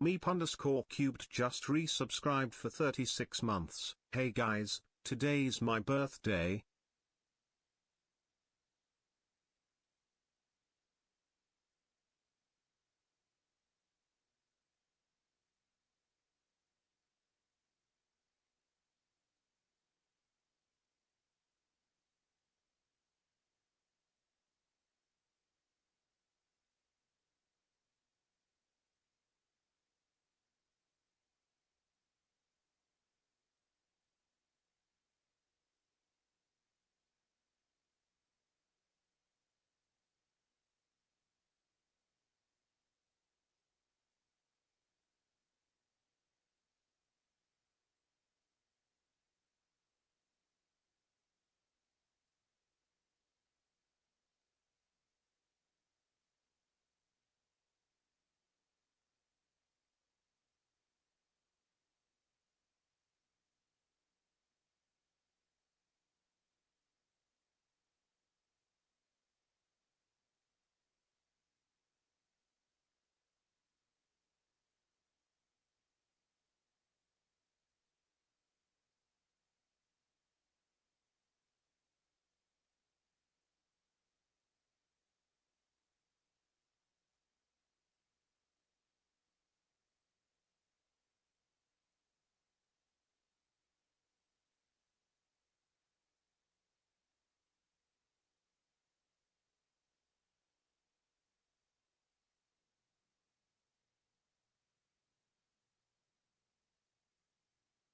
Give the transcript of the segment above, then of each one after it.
Meep_cubed just resubscribed for 36 months. Hey guys, today's my birthday.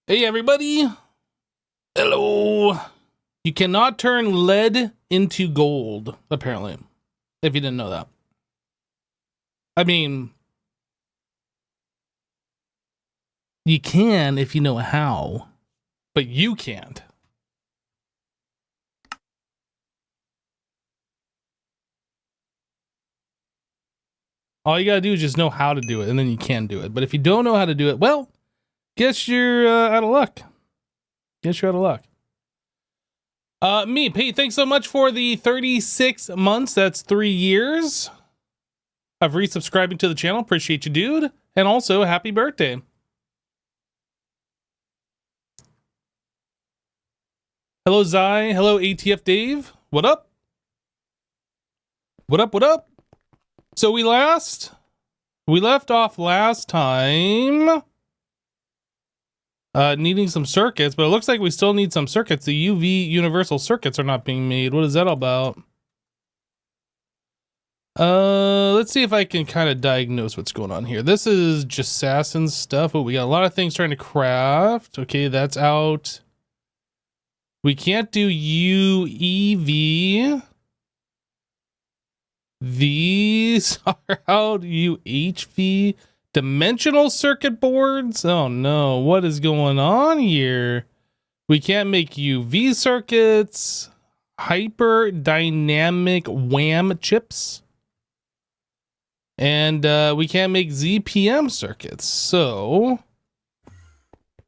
Hey everybody! Hello! You cannot turn lead into gold, apparently. If you didn't know that. I mean, you can if you know how, but you can't. All you gotta do is just know how to do it, and then you can do it. But if you don't know how to do it, well, guess you're out of luck. Guess you're out of luck. Meep, hey, thanks so much for the 36 months. That's 3 years of resubscribing to the channel. Appreciate you, dude. And also, happy birthday. Hello, Zai. Hello, ATF Dave. What up? What up, what up? So we left off last time needing some circuits, but it looks like we still need some circuits. The UV universal circuits are not being made. What is that all about? Let's see if I can kind of diagnose what's going on here. This is Jassassin stuff. Oh, we got a lot of things trying to craft. Okay, that's out. We can't do UEV. These are out. UHV. Dimensional circuit boards? Oh no, what is going on here? We can't make UV circuits. Hyper dynamic WAM chips. And we can't make ZPM circuits. So,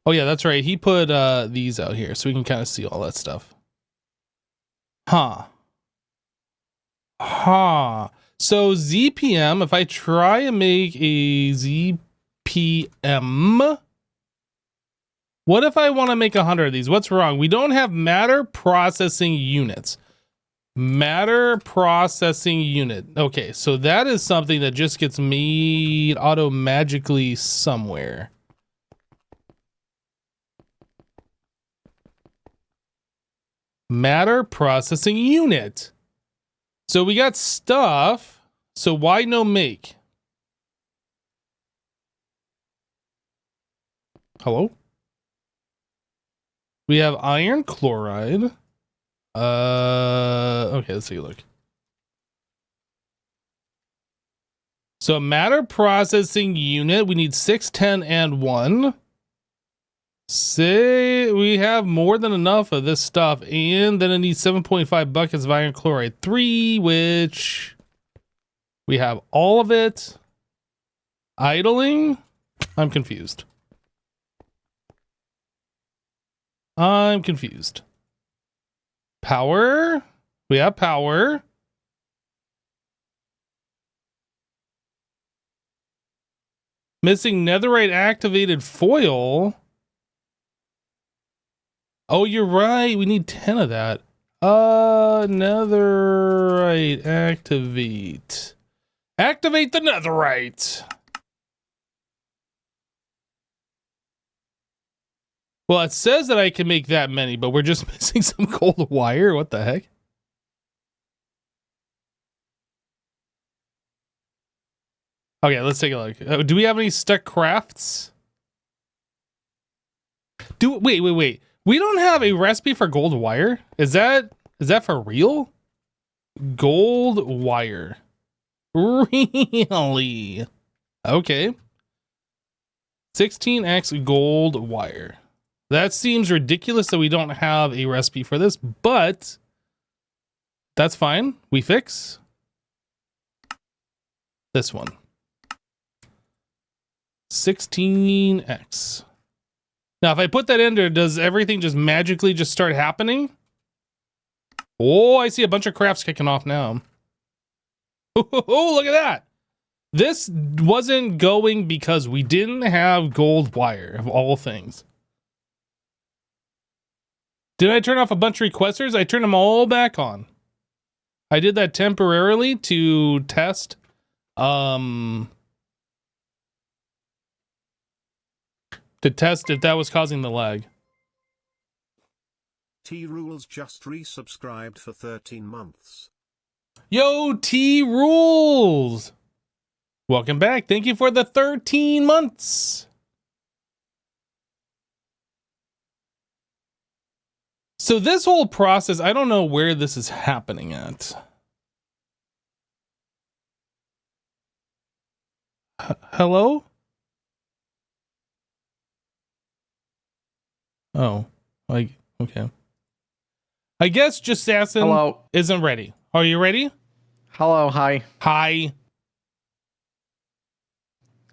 oh yeah, that's right. He put these out here so we can kind of see all that stuff. Huh. So ZPM, if I try and make a ZPM, what if I want to make 100 of these? What's wrong? We don't have matter processing units. Matter processing unit. Okay, so that is something that just gets made auto-magically somewhere. Matter processing unit. So we got stuff. So why no make? Hello? We have iron chloride. Okay, let's take a look. So matter processing unit, we need 6, 10, and 1. Say we have more than enough of this stuff, and then it needs 7.5 buckets of iron chloride 3, which we have all of it. Idling? I'm confused. I'm confused. Power? We have power. Missing netherite activated foil. Oh, you're right. We need 10 of that. Netherite activate. Activate the netherite. Well, it says that I can make that many, but we're just missing some gold wire. What the heck? Okay, let's take a look. Do we have any stuck crafts? Wait. We don't have a recipe for gold wire? Is that for real? Gold wire. Really? Okay. 16x gold wire. That seems ridiculous that we don't have a recipe for this, but that's fine. We fix this one. 16x. Now, if I put that in there, does everything just magically just start happening? Oh, I see a bunch of crafts kicking off now. Oh, look at that. This wasn't going because we didn't have gold wire, of all things. Did I turn off a bunch of requesters? I turned them all back on. I did that temporarily to test. To test if that was causing the lag. T-Rules just resubscribed for 13 months. Yo, T-Rules! Welcome back. Thank you for the 13 months. So this whole process, I don't know where this is happening at. Hello? Oh, okay. I guess Jassassin Hello. Isn't ready. Are you ready? Hello, hi. Hi.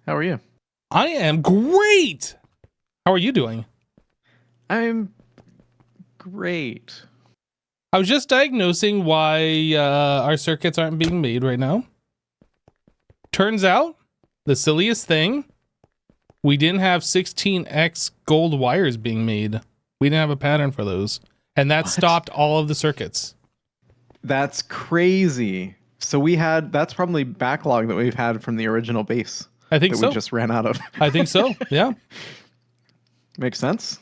How are you? I am great. How are you doing? I'm great. I was just diagnosing why our circuits aren't being made right now. Turns out, the silliest thing, we didn't have 16x gold wires being made. We didn't have a pattern for those. And that stopped all of the circuits. That's crazy. So that's probably backlog that we've had from the original base. I think that so. We just ran out of. I think so. Yeah. Makes sense.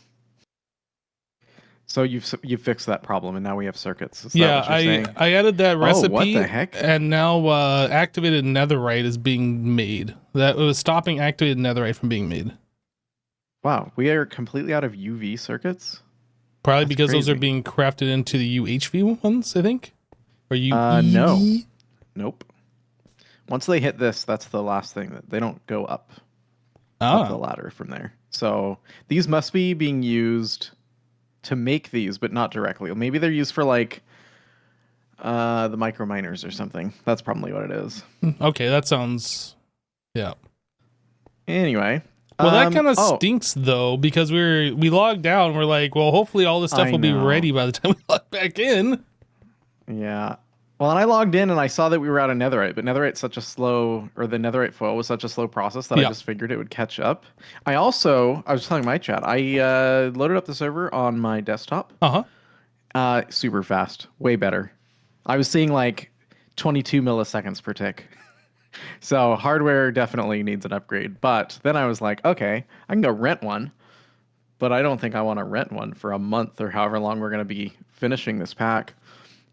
So you've fixed that problem, and now we have circuits. Is Yeah, that what you're saying? I added that recipe. Oh, what the heck? And now activated netherite is being made. That was stopping activated netherite from being made. Wow, we are completely out of UV circuits. Probably That's because those crazy. are being crafted into the UHV ones, I think. Or No. Nope. Once they hit this, that's the last thing. That they don't go up the ladder from there. So these must be being used to make these, but not directly. Maybe they're used for like the micro miners or something. That's probably what it is. Okay, that sounds... Yeah. Anyway. Well, that kind of stinks, though, because we logged out and we're like, well, hopefully all this stuff will be ready by the time we log back in. Yeah. Well, and I logged in and I saw that we were out of netherite, but netherite's such a slow, or the netherite foil was such a slow process that I just figured it would catch up. I was telling my chat, I loaded up the server on my desktop. Super fast, way better. I was seeing like 22 milliseconds per tick. So hardware definitely needs an upgrade. But then I was like, okay, I can go rent one, but I don't think I want to rent one for a month or however long we're going to be finishing this pack.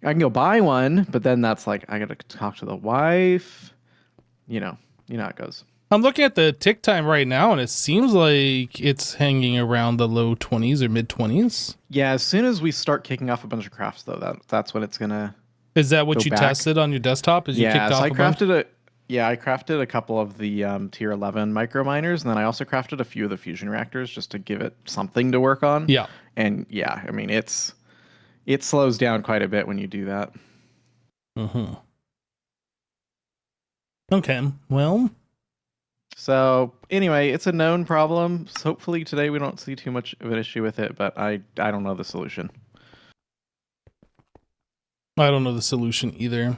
I can go buy one, but then that's like, I got to talk to the wife. You know how it goes. I'm looking at the tick time right now, and it seems like it's hanging around the low 20s or mid 20s. Yeah, as soon as we start kicking off a bunch of crafts, though, that's when it's going to. Is that what you tested on your desktop? As you kicked off I crafted a couple of the tier 11 micro miners, and then I also crafted a few of the fusion reactors just to give it something to work on. Yeah. And yeah, I mean, it slows down quite a bit when you do that. Mm-hmm. Okay, well. So anyway, it's a known problem. So hopefully today we don't see too much of an issue with it, but I don't know the solution. I don't know the solution either.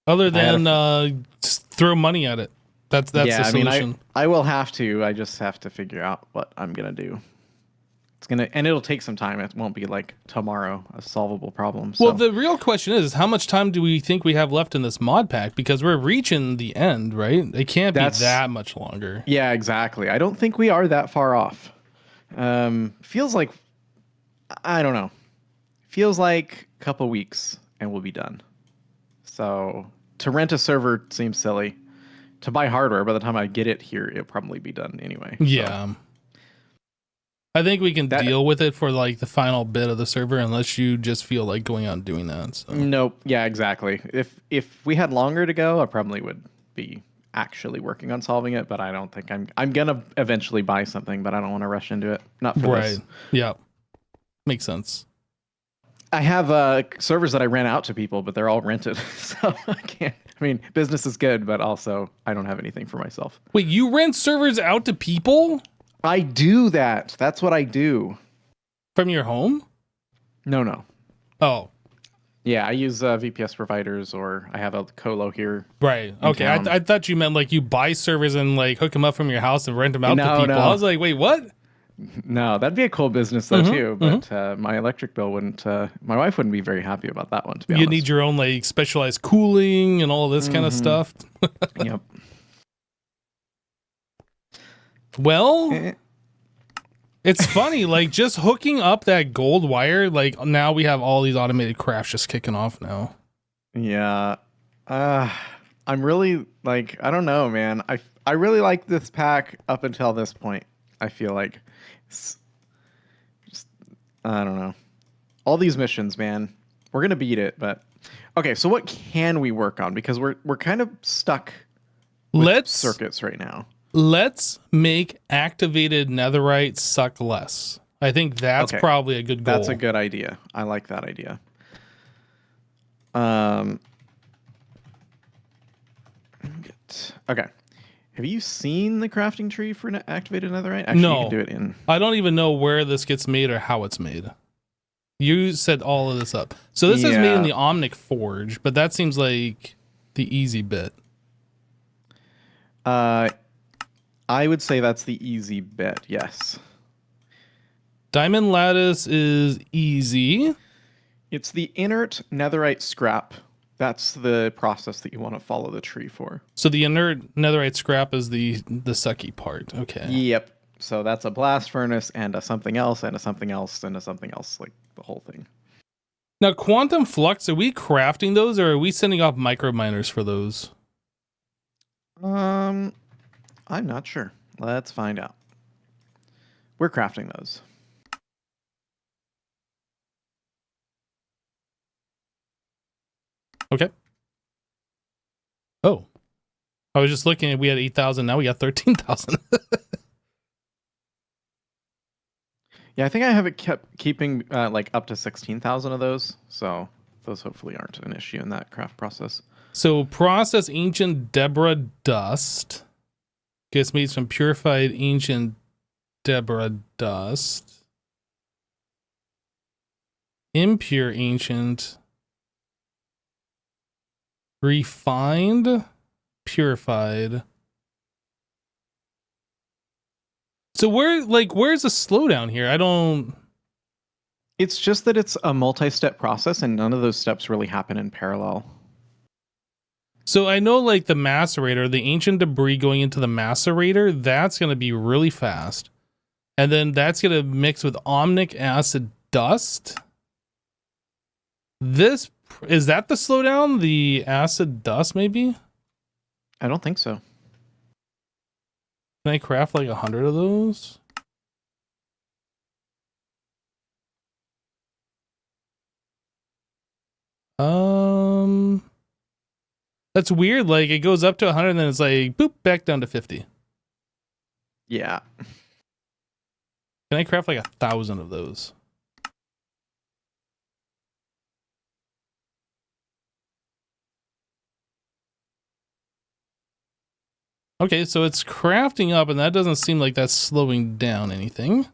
Other than just throw money at it. That's the solution. I will have to. I just have to figure out what I'm gonna do. And it'll take some time. It won't be like tomorrow a solvable problem. So. Well, the real question is how much time do we think we have left in this mod pack? Because we're reaching the end, right? It can't be that much longer. Yeah, exactly. I don't think we are that far off. Feels like, I don't know. Feels like a couple weeks and we'll be done. So to rent a server seems silly. To buy hardware, by the time I get it here, it'll probably be done anyway. Yeah. So. I think we can deal with it for like the final bit of the server, unless you just feel like going out and doing that. So. Nope. Yeah, exactly. If we had longer to go, I probably would be actually working on solving it. But I don't think I'm gonna eventually buy something, but I don't want to rush into it. Not for this. Yeah, makes sense. I have servers that I rent out to people, but they're all rented, so I can't. I mean, business is good, but also I don't have anything for myself. Wait, you rent servers out to people? I do that. That's what I do. From your home? No. Oh. Yeah, I use VPS providers, or I have a colo here. Right. Okay. I thought you meant like you buy servers and like hook them up from your house and rent them out to people. No. I was like, wait, what? No, that'd be a cool business though too. But my electric bill wouldn't. My wife wouldn't be very happy about that one. To be honest, you need your own like specialized cooling and all this kind of stuff. Yep. Well, it's funny, like just hooking up that gold wire, like now we have all these automated crafts just kicking off now. Yeah. I'm really like, I don't know, man. I really like this pack up until this point. I feel like it's just, I don't know. All these missions, man. We're going to beat it, but okay, so what can we work on? Because we're kind of stuck with circuits right now. Let's make activated netherite suck less. I think that's probably a good goal. That's a good idea. I like that idea. Okay. Have you seen the crafting tree for an activated netherite? Actually, no. You can do it in. I don't even know where this gets made or how it's made. You set all of this up. So this is made in the Omnic Forge, but that seems like the easy bit. I would say that's the easy bit, yes. Diamond lattice is easy. It's the inert netherite scrap. That's the process that you want to follow the tree for. So the inert netherite scrap is the sucky part. Okay. Yep. So that's a blast furnace and a something else and a something else and a something else, like the whole thing. Now, quantum flux, are we crafting those or are we sending off micro miners for those? I'm not sure. Let's find out. We're crafting those. Okay. Oh. I was just looking at, we had 8,000, now we got 13,000. Yeah, I think I have it keeping like up to 16,000 of those. So those hopefully aren't an issue in that craft process. So process ancient Deborah dust. Gets made from purified ancient Deborah dust. Impure ancient. Refined. Purified. So where's the slowdown here? I don't. It's just that it's a multi-step process and none of those steps really happen in parallel. So I know like the macerator, the ancient debris going into the macerator, that's going to be really fast. And then that's going to mix with omnic acid dust. Is that the slowdown? The acid dust maybe? I don't think so. Can I craft like 100 of those? That's weird. Like it goes up to 100 and then it's like boop back down to 50. Yeah. Can I craft like 1,000 of those? Okay, so it's crafting up and that doesn't seem like that's slowing down anything.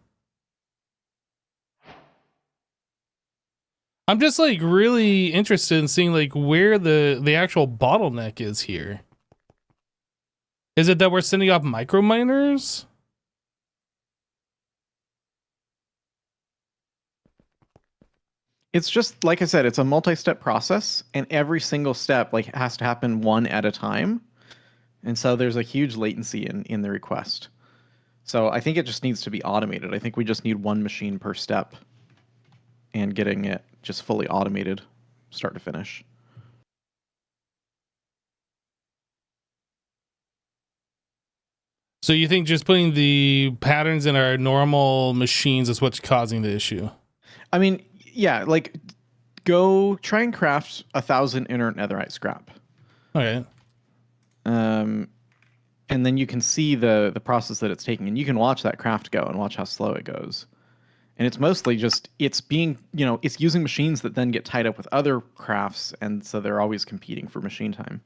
I'm just like really interested in seeing like where the actual bottleneck is here. Is it that we're sending off microminers? It's just, like I said, it's a multi-step process, and every single step like has to happen one at a time. And so there's a huge latency in the request. So I think it just needs to be automated. I think we just need one machine per step and getting it just fully automated, start to finish. So you think just putting the patterns in our normal machines is what's causing the issue? I mean, yeah, like go try and craft 1,000 inert netherite scrap. Okay. And then you can see the process that it's taking, and you can watch that craft go and watch how slow it goes. And it's mostly just, it's being, it's using machines that then get tied up with other crafts, and so they're always competing for machine time.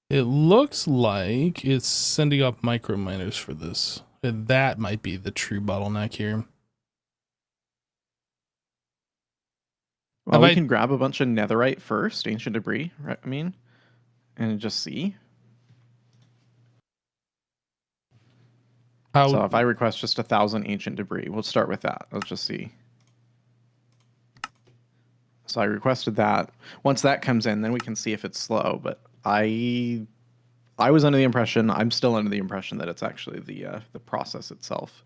It looks like it's sending up microminers for this. And that might be the true bottleneck here. Well, we can grab a bunch of netherite first, ancient debris, right? I mean, and just see. So if I request just 1,000 ancient debris, we'll start with that. Let's just see. So I requested that. Once that comes in, then we can see if it's slow. But I was under the impression, I'm still under the impression that it's actually the process itself.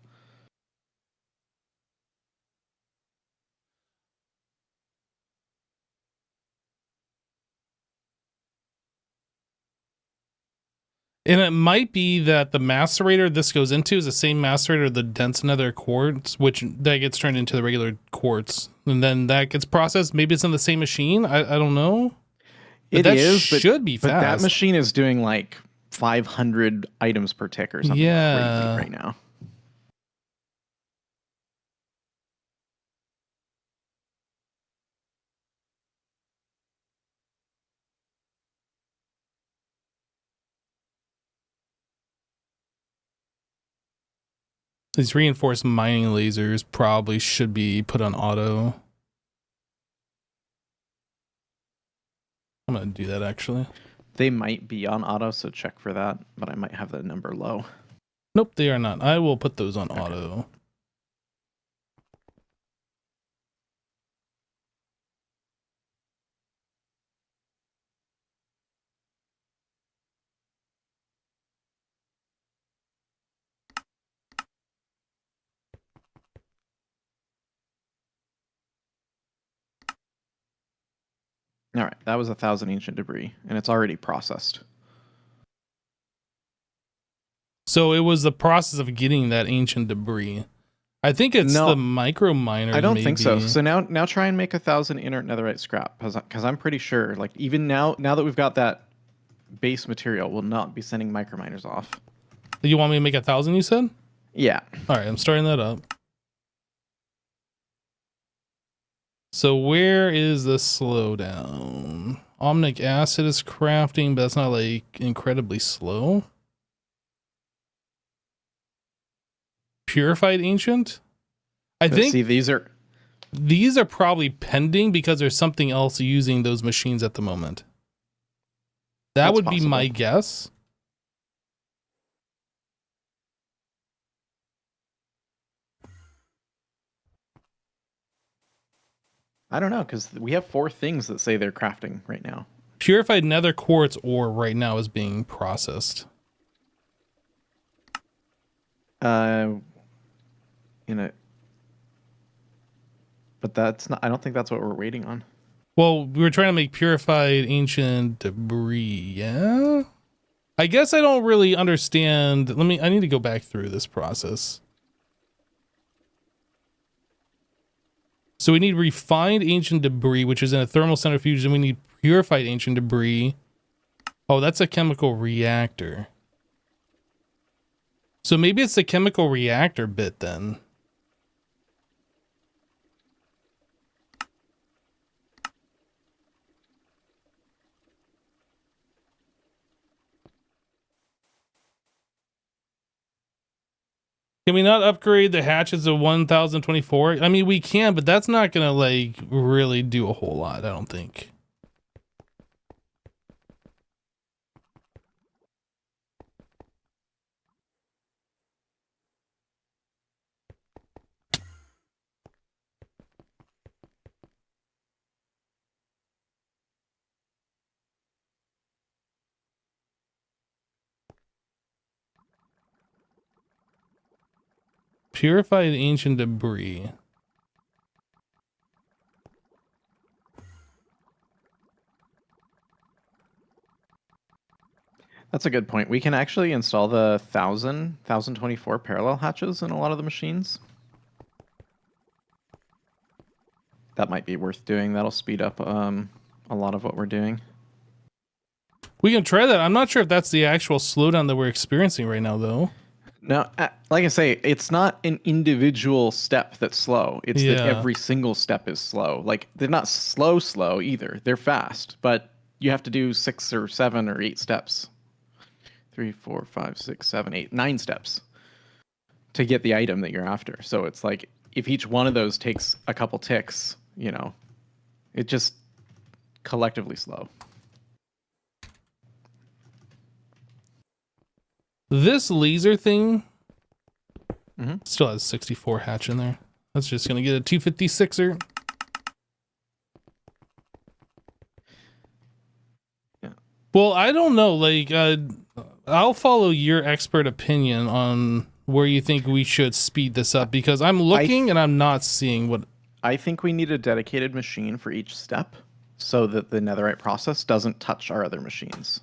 And it might be that the macerator this goes into is the same macerator, the dense nether quartz, which that gets turned into the regular quartz, and then that gets processed. Maybe it's in the same machine. I don't know. But that should be fast. But that machine is doing like 500 items per tick or something crazy right now. These reinforced mining lasers probably should be put on auto. I'm going to do that actually. They might be on auto, so check for that, but I might have the number low. Nope, they are not. I will put those on auto. All right, that was 1,000 ancient debris, and it's already processed. So it was the process of getting that ancient debris. I think it's the micro miners. I don't think so. So now try and make 1,000 inert netherite scrap, because I'm pretty sure, like even now that we've got that base material, we'll not be sending micro miners off. You want me to make 1,000? You said? Yeah. All right, I'm starting that up. So where is the slowdown? Omnic acid is crafting, but that's not like incredibly slow. Purified ancient? I think see these are probably pending because there's something else using those machines at the moment. That would be my guess. I don't know, because we have 4 things that say they're crafting right now. Purified nether quartz ore right now is being processed. But that's not. I don't think that's what we're waiting on. Well, we were trying to make purified ancient debris. Yeah. I guess I don't really understand. I need to go back through this process. So we need refined ancient debris, which is in a thermal centrifuge, and we need purified ancient debris. Oh, that's a chemical reactor. So maybe it's the chemical reactor bit then. Can we not upgrade the hatches to 1024? I mean, we can, but that's not going to like really do a whole lot, I don't think. Purified ancient debris. That's a good point. We can actually install the 1024 parallel hatches in a lot of the machines. That might be worth doing. That'll speed up a lot of what we're doing. We can try that. I'm not sure if that's the actual slowdown that we're experiencing right now, though. No, like I say, it's not an individual step that's slow. It's that every single step is slow. Like, they're not slow either. They're fast, but you have to do 6 or 7 or 8 steps. 3, 4, 5, 6, 7, 8, 9 steps to get the item that you're after. So it's like, if each one of those takes a couple ticks, you know, it just collectively slow. This laser thing still has 64 hatch in there. That's just going to get a 256er. Yeah. Well, I don't know. Like, I'll follow your expert opinion on where you think we should speed this up, because I'm looking and I'm not seeing what... I think we need a dedicated machine for each step so that the netherite process doesn't touch our other machines.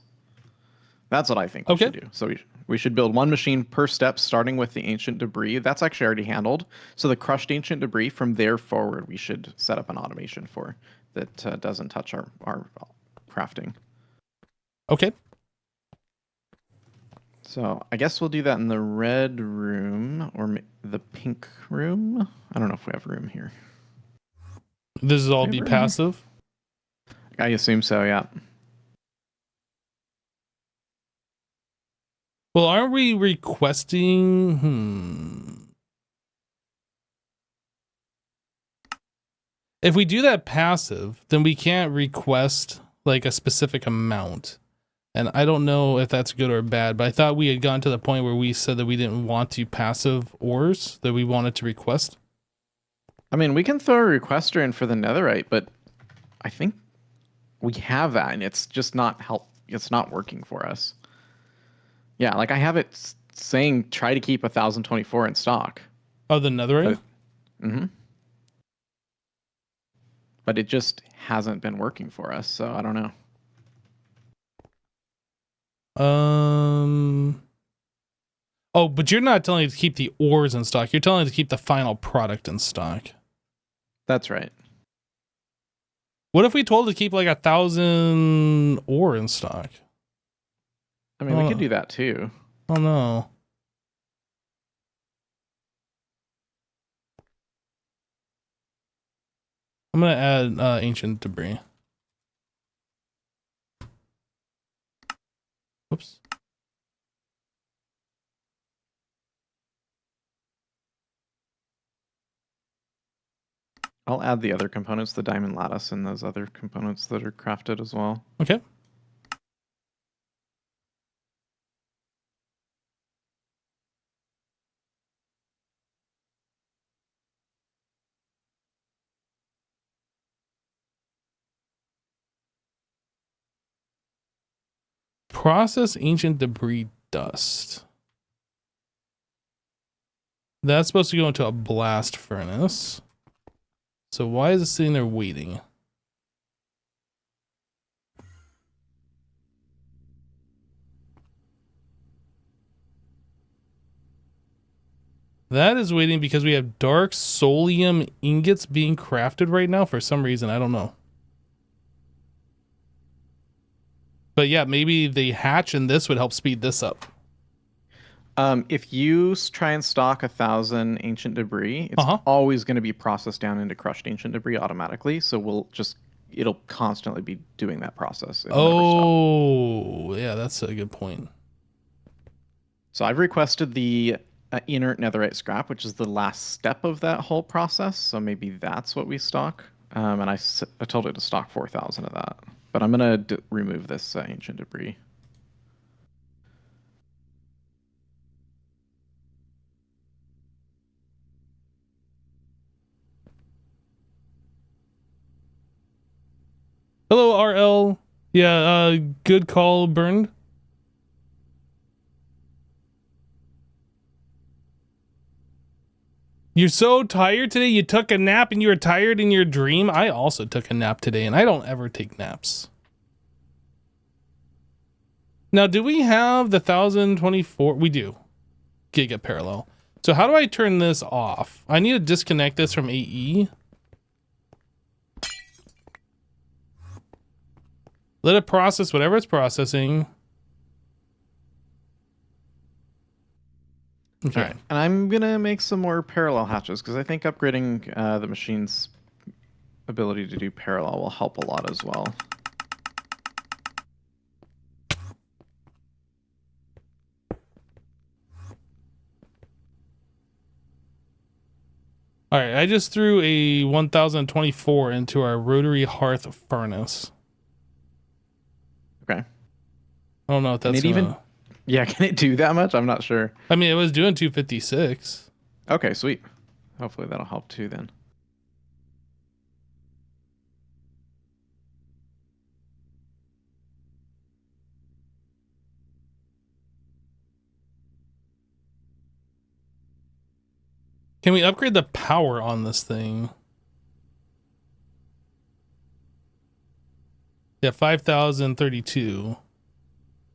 That's what I think we should do. So we should build one machine per step, starting with the ancient debris. That's actually already handled. So the crushed ancient debris, from there forward, we should set up an automation for that doesn't touch our crafting. Okay. So I guess we'll do that in the red room or the pink room. I don't know if we have room here. This is all be passive? I assume so, yeah. Well, aren't we requesting... If we do that passive, then we can't request like a specific amount. And I don't know if that's good or bad, but I thought we had gotten to the point where we said that we didn't want to passive ores, that we wanted to request. I mean, we can throw a requester in for the netherite, but I think we have that, and it's just not it's not working for us. Yeah, like I have it saying try to keep 1024 in stock. Oh, the netherite? But it just hasn't been working for us, so I don't know. Oh, but you're not telling it to keep the ores in stock. You're telling it to keep the final product in stock. That's right. What if we told it to keep like 1,000 ore in stock? I mean, we could do that too. Oh no. I'm gonna add ancient debris. Whoops. I'll add the other components, the diamond lattice and those other components that are crafted as well. Okay. Process ancient debris dust. That's supposed to go into a blast furnace. So why is it sitting there waiting? That is waiting because we have dark solium ingots being crafted right now for some reason. I don't know. But yeah, maybe the hatch in this would help speed this up. If you try and stock 1,000 ancient debris, it's always going to be processed down into crushed ancient debris automatically. So it'll constantly be doing that process. Oh, yeah, that's a good point. So I've requested the inert netherite scrap, which is the last step of that whole process. So maybe that's what we stock. And I told it to stock 4,000 of that. But I'm going to remove this ancient debris. Hello, RL. Yeah, good call, Burned. You're so tired today. You took a nap and you were tired in your dream. I also took a nap today, and I don't ever take naps. Now, do we have the 1024? We do. Giga parallel. So how do I turn this off? I need to disconnect this from AE. Let it process whatever it's processing. Okay. All right. And I'm going to make some more parallel hatches because I think upgrading the machine's ability to do parallel will help a lot as well. All right, I just threw a 1024 into our rotary hearth furnace. Okay. I don't know if that's gonna... Yeah, can it do that much? I'm not sure. I mean, it was doing 256. Okay, sweet. Hopefully that'll help too then. Can we upgrade the power on this thing? Yeah, 5032.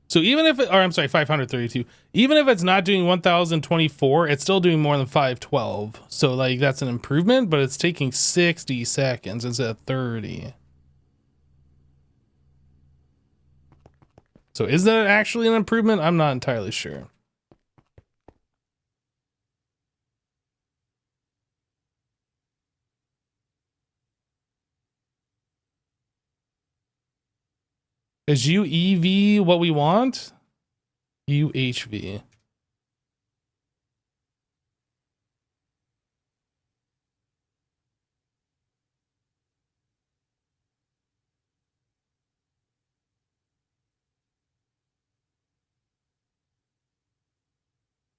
So even if it, or I'm sorry, 532. Even if it's not doing 1024, it's still doing more than 512. So like that's an improvement, but it's taking 60 seconds instead of 30. So is that actually an improvement? I'm not entirely sure. Is UEV what we want? UHV.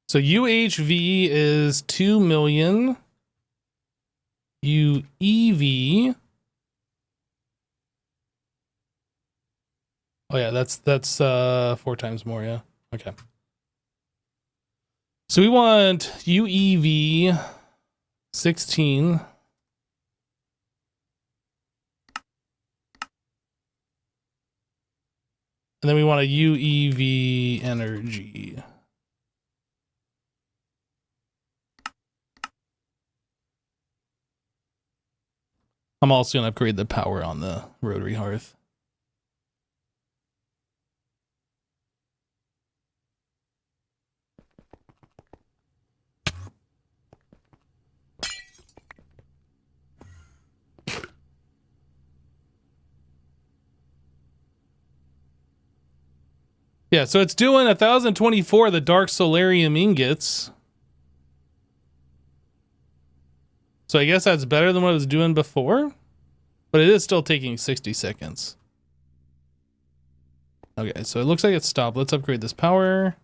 So UHV is 2 million. UEV. Oh yeah, that's 4 times more, yeah. Okay. So we want UEV 16. And then we want a UEV energy. I'm also going to upgrade the power on the rotary hearth. Yeah, so it's doing 1024 the dark solarium ingots. So I guess that's better than what it was doing before, but it is still taking 60 seconds. Okay, so it looks like it's stopped. Let's upgrade this power.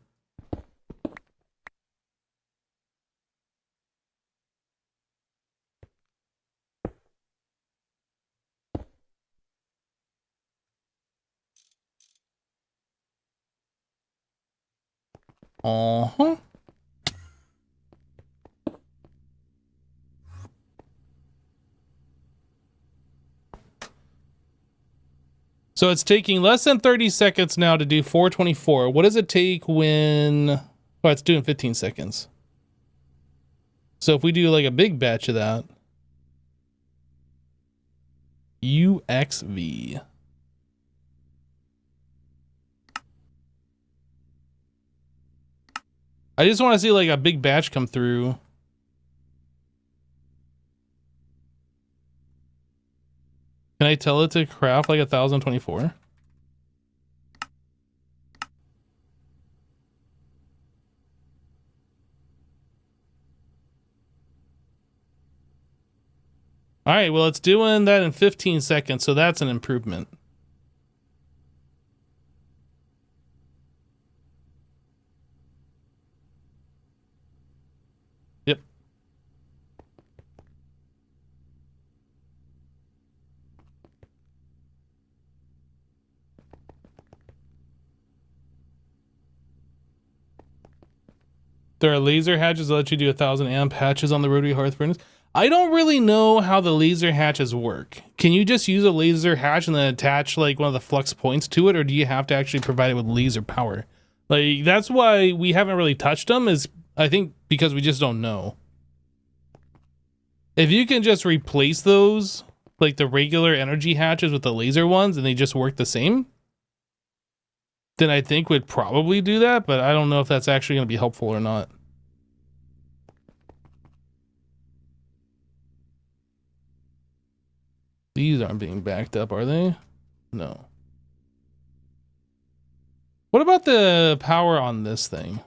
Uh-huh. So it's taking less than 30 seconds now to do 424. What does it take when... Oh, it's doing 15 seconds. So if we do like a big batch of that... UXV. I just want to see like a big batch come through. Can I tell it to craft like 1024? All right, well, it's doing that in 15 seconds, so that's an improvement. Yep. There are laser hatches that let you do 1,000 amp hatches on the rotary hearth furnace. I don't really know how the laser hatches work. Can you just use a laser hatch and then attach like one of the flux points to it, or do you have to actually provide it with laser power? Like, that's why we haven't really touched them, is I think because we just don't know. If you can just replace those, like the regular energy hatches with the laser ones, and they just work the same, then I think we'd probably do that, but I don't know if that's actually going to be helpful or not. These aren't being backed up, are they? No. What about the power on this thing?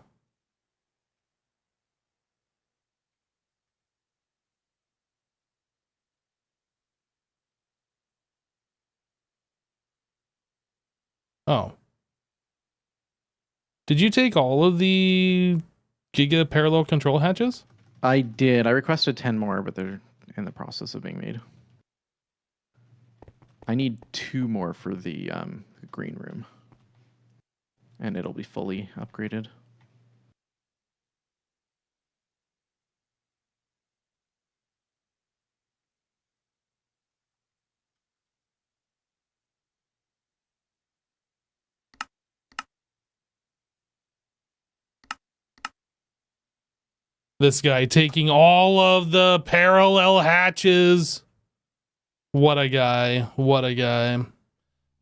Oh. Did you take all of the Giga parallel control hatches? I did. I requested 10 more, but they're in the process of being made. I need 2 more for the green room. And it'll be fully upgraded. This guy taking all of the parallel hatches. What a guy. What a guy.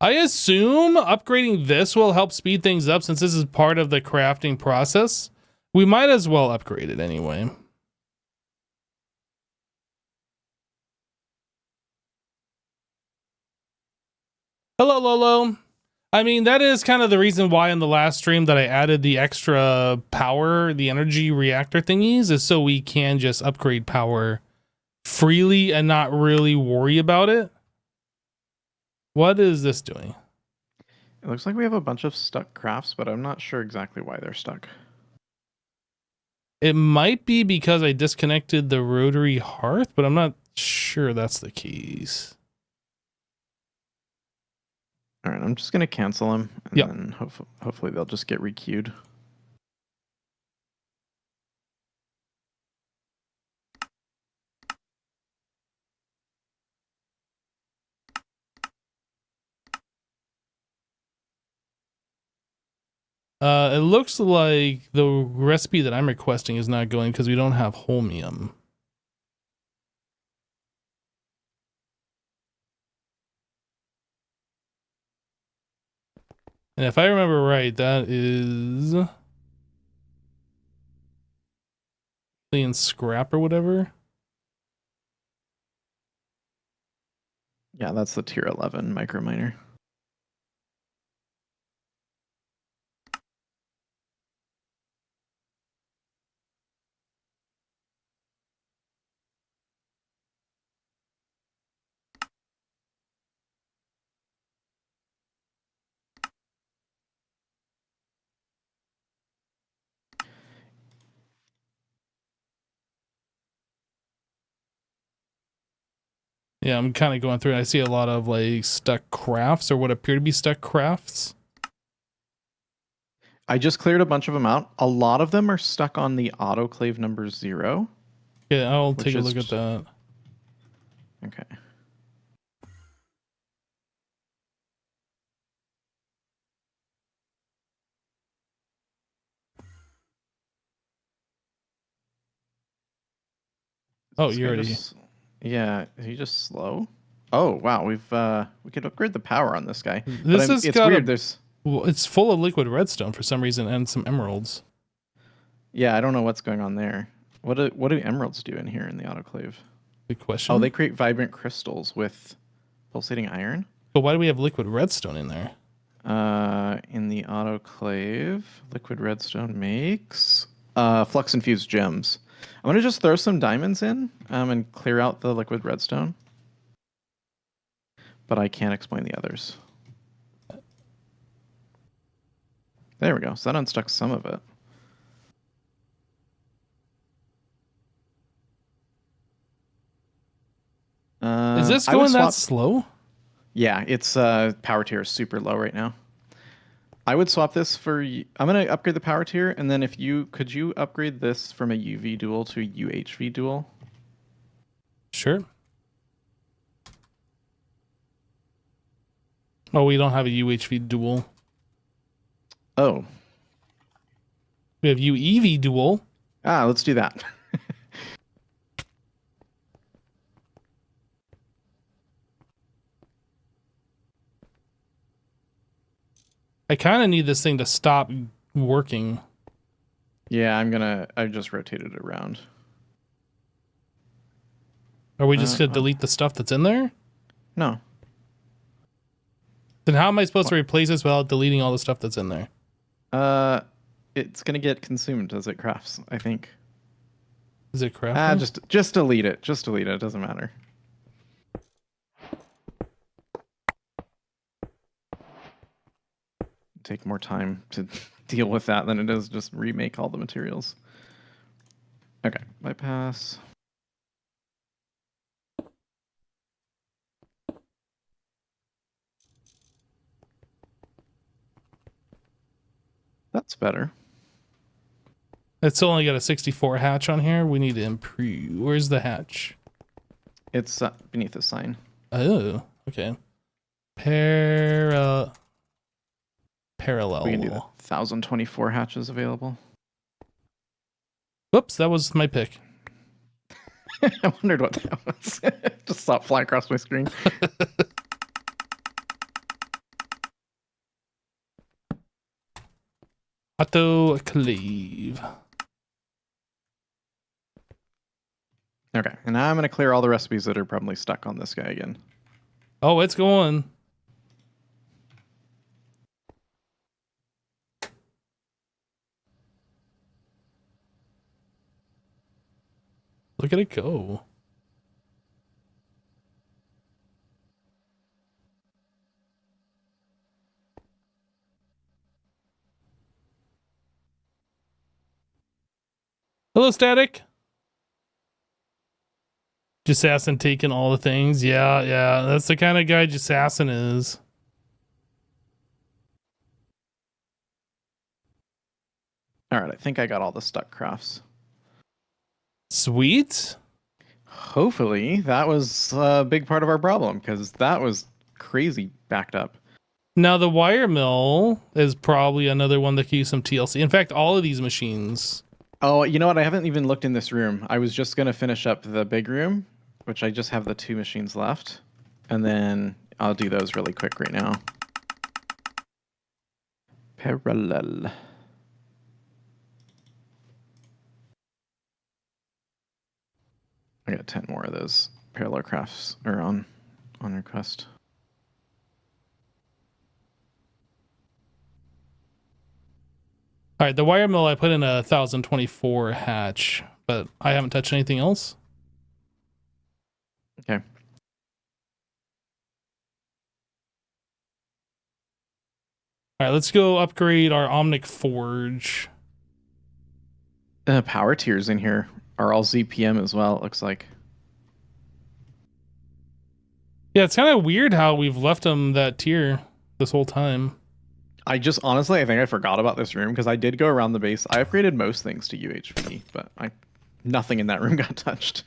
I assume upgrading this will help speed things up since this is part of the crafting process. We might as well upgrade it anyway. Hello, Lolo. I mean, that is kind of the reason why in the last stream that I added the extra power, the energy reactor thingies, is so we can just upgrade power freely and not really worry about it. What is this doing? It looks like we have a bunch of stuck crafts, but I'm not sure exactly why they're stuck. It might be because I disconnected the rotary hearth, but I'm not sure that's the case. All right, I'm just going to cancel them, and Yep. then hopefully they'll just get requeued. It looks like the recipe that I'm requesting is not going because we don't have holmium. And if I remember right, that is in scrap or whatever. Yeah, that's the tier 11 micro miner. Yeah, I'm kind of going through it. I see a lot of like stuck crafts or what appear to be stuck crafts. I just cleared a bunch of them out. A lot of them are stuck on the autoclave number 0. Yeah, I'll take a look at that. Okay. Oh, you already... Yeah, is he just slow? Oh, wow, we could upgrade the power on this guy. This is it's weird. Well, it's full of liquid redstone for some reason and some emeralds. Yeah, I don't know what's going on there. What do emeralds do in here in the autoclave? Good question. Oh, they create vibrant crystals with pulsating iron. But why do we have liquid redstone in there? In the autoclave, liquid redstone makes flux infused gems. I'm gonna just throw some diamonds in and clear out the liquid redstone. But I can't explain the others. There we go. So that unstuck some of it. Is this going that slow? Yeah, it's power tier is super low right now. I would swap this for. I'm gonna upgrade the power tier, and then if you could you upgrade this from a UV dual to a UHV dual? Sure. Oh, we don't have a UHV dual. Oh, We have UEV dual. let's do that. I kind of need this thing to stop working. Yeah, I just rotated it around. Are we just gonna delete the stuff that's in there? No. Then how am I supposed to replace this without deleting all the stuff that's in there? It's gonna get consumed as it crafts, I think. Is it crafting? Just delete it. Just delete it. It doesn't matter. Take more time to deal with that than it is just remake all the materials. Okay, bypass. That's better. It's only got a 64 hatch on here. We need to improve. Where's the hatch? It's beneath the sign. Oh, okay. Parallel. We can do that. 1024 hatches available. Whoops, that was my pick. I wondered what that was. Just saw it fly across my screen. Autoclave. Okay, and now I'm going to clear all the recipes that are probably stuck on this guy again. Oh, it's going. Look at it go. Hello, Static. Jasassin taking all the things. Yeah, that's the kind of guy Jasassin is. All right, I think I got all the stuck crafts. Sweet. Hopefully, that was a big part of our problem because that was crazy backed up. Now the wire mill is probably another one that could use some TLC. In fact, all of these machines. Oh, you know what? I haven't even looked in this room. I was just going to finish up the big room, which I just have the 2 machines left. And then I'll do those really quick right now. Parallel. I got 10 more of those parallel crafts are on request. All right, the wire mill, I put in a 1024 hatch, but I haven't touched anything else. Okay. All right, let's go upgrade our Omnic Forge. The power tiers in here are all ZPM as well, it looks like. Yeah, it's kind of weird how we've left them that tier this whole time. I just honestly, I think I forgot about this room because I did go around the base. I upgraded most things to UHV, but nothing in that room got touched.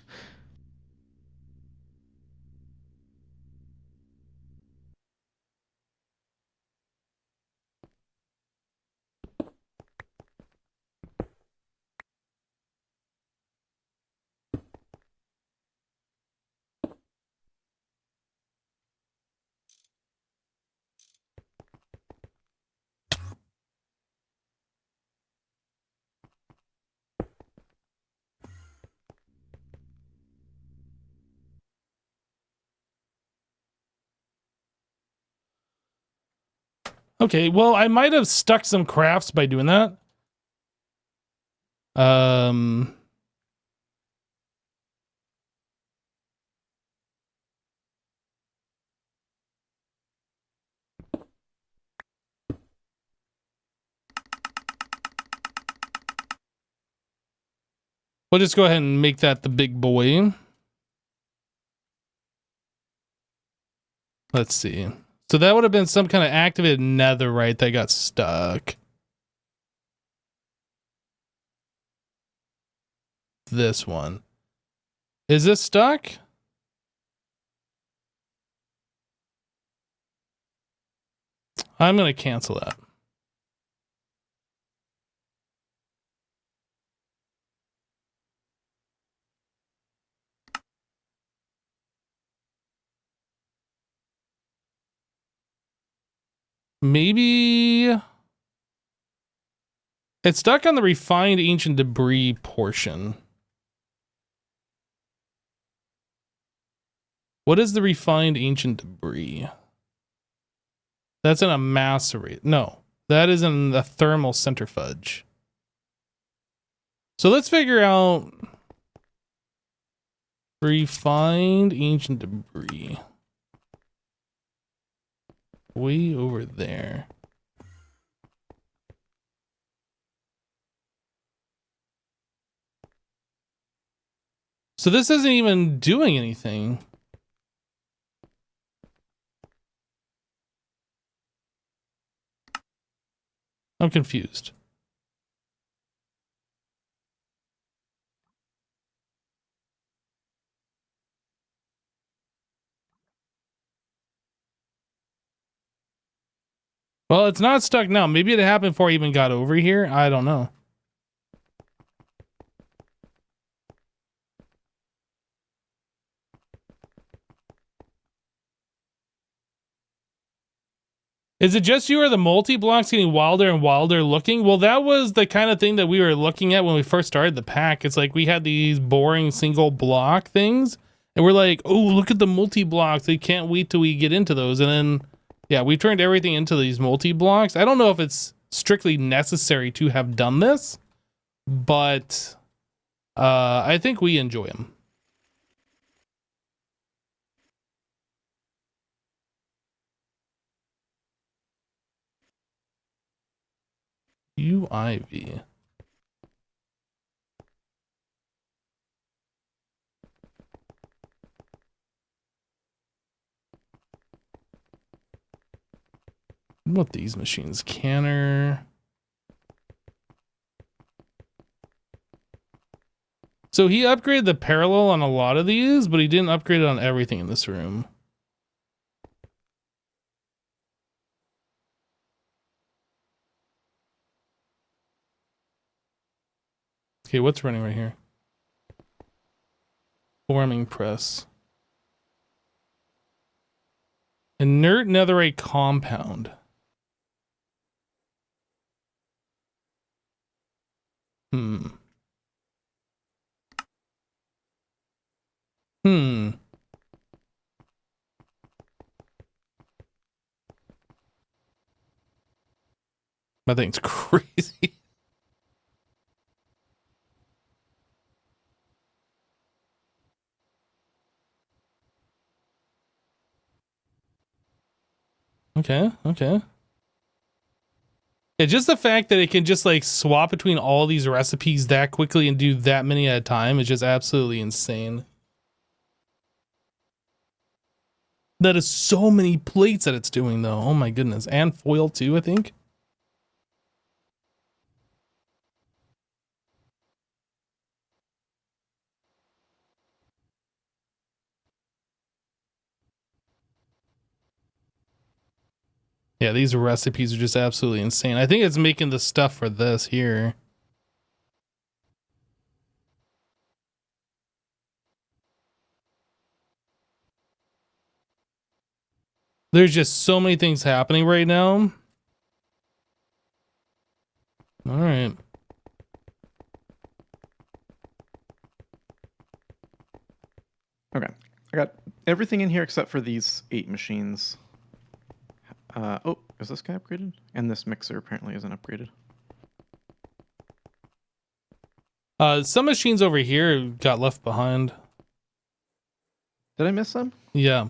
Okay, well, I might have stuck some crafts by doing that. We'll just go ahead and make that the big boy. Let's see. So that would have been some kind of activated netherite that got stuck. This one. Is this stuck? I'm going to cancel that. Maybe it's stuck on the refined ancient debris portion. What is the refined ancient debris? That's in a macerate. No, that is in the thermal centrifuge. So let's figure out refined ancient debris. Way over there. So this isn't even doing anything. I'm confused. Well, it's not stuck now. Maybe it happened before I even got over here. I don't know. Is it just you or the multi-blocks getting wilder and wilder looking? Well, that was the kind of thing that we were looking at when we first started the pack. It's like we had these boring single block things, and we're like, oh, look at the multi-blocks. I can't wait till we get into those. And then, yeah, we turned everything into these multi-blocks. I don't know if it's strictly necessary to have done this, but I think we enjoy them. UIV. What about these machines? Canner. So he upgraded the parallel on a lot of these, but he didn't upgrade it on everything in this room. Okay, what's running right here? Forming press. Inert netherite compound. Hmm. That thing's crazy. Okay. Yeah, just the fact that it can just like swap between all these recipes that quickly and do that many at a time is just absolutely insane. That is so many plates that it's doing though. Oh my goodness. And foil too, I think. Yeah, these recipes are just absolutely insane. I think it's making the stuff for this here. There's just so many things happening right now. All right. Okay. I got everything in here except for these 8 machines. Oh, is this guy upgraded? And this mixer apparently isn't upgraded. Some machines over here got left behind. Did I miss some? Yeah.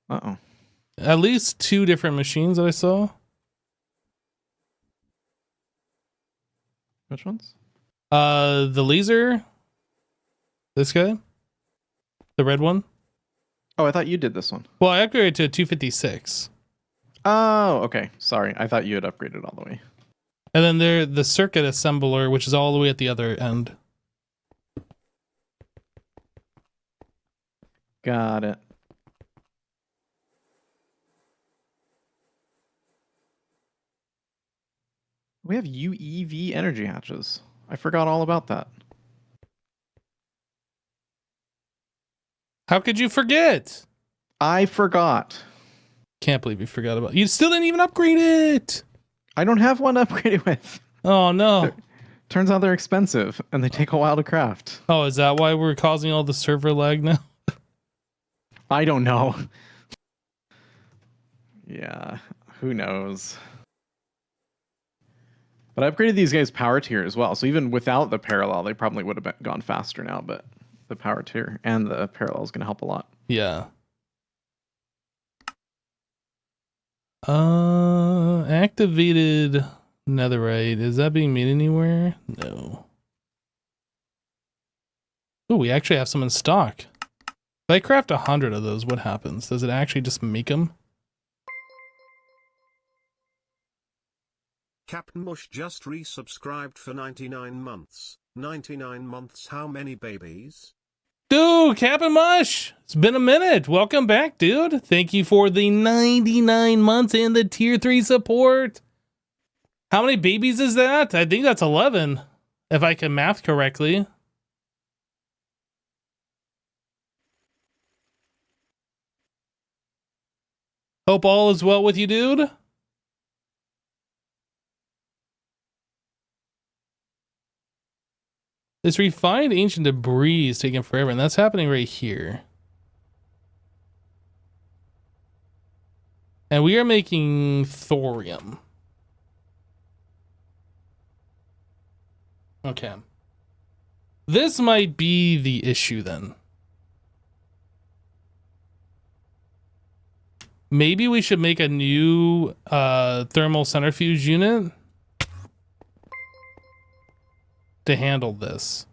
Uh-oh. At least 2 different machines that I saw. Which ones? The laser. This guy. The red one. Oh, I thought you did this one. Well, I upgraded to 256. Oh, okay. Sorry. I thought you had upgraded all the way. And then there the circuit assembler, which is all the way at the other end. Got it. We have UEV energy hatches. I forgot all about that. How could you forget? I forgot. Can't believe you forgot about it. You still didn't even upgrade it. I don't have one to upgrade it with. Oh, no. Turns out they're expensive, and they take a while to craft. Oh, is that why we're causing all the server lag now? I don't know. Yeah, who knows? But I upgraded these guys power tier as well, so even without the parallel, they probably would have gone faster now, but the power tier and the parallel is going to help a lot. Yeah. Activated netherite. Is that being made anywhere? No. Oh, we actually have some in stock. If I craft 100 of those, what happens? Does it actually just make them? Captain Mush just resubscribed for 99 months. 99 months, how many babies? Dude, Captain Mush! It's been a minute. Welcome back, dude. Thank you for the 99 months and the tier 3 support. How many babies is that? I think that's 11, if I can math correctly. Hope all is well with you, dude. This refined ancient debris is taking forever, and that's happening right here. And we are making thorium. Okay. This might be the issue then. Maybe we should make a new thermal centrifuge unit to handle this.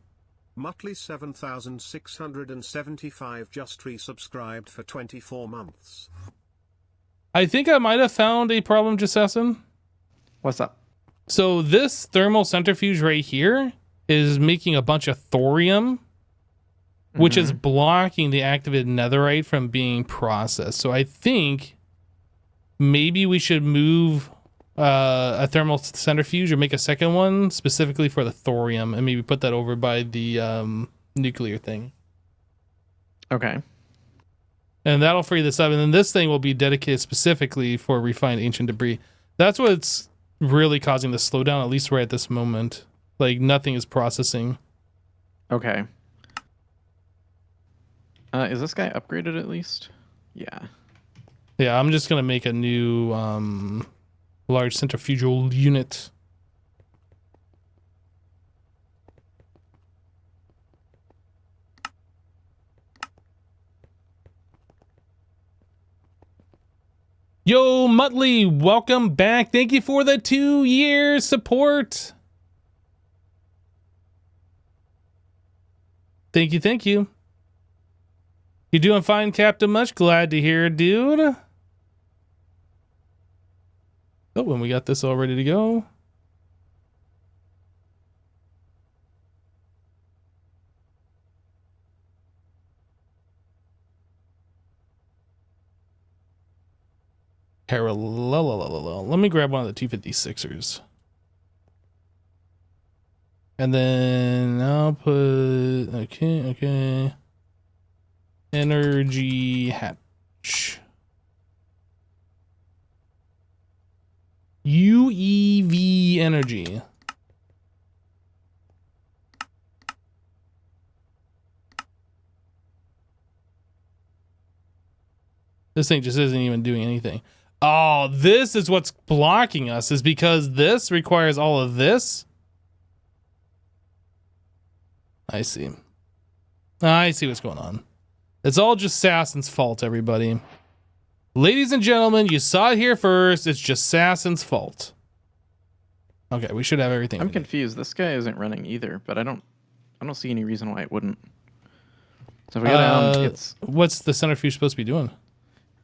Mutley 7675 just resubscribed for 24 months. I think I might have found a problem, Jassassin. What's up? So this thermal centrifuge right here is making a bunch of thorium, which is blocking the activated netherite from being processed. So I think maybe we should move a thermal centrifuge or make a second one specifically for the thorium and maybe put that over by the nuclear thing. Okay. And that'll free this up. And then this thing will be dedicated specifically for refined ancient debris. That's what's really causing the slowdown, at least right at this moment. Like nothing is processing. Okay. Is this guy upgraded at least? Yeah. Yeah, I'm just going to make a new large centrifugal unit. Yo, Muttley, welcome back. Thank you for the 2-year support. Thank you, thank you. You doing fine, Captain Much? Glad to hear it, dude. Oh, and we got this all ready to go. Parallel. Let me grab one of the 256ers. And then I'll put, okay. Energy hatch. UEV energy. This thing just isn't even doing anything. Oh, this is what's blocking us, is because this requires all of this. I see. I see what's going on. It's all just Sassen's fault, everybody. Ladies and gentlemen, you saw it here first. It's just Sassen's fault. Okay, we should have everything. I'm confused. This guy isn't running either, but I don't see any reason why it wouldn't. So if we go down, it's what's the centrifuge supposed to be doing?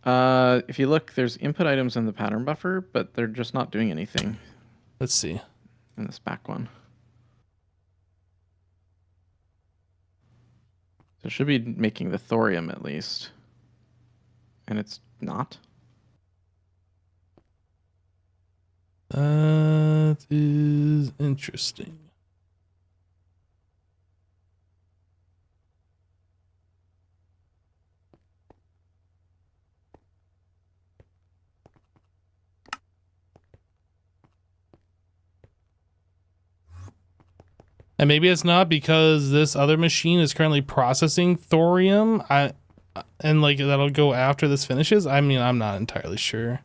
if you look, there's input items in the pattern buffer, but they're just not doing anything. Let's see. In this back one. So it should be making the thorium at least. And it's not. That is interesting. And maybe it's not because this other machine is currently processing thorium. And like that'll go after this finishes. I mean, I'm not entirely sure.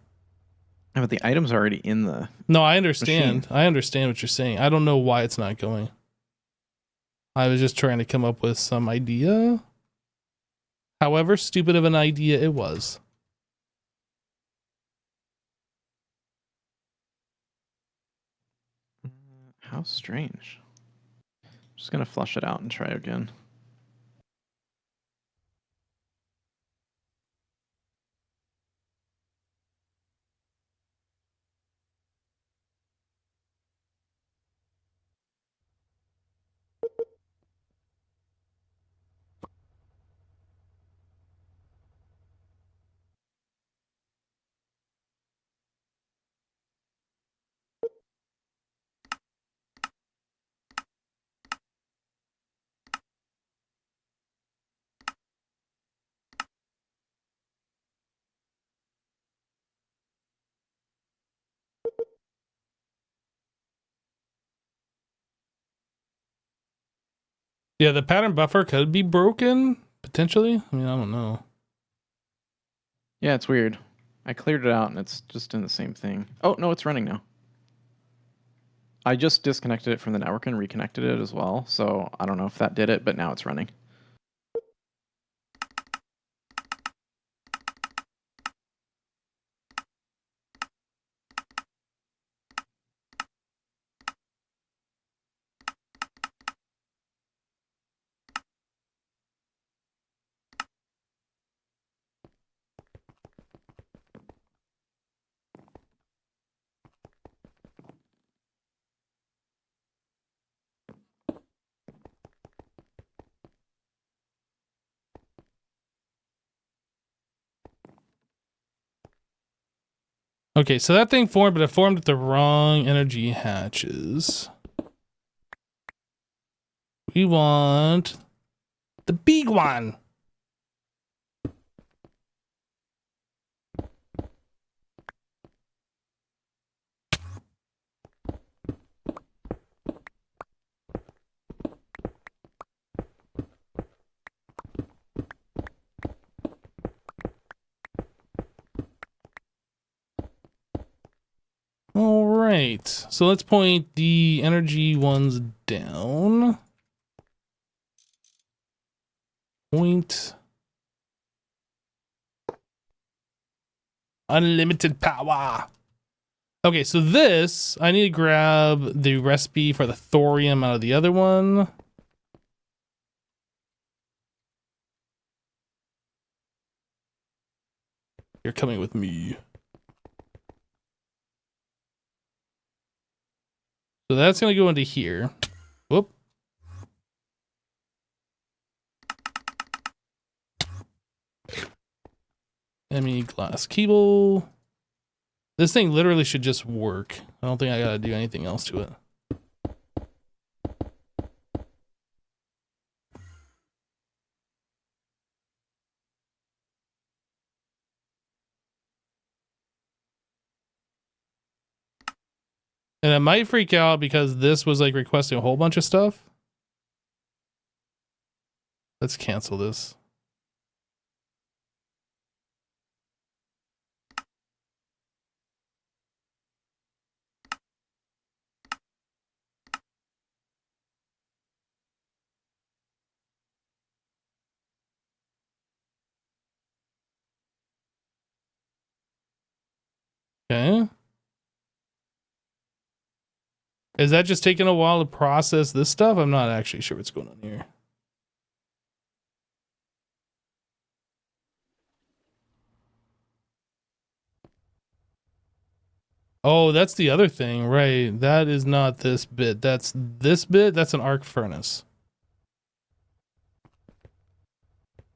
Yeah, but the item's already in the No, I understand. machine. I understand what you're saying. I don't know why it's not going. I was just trying to come up with some idea. However stupid of an idea it was. How strange. Just gonna flush it out and try again. Yeah, the pattern buffer could be broken, potentially. I mean, I don't know. Yeah, it's weird. I cleared it out and it's just doing the same thing. Oh, no, it's running now. I just disconnected it from the network and reconnected it as well. So I don't know if that did it, but now it's running. Okay, so that thing formed, but it formed at the wrong energy hatches. We want the big one. All right, so let's point the energy ones down. Point. Unlimited power. Okay, so this, I need to grab the recipe for the thorium out of the other one. You're coming with me. So that's going to go into here. Whoop. ME glass cable. This thing literally should just work. I don't think I got to do anything else to it. And I might freak out because this was like requesting a whole bunch of stuff. Let's cancel this. Okay. Is that just taking a while to process this stuff? I'm not actually sure what's going on here. Oh, that's the other thing, right? That is not this bit. That's this bit. That's an arc furnace.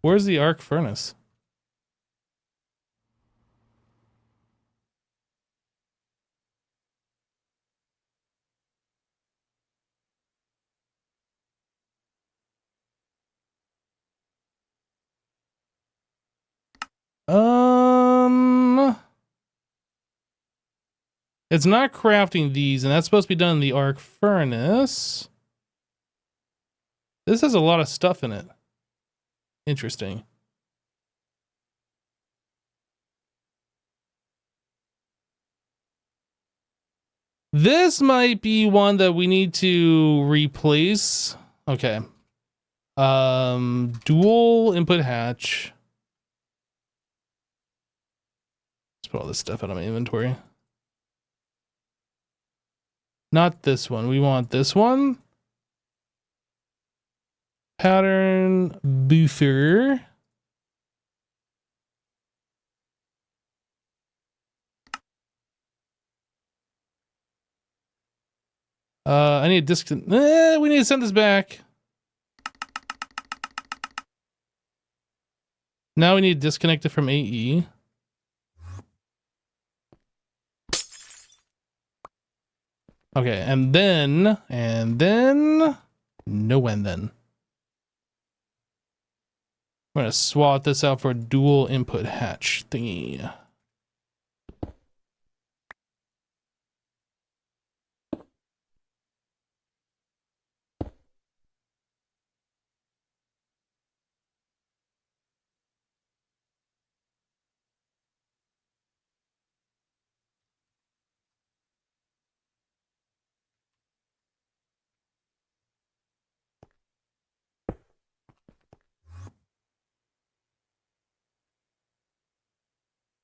Where's the arc furnace? It's not crafting these, and that's supposed to be done in the arc furnace. This has a lot of stuff in it. Interesting. This might be one that we need to replace. Okay. Dual input hatch. Let's put all this stuff out of my inventory. Not this one. We want this one. Pattern buffer. I need a we need to send this back. Now we need to disconnect it from AE. Okay, and then, no, and then. I'm gonna swap this out for a dual input hatch thingy.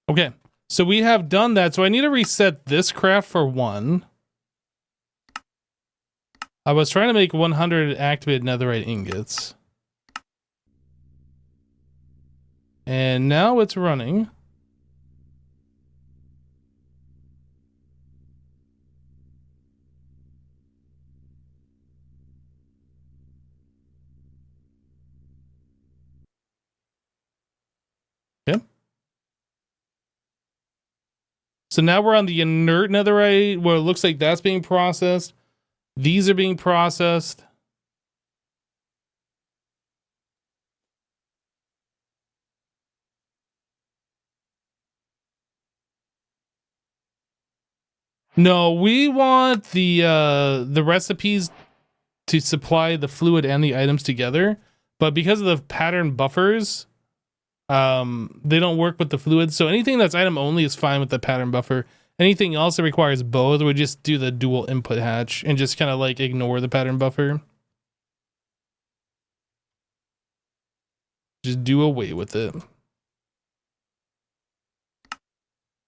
Okay, so we have done that. So I need to reset this craft for 1. I was trying to make 100 activated netherite ingots. And now it's running. Okay. So now we're on the inert netherite where it looks like that's being processed. These are being processed. No, we want the recipes to supply the fluid and the items together, but because of the pattern buffers, they don't work with the fluid. So anything that's item only is fine with the pattern buffer. Anything else that requires both, we just do the dual input hatch and just kind of like ignore the pattern buffer. Just do away with it.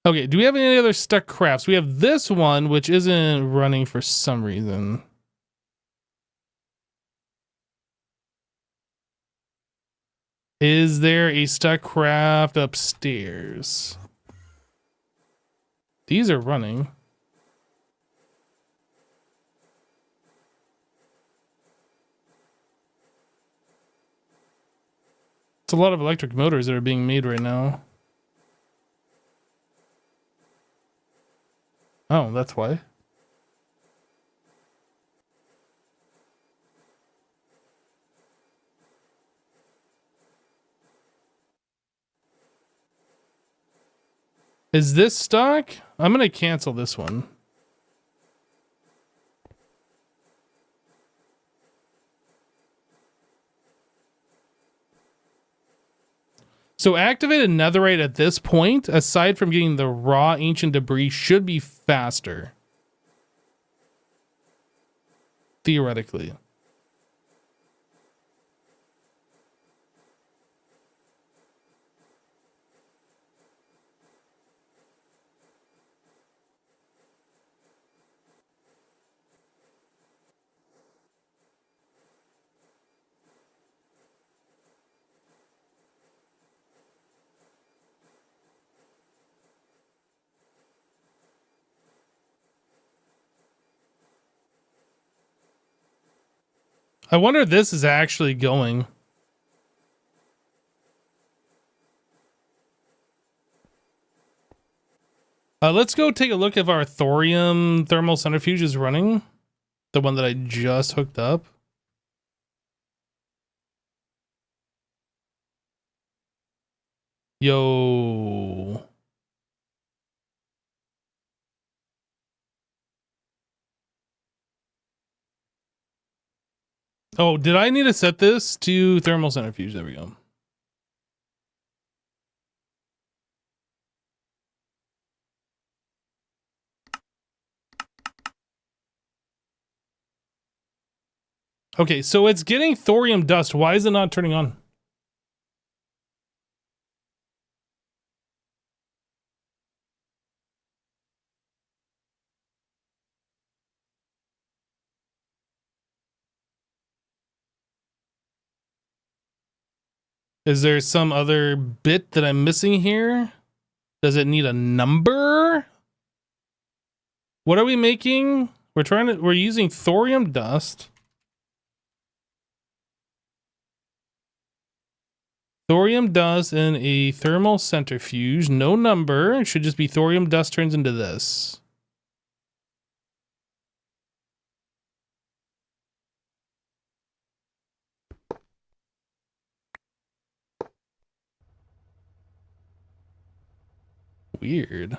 Okay, do we have any other stuck crafts? We have this one, which isn't running for some reason. Is there a stuck craft upstairs? These are running. It's a lot of electric motors that are being made right now. Oh, that's why. Is this stuck? I'm gonna cancel this one. So activated netherite at this point, aside from getting the raw ancient debris, should be faster. Theoretically. I wonder if this is actually going. Let's go take a look if our thorium thermal centrifuge is running. The one that I just hooked up. Yo. Oh, did I need to set this to thermal centrifuge? There we go. Okay, so it's getting thorium dust. Why is it not turning on? Is there some other bit that I'm missing here? Does it need a number? What are we making? We're using thorium dust. Thorium dust in a thermal centrifuge. No number. It should just be thorium dust turns into this. Weird.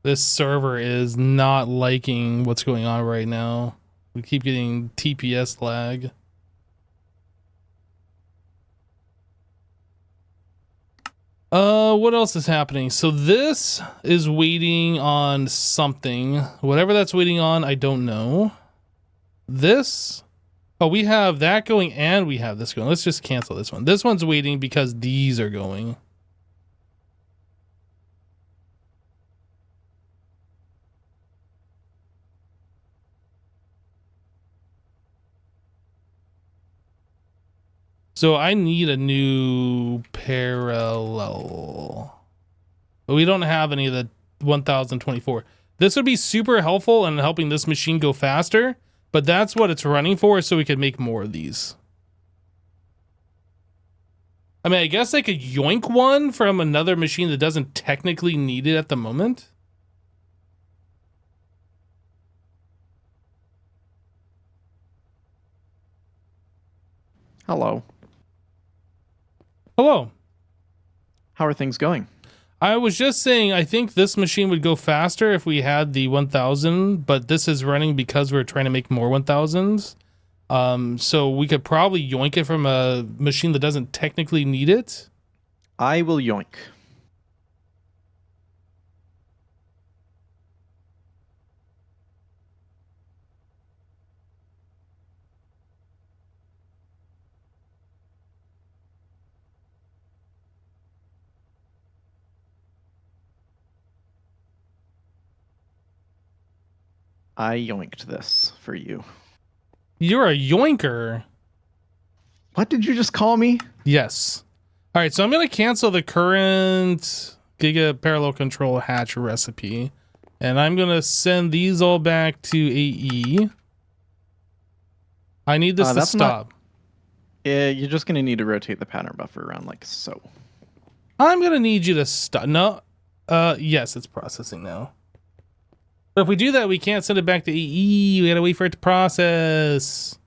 This server is not liking what's going on right now. We keep getting TPS lag. What else is happening? So this is waiting on something. Whatever that's waiting on, I don't know. This, oh, we have that going and we have this going. Let's just cancel this one. This one's waiting because these are going. So I need a new parallel. But we don't have any of the 1024. This would be super helpful in helping this machine go faster, but that's what it's running for, so we could make more of these. I mean, I guess I could yoink one from another machine that doesn't technically need it at the moment. Hello. Hello. How are things going? I was just saying, I think this machine would go faster if we had the 1000, but this is running because we're trying to make more 1000s. So we could probably yoink it from a machine that doesn't technically need it. I will yoink. I yoinked this for you. You're a yoinker. What did you just call me? Yes. All right, so I'm going to cancel the current Giga Parallel Control hatch recipe, and I'm going to send these all back to AE. I need this to stop. You're just going to need to rotate the pattern buffer around like so. I'm going to need you to stop. No. Yes, it's processing now. But if we do that, we can't send it back to AE. We got to wait for it to process.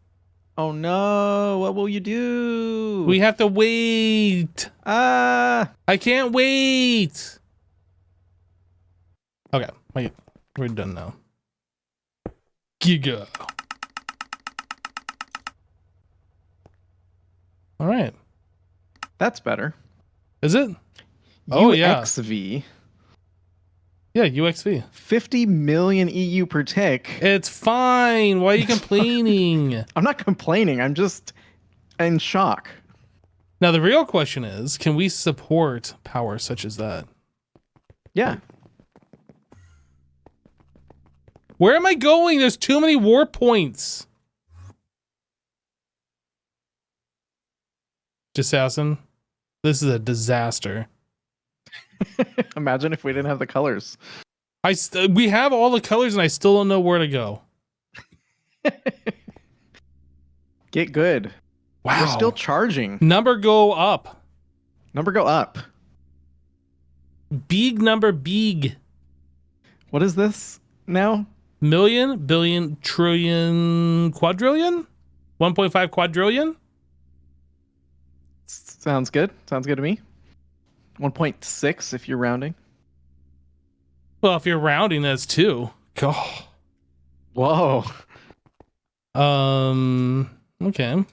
Oh no, what will you do? We have to wait. I can't wait. Okay, we're done now. Giga. All right. That's better. Is it? Oh, yeah. UXV. Yeah, UXV. 50 million EU per tick. It's fine. Why are you complaining? I'm not complaining. I'm just in shock. Now, the real question is, can we support power such as that? Yeah. Where am I going? There's too many warp points. Assassin, this is a disaster. Imagine if we didn't have the colors. We have all the colors, and I still don't know where to go. Get good. Wow. We're still charging. Number go up. Number go up. Big number big. What is this now? Million, billion, trillion, quadrillion? 1.5 quadrillion? Sounds good. Sounds good to me. 1.6 if you're rounding. Well, if you're rounding, that's 2. God. Whoa. Okay.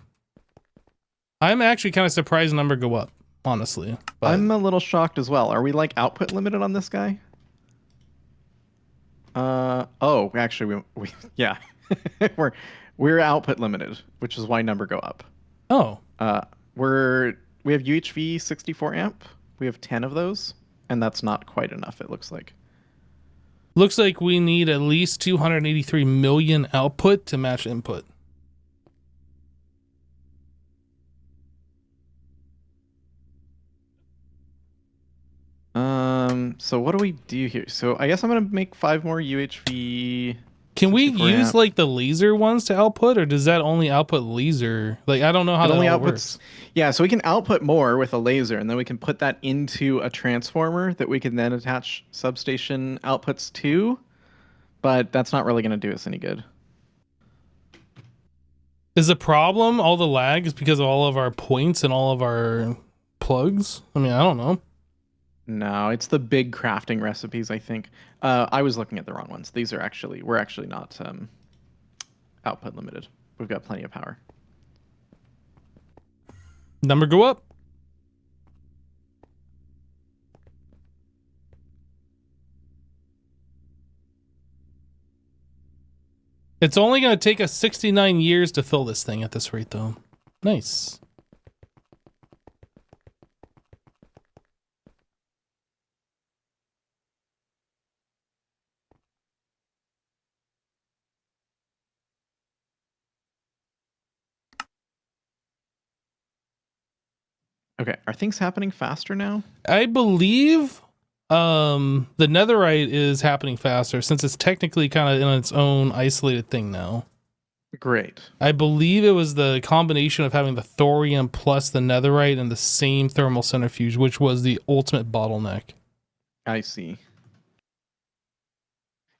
I'm actually kind of surprised number go up, honestly. But I'm a little shocked as well. Are we like output limited on this guy? Oh, actually we yeah. we're output limited, which is why number go up. Oh. We have UHV 64 amp. We have 10 of those, and that's not quite enough, it looks like. Looks like we need at least 283 million output to match input. So what do we do here? So I guess I'm gonna make 5 more UHV. Can we 64 use amp. like the laser ones to output, or does that only output laser? Like, I don't know how It that only all outputs. works. Yeah, so we can output more with a laser, and then we can put that into a transformer that we can then attach substation outputs to. But that's not really gonna do us any good. Is the problem all the lag is because of all of our points and all of our plugs? I mean, I don't know. No, it's the big crafting recipes, I think. I was looking at the wrong ones. We're actually not output limited. We've got plenty of power. Number go up. It's only going to take us 69 years to fill this thing at this rate, though. Nice. Okay, are things happening faster now? I believe the netherite is happening faster since it's technically kind of in its own isolated thing now. Great. I believe it was the combination of having the thorium plus the netherite in the same thermal centrifuge, which was the ultimate bottleneck. I see.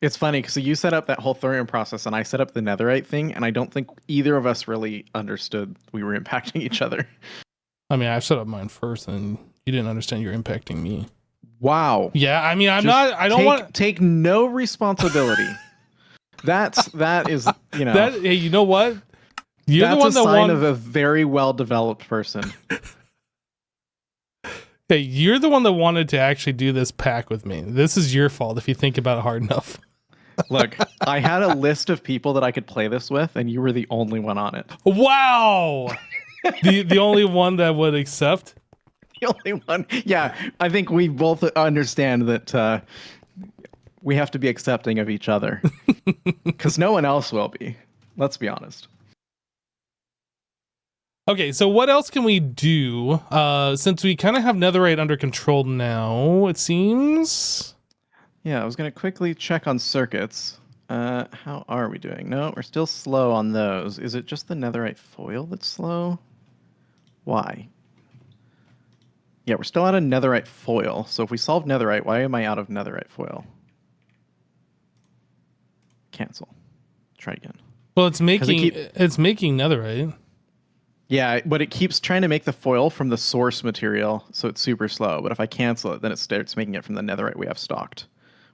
It's funny because you set up that whole thorium process and I set up the netherite thing, and I don't think either of us really understood we were impacting each other. I mean, I set up mine first and you didn't understand you're impacting me. Wow. Yeah, I mean, I don't take, want take no responsibility. that is, you know, that. Hey, you know what? You're that's the one a that sign of a very well developed person. Hey, you're the one that wanted to actually do this pack with me. This is your fault if you think about it hard enough. Look, I had a list of people that I could play this with, and you were the only one on it. Wow. the only one that would accept. The only one. Yeah, I think we both understand that we have to be accepting of each other, because no one else will be. Let's be honest. Okay, so what else can we do? Since we kind of have netherite under control now, it seems. Yeah, I was gonna quickly check on circuits. How are we doing? No, we're still slow on those. Is it just the netherite foil that's slow? Why? Yeah, we're still out of netherite foil. So if we solve netherite, why am I out of netherite foil? Cancel. Try again. Well, it's making netherite. Yeah, but it keeps trying to make the foil from the source material, so it's super slow. But if I cancel it, then it starts making it from the netherite we have stocked,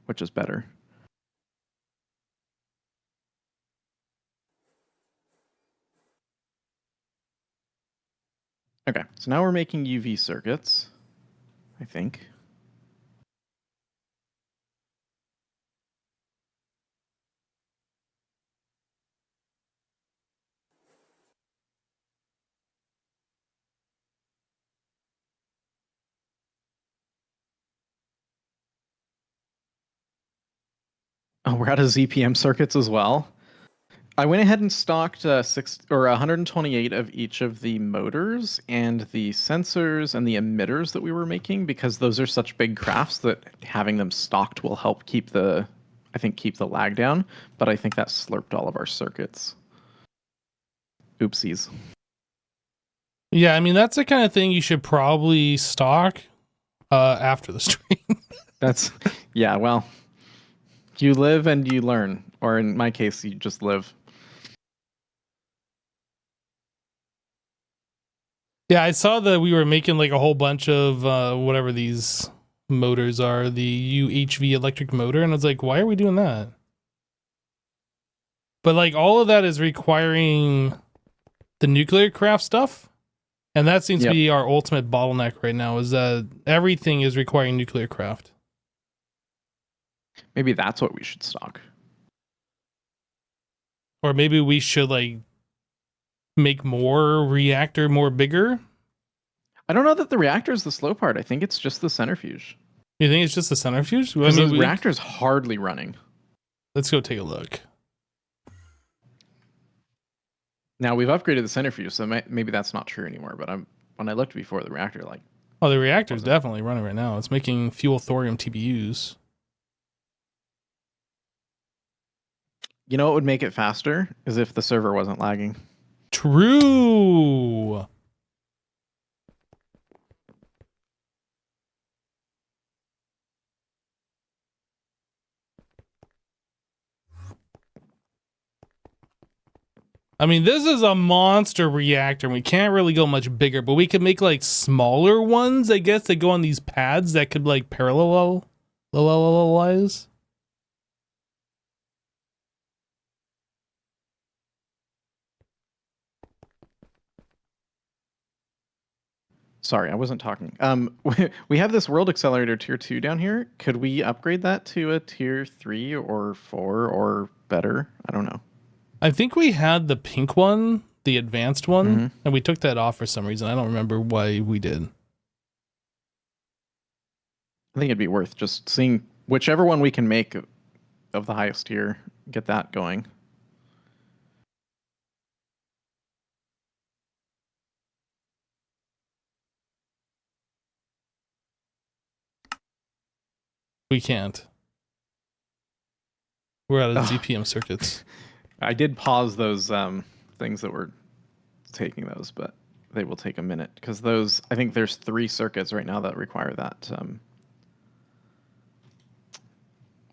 which is better. Okay, so now we're making UV circuits, I think. Oh, we're out of ZPM circuits as well. I went ahead and stocked 128 of each of the motors and the sensors and the emitters that we were making, because those are such big crafts that having them stocked will help keep the lag down. But I think that slurped all of our circuits. Oopsies. Yeah, I mean, that's the kind of thing you should probably stock after the stream. Yeah, well, you live and you learn, or in my case, you just live. Yeah, I saw that we were making like a whole bunch of whatever these motors are, the UHV electric motor, and I was like, why are we doing that? But like all of that is requiring the nuclear craft stuff, and that seems to be our ultimate bottleneck right now, is that everything is requiring nuclear craft. Maybe that's what we should stock. Or maybe we should like make more reactor more bigger. I don't know that the reactor is the slow part. I think it's just the centrifuge. You think it's just the centrifuge? Because the reactor's hardly running. Let's go take a look. Now we've upgraded the centrifuge, so maybe that's not true anymore. But when I looked before, the reactor the reactor's definitely running right now. It's making fuel thorium TBUs. You know what would make it faster is if the server wasn't lagging. True. I mean, this is a monster reactor, and we can't really go much bigger, but we could make like smaller ones, I guess, that go on these pads that could like parallelize. Sorry, I wasn't talking. We have this world accelerator tier 2 down here. Could we upgrade that to a tier 3 or 4 or better? I don't know. I think we had the pink one, the advanced one, and we took that off for some reason. I don't remember why we did. I think it'd be worth just seeing whichever one we can make of the highest tier, get that going. We can't. We're out of ZPM circuits. I did pause those things that were taking those, but they will take a minute because those, I think there's 3 circuits right now that require that.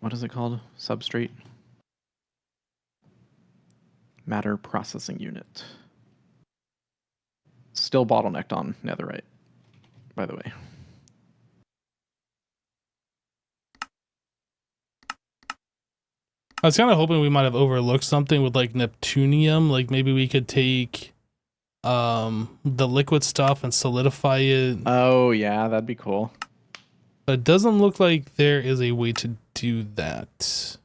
What is it called? Substrate? Matter processing unit. Still bottlenecked on netherite, by the way. I was kind of hoping we might have overlooked something with like Neptunium. Like maybe we could take the liquid stuff and solidify it. Oh yeah, that'd be cool. But it doesn't look like there is a way to do that.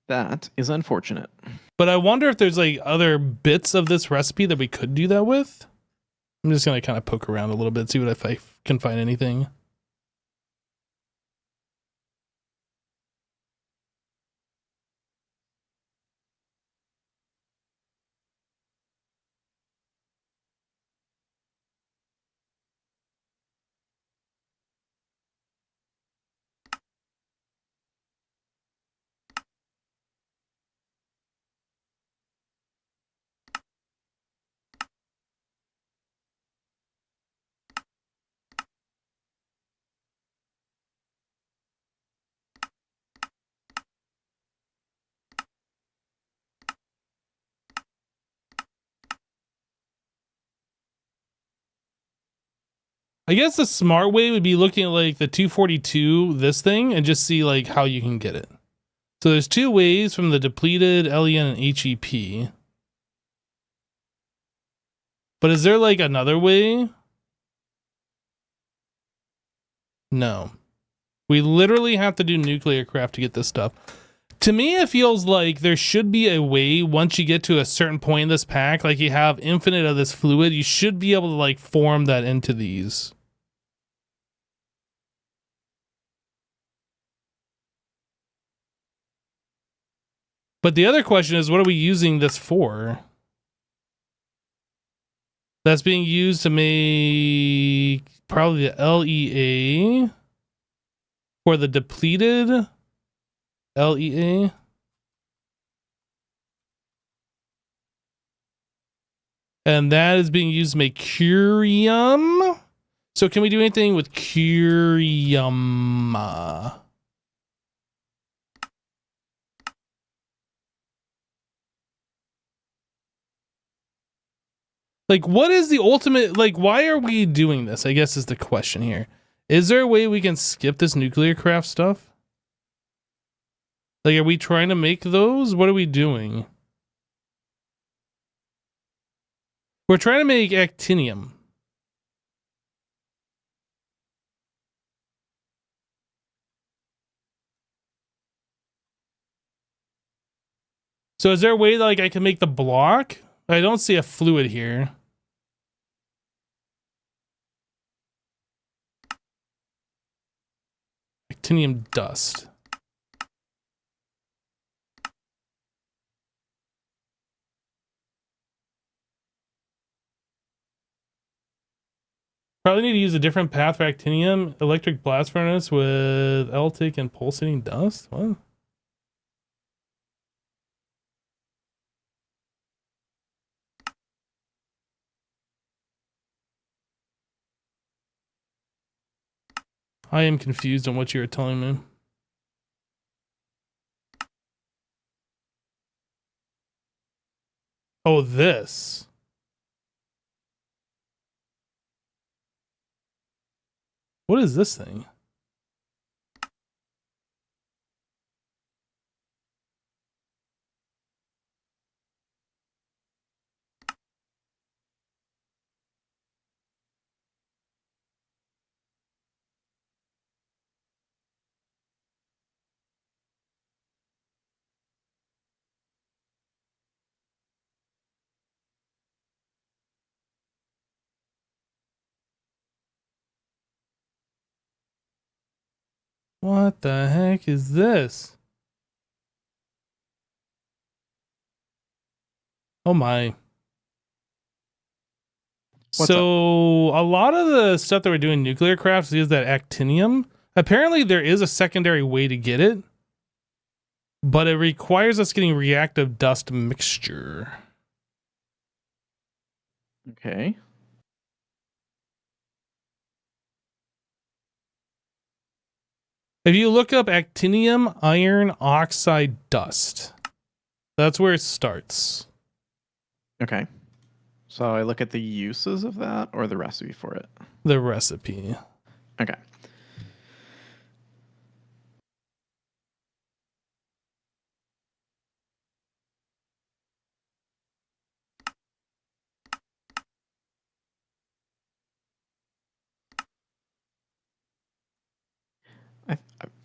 That is unfortunate. But I wonder if there's like other bits of this recipe that we could do that with. I'm just gonna kind of poke around a little bit, see what if I can find anything. I guess the smart way would be looking at like the 242, this thing, and just see like how you can get it. So there's 2 ways from the depleted LEN and HEP. But is there like another way? No. We literally have to do nuclear craft to get this stuff. To me, it feels like there should be a way once you get to a certain point in this pack, like you have infinite of this fluid, you should be able to like form that into these. But the other question is, what are we using this for? That's being used to make probably the LEA for the depleted LEA. And that is being used to make curium. So can we do anything with curium? Like, what is the ultimate, like, why are we doing this? I guess is the question here. Is there a way we can skip this nuclear craft stuff? Like, are we trying to make those? What are we doing? We're trying to make actinium. So is there a way that, like, I can make the block? I don't see a fluid here. Actinium dust. Probably need to use a different path for actinium. Electric blast furnace with L-tick and pulsating dust? What? I am confused on what you are telling me. Oh, this. What is this thing? What the heck is this? Oh my. What's So a lot of the stuff that we're doing nuclear crafts is that actinium. Apparently there is a secondary way to get it, but it requires us getting reactive dust mixture. Okay. If you look up actinium iron oxide dust, that's where it starts. Okay. So I look at the uses of that or the recipe for it. The recipe. Okay.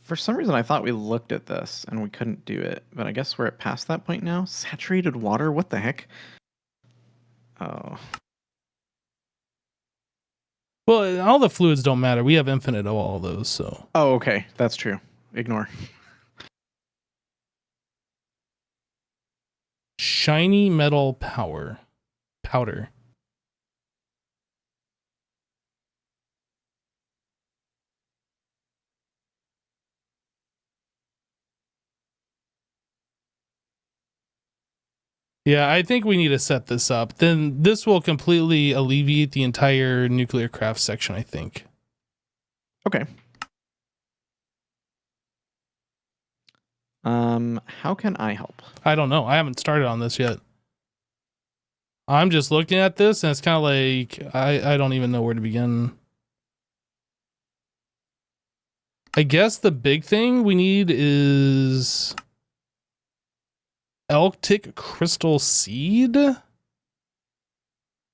For some reason, I thought we looked at this and we couldn't do it, but I guess we're at past that point now. Saturated water? What the heck? Oh. Well, all the fluids don't matter. We have infinite of all those, so. Oh, okay. That's true. Ignore. Shiny metal powder. Yeah, I think we need to set this up. Then this will completely alleviate the entire nuclear craft section, I think. Okay. How can I help? I don't know. I haven't started on this yet. I'm just looking at this and it's kind of like, I don't even know where to begin. I guess the big thing we need is L-tick crystal seed.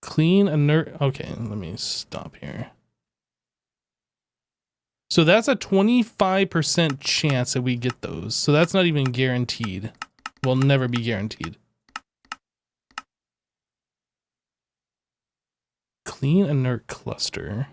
Clean inert. Okay, let me stop here. So that's a 25% chance that we get those. So that's not even guaranteed. Will never be guaranteed. Clean inert cluster.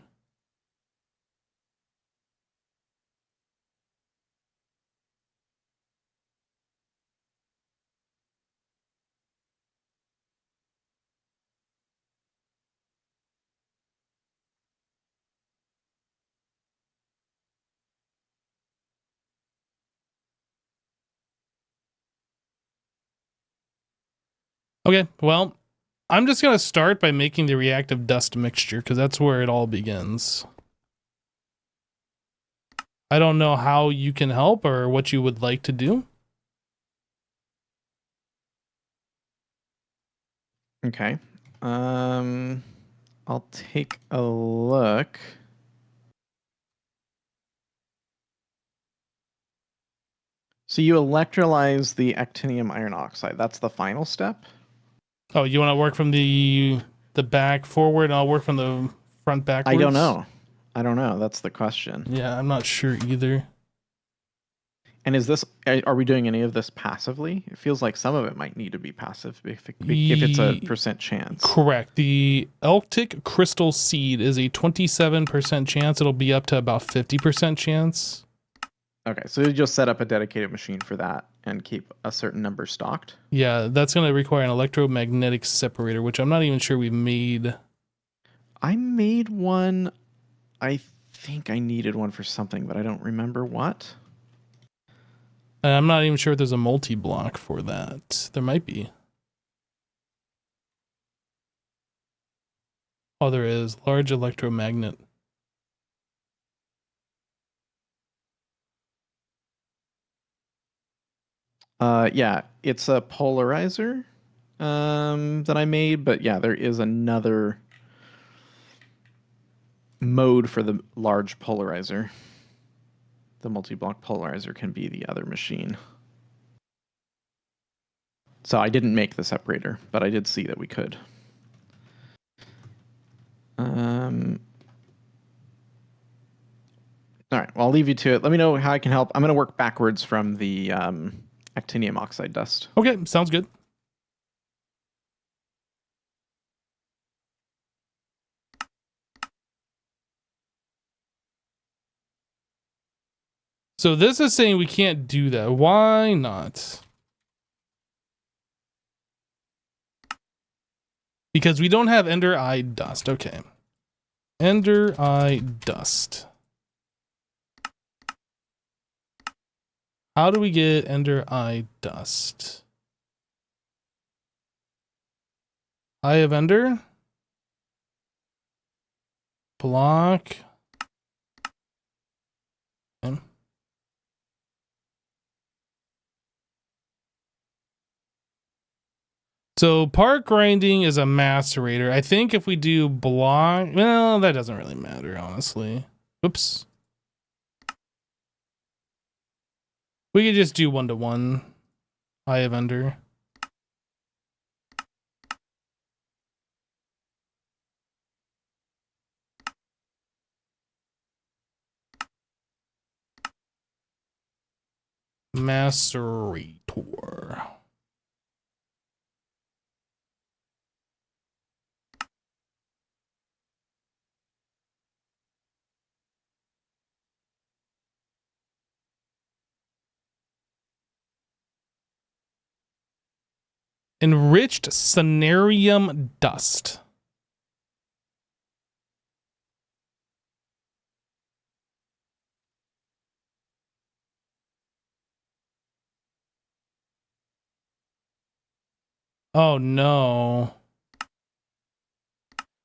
Okay, well, I'm just going to start by making the reactive dust mixture because that's where it all begins. I don't know how you can help or what you would like to do. Okay. I'll take a look. So you electrolyze the actinium iron oxide. That's the final step? Oh, you want to work from the back forward and I'll work from the front backwards? I don't know. I don't know. That's the question. Yeah, I'm not sure either. And is this, are we doing any of this passively? It feels like some of it might need to be passive if it's a % chance. Correct. The Elctic crystal seed is a 27% chance. It'll be up to about 50% chance. Okay, so you just set up a dedicated machine for that and keep a certain number stocked? Yeah, that's going to require an electromagnetic separator, which I'm not even sure we made. I made one. I think I needed one for something, but I don't remember what. And I'm not even sure if there's a multi-block for that. There might be. Oh, there is. Large electromagnet. Yeah, it's a polarizer that I made, but yeah, there is another mode for the large polarizer. The multi-block polarizer can be the other machine. So I didn't make the separator, but I did see that we could. All right, well, I'll leave you to it. Let me know how I can help. I'm going to work backwards from the actinium oxide dust. Okay, sounds good. So this is saying we can't do that. Why not? Because we don't have ender eye dust. Okay. Ender eye dust. How do we get ender eye dust? Eye of ender. Block. Okay. So part grinding is a macerator. I think if we do block, well, that doesn't really matter, honestly. Oops. We could just do 1-to-1. Eye of ender. Macerator. Enriched centrifuge dust. Oh no.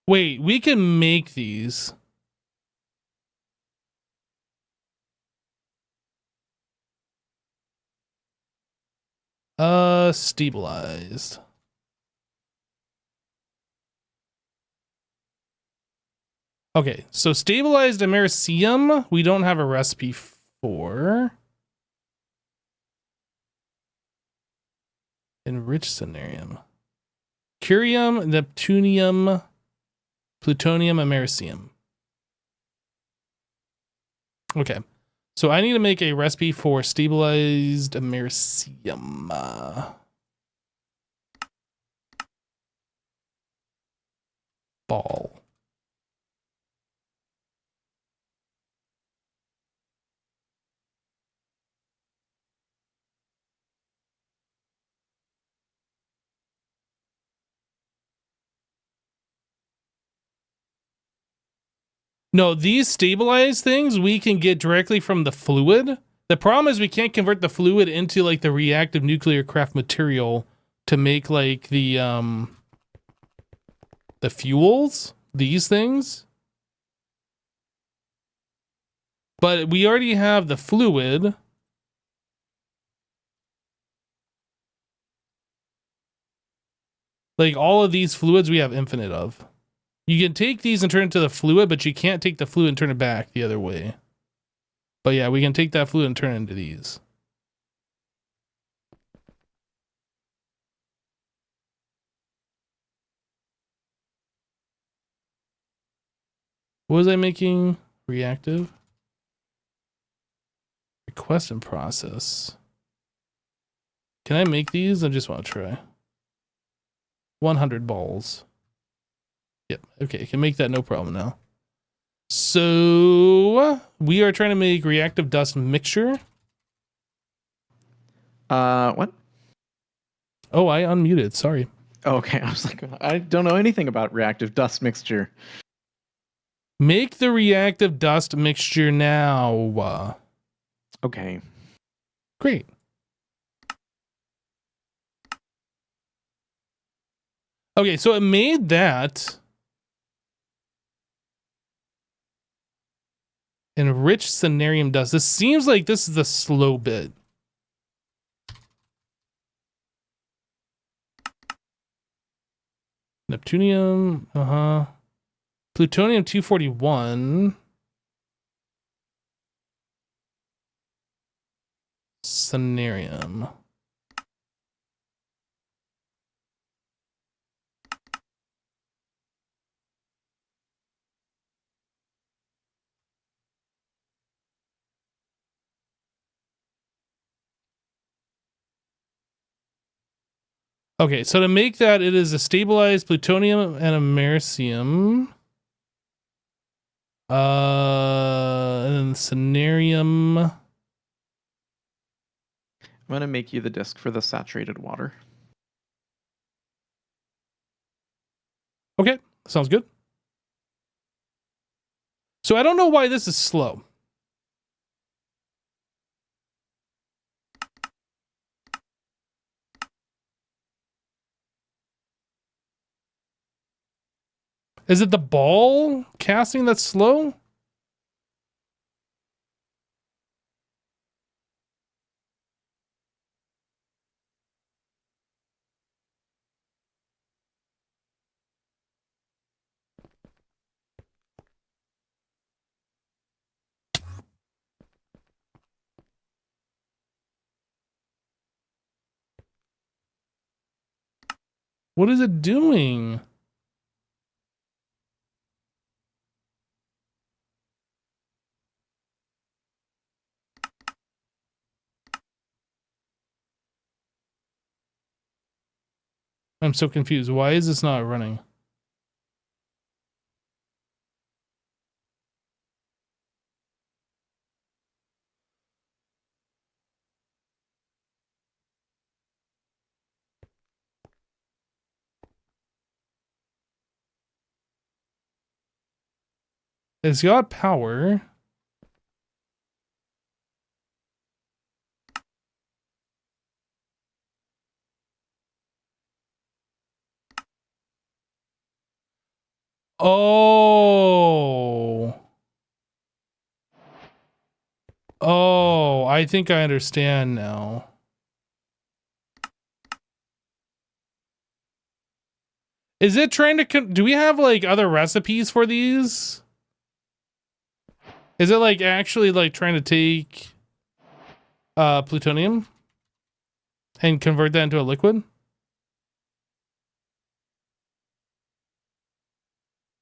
Wait, we can make these. Stabilized. Okay, so stabilized americium, we don't have a recipe for. Enriched centrium. Curium, neptunium, plutonium, americium. Okay, so I need to make a recipe for stabilized americium. Ball. No, these stabilized things we can get directly from the fluid. The problem is we can't convert the fluid into like the reactive nuclear craft material to make like the fuels, these things. But we already have the fluid. Like all of these fluids we have infinite of. You can take these and turn it to the fluid, but you can't take the fluid and turn it back the other way. But yeah, we can take that fluid and turn it into these. What was I making? Reactive? Request and process. Can I make these? I just want to try. 100 balls. Yep. Okay, I can make that no problem now. So we are trying to make reactive dust mixture. What? Oh, I unmuted. Sorry. Oh, okay, I was like, I don't know anything about reactive dust mixture. Make the reactive dust mixture now. Okay. Great. Okay, so it made that. Enriched centrifuge dust. This seems like this is the slow bit. Neptunium, plutonium-241. Centrifuge. Okay, so to make that, it is a stabilized plutonium and americium. And then centrifuge. I'm gonna make you the disc for the saturated water. Okay, sounds good. So I don't know why this is slow. Is it the ball casting that's slow? What is it doing? I'm so confused. Why is this not running? It's got power. Oh. Oh, I think I understand now. Is it trying to... do we have, like, other recipes for these? Is it, like, actually, like, trying to take plutonium and convert that into a liquid?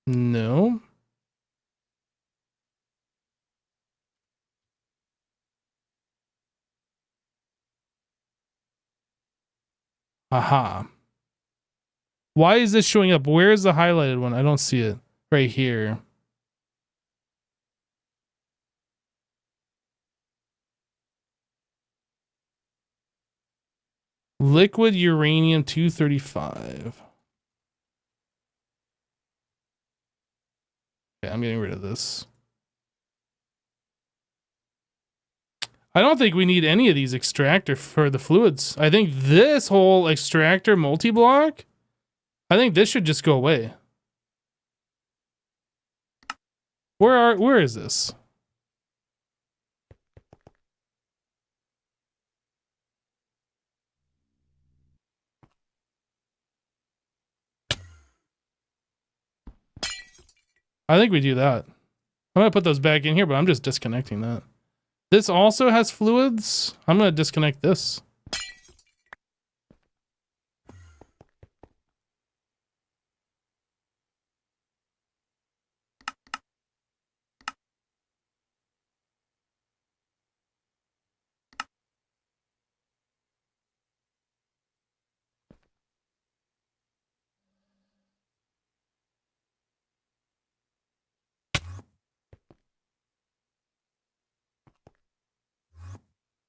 No. Aha. Why is this showing up? Where is the highlighted one? I don't see it. Right here. Liquid uranium-235. Okay, I'm getting rid of this. I don't think we need any of these extractor for the fluids. I think this whole extractor multi-block, I think this should just go away. Where is this? I think we do that. I'm gonna put those back in here, but I'm just disconnecting that. This also has fluids. I'm gonna disconnect this.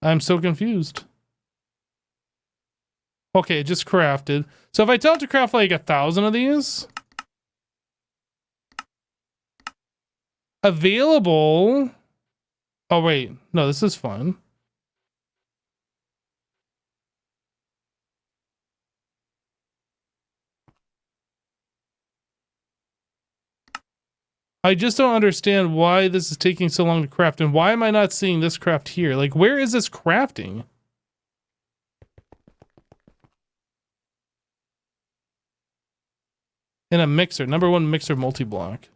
I'm so confused. Okay, it just crafted. So if I tell it to craft like 1,000 of these. Available. Oh, wait. No, this is fun. I just don't understand why this is taking so long to craft, and why am I not seeing this craft here? Like, where is this crafting? In a mixer, number 1 mixer multi-block.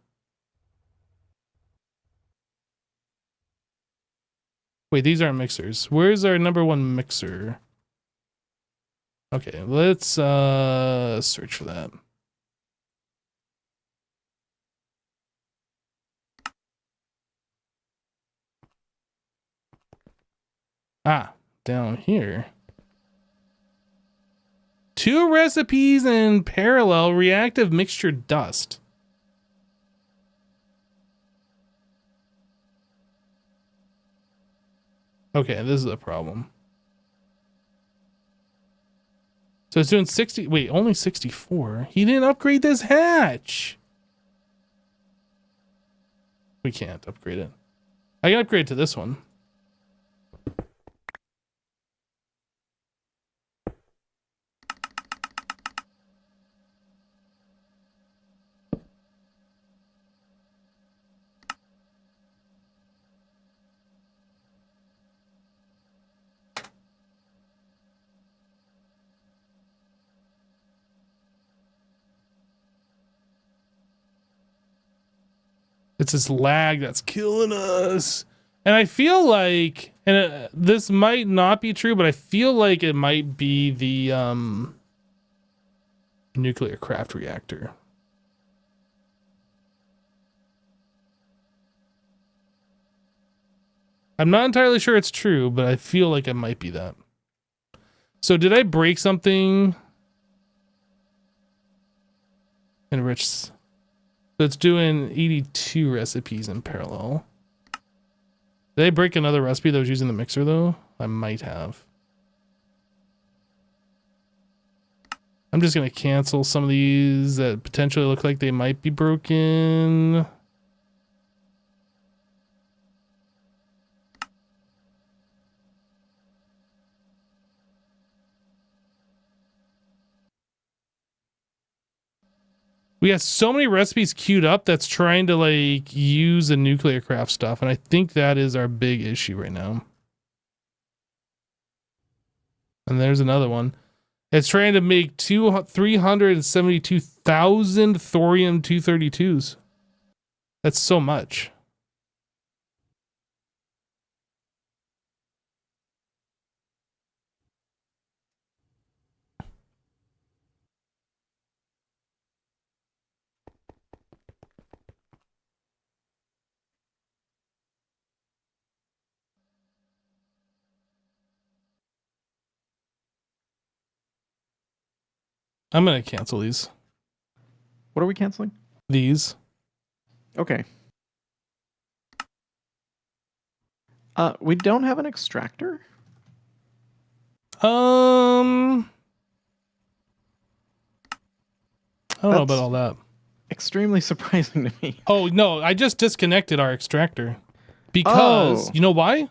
Wait, these aren't mixers. Where's our number 1 mixer? Okay, let's search for that. Ah, down here. 2 recipes in parallel, reactive mixture dust. Okay, this is a problem. So it's doing 60, wait, only 64. He didn't upgrade this hatch. We can't upgrade it. I can upgrade to this one. It's this lag that's killing us. And I feel like, and this might not be true, but I feel like it might be the nuclear craft reactor. I'm not entirely sure it's true, but I feel like it might be that. So did I break something? Enrich. So it's doing 82 recipes in parallel. Did I break another recipe that was using the mixer though? I might have. I'm just gonna cancel some of these that potentially look like they might be broken. We have so many recipes queued up that's trying to like use the nuclear craft stuff, and I think that is our big issue right now. And there's another one. It's trying to make 372,000 thorium 232s. That's so much. I'm gonna cancel these. What are we canceling? These. Okay. We don't have an extractor? I don't know about all that. Extremely surprising to me. Oh, no, I just disconnected our extractor. Because, you know why?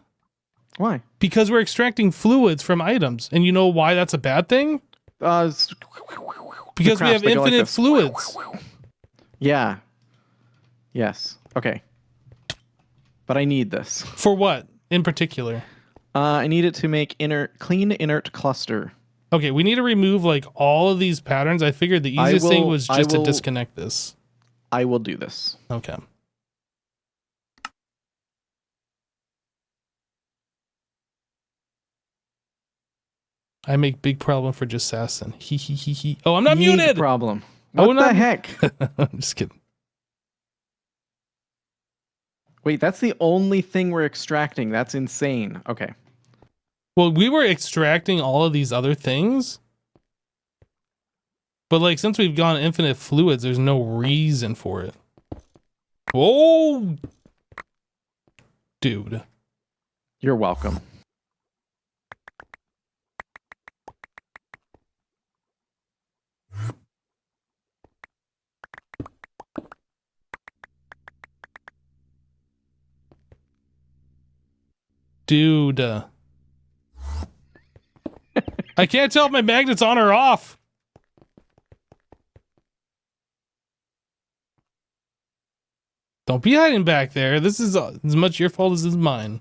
Why? Because we're extracting fluids from items. And you know why that's a bad thing? Because we have infinite fluids. Yeah. Yes. Okay. But I need this. For what in particular? I need it to make clean inert cluster. Okay, we need to remove like all of these patterns. I figured the easiest thing was just to disconnect this. I will do this. Okay. I make big problem for just Sasson. He. Oh, I'm not muted. Problem. What the heck? I'm just kidding. Wait, that's the only thing we're extracting. That's insane. Okay. Well, we were extracting all of these other things. But like since we've gone infinite fluids, there's no reason for it. Whoa. Dude. You're welcome. Dude. I can't tell if my magnet's on or off. Don't be hiding back there. This is as much your fault as is mine.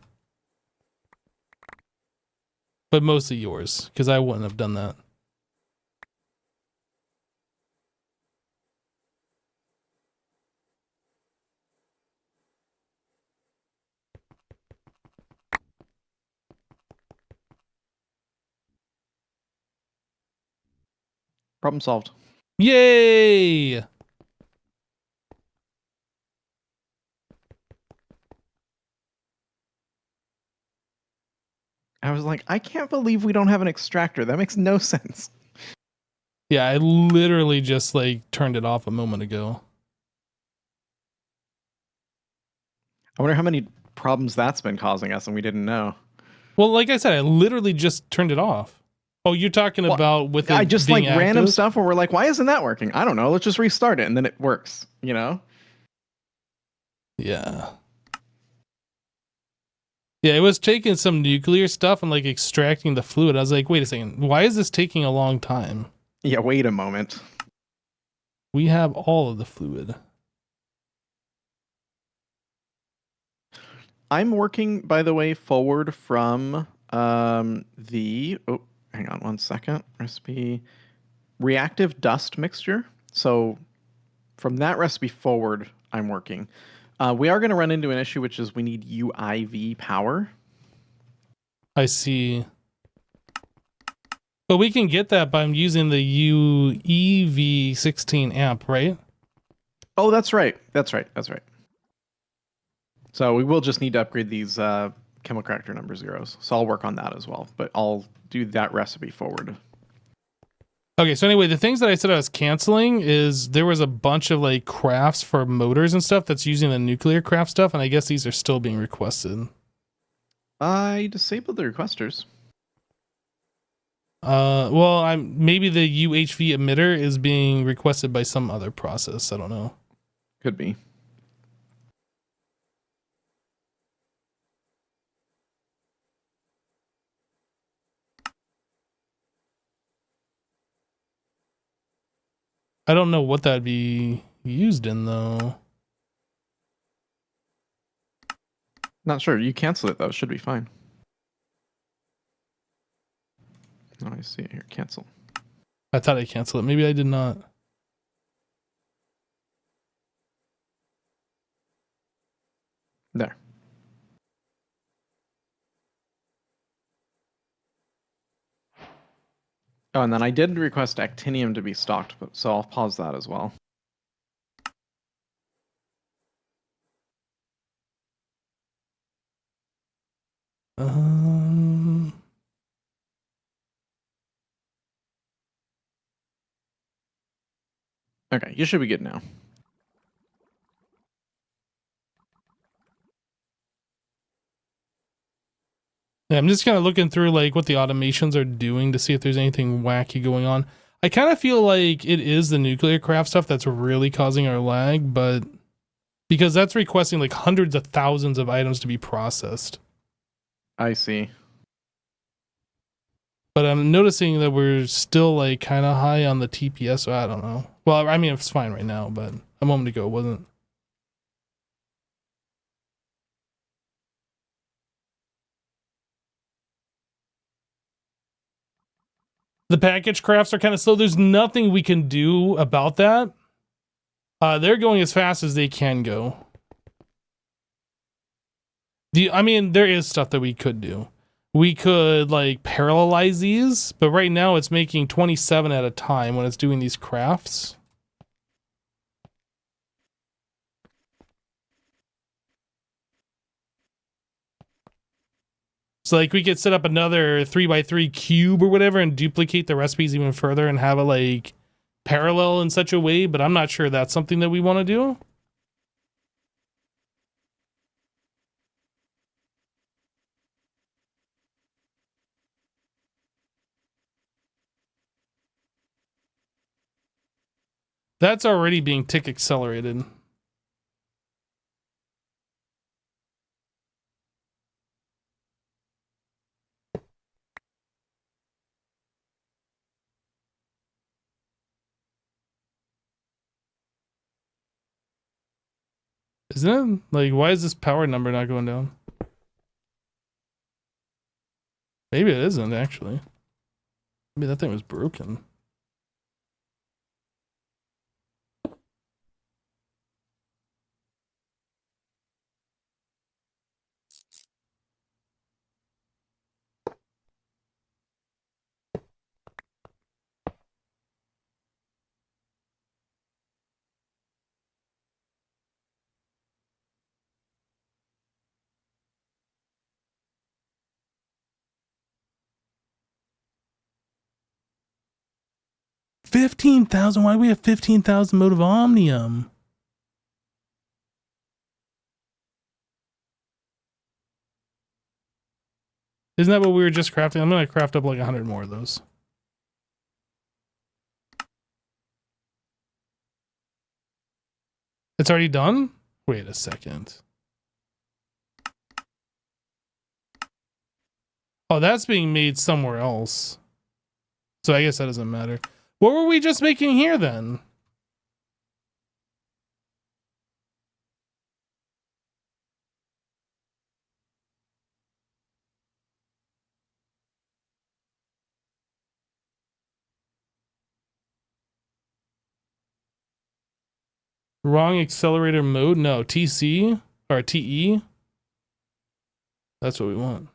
But mostly yours, because I wouldn't have done that. Problem solved. Yay! I was like, I can't believe we don't have an extractor. That makes no sense. Yeah, I literally just like turned it off a moment ago. I wonder how many problems that's been causing us and we didn't know. Well, like I said, I literally just turned it off. Oh, you're talking about with it I just being like random active? stuff where we're like, why isn't that working? I don't know. Let's just restart it and then it works, you know? Yeah. Yeah, it was taking some nuclear stuff and like extracting the fluid. I was like, wait a second, why is this taking a long time? Yeah, wait a moment. We have all of the fluid. I'm working, by the way, forward from the... Oh, hang on one second. Recipe. Reactive dust mixture. So from that recipe forward, I'm working. We are going to run into an issue, which is we need UIV power. I see. But we can get that by using the UEV 16 amp, right? Oh, that's right. That's right. That's right. So we will just need to upgrade these chemical reactor number zeros. So I'll work on that as well. But I'll do that recipe forward. Okay, so anyway, the things that I said I was canceling is there was a bunch of like crafts for motors and stuff that's using the nuclear craft stuff, and I guess these are still being requested. I disabled the requesters. Well, maybe the UHV emitter is being requested by some other process. I don't know. Could be. I don't know what that'd be used in though. Not sure. You cancel it though. Should be fine. Oh, I see it here. Cancel. I thought I canceled it. Maybe I did not. There. Oh, and then I did request actinium to be stocked, but so I'll pause that as well. Okay, you should be good now. Yeah, I'm just kind of looking through like what the automations are doing to see if there's anything wacky going on. I kind of feel like it is the nuclear craft stuff that's really causing our lag, but because that's requesting like hundreds of thousands of items to be processed. I see. But I'm noticing that we're still like kind of high on the TPS, so I don't know. Well, I mean, it's fine right now, but a moment ago it wasn't. The package crafts are kind of slow. There's nothing we can do about that. They're going as fast as they can go. I mean, there is stuff that we could do. We could like parallelize these, but right now it's making 27 at a time when it's doing these crafts. So like we could set up another 3x3 cube or whatever and duplicate the recipes even further and have it like parallel in such a way, but I'm not sure that's something that we want to do. That's already being tick accelerated. Isn't it? Like, why is this power number not going down? Maybe it isn't, actually. Maybe that thing was broken. $15,000? Why do we have 15,000 mode of omnium? Isn't that what we were just crafting? I'm gonna craft up like 100 more of those. It's already done? Wait a second. Oh, that's being made somewhere else. So I guess that doesn't matter. What were we just making here then? Wrong accelerator mode? No, TC or TE. That's what we want.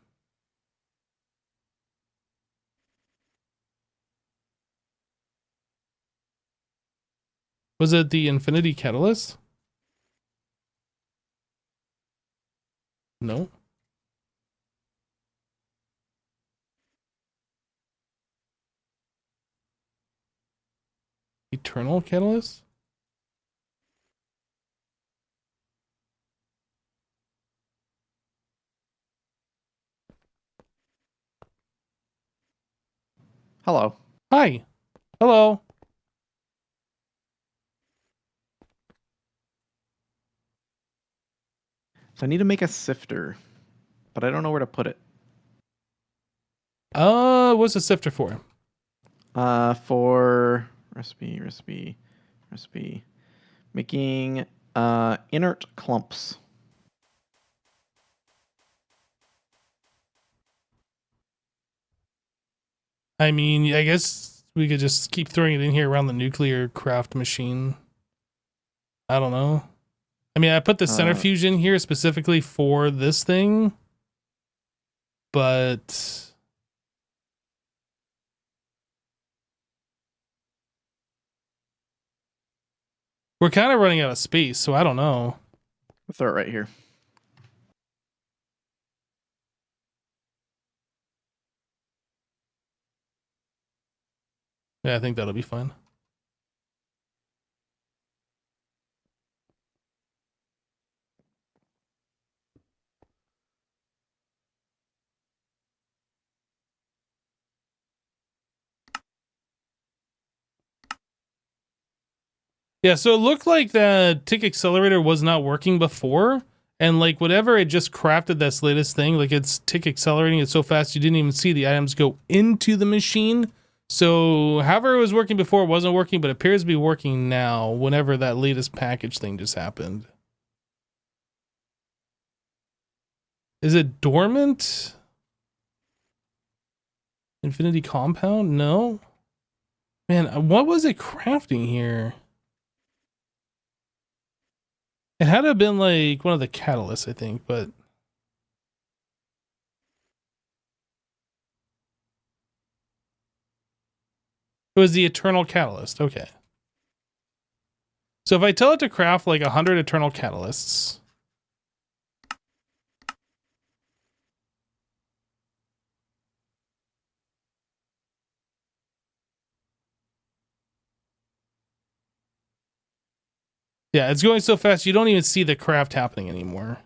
Was it the Infinity Catalyst? No. Eternal Catalyst? Hello. Hi. Hello. So I need to make a sifter, but I don't know where to put it. What's the sifter for? For recipe, making inert clumps. I mean, I guess we could just keep throwing it in here around the nuclear craft machine. I don't know. I mean, I put the centrifuge in here specifically for this thing, but we're kind of running out of space, so I don't know. I'll throw it right here. Yeah, I think that'll be fine. Yeah, so it looked like the tick accelerator was not working before, And like whatever it just crafted this latest thing, like it's tick accelerating it so fast you didn't even see the items go into the machine. So however it was working before, it wasn't working, but it appears to be working now whenever that latest package thing just happened. Is it dormant? Infinity compound? No. Man, what was it crafting here? It had to have been like one of the catalysts, I think, but it was the eternal catalyst. Okay. So if I tell it to craft like 100 eternal catalysts. Yeah, it's going so fast you don't even see the craft happening anymore.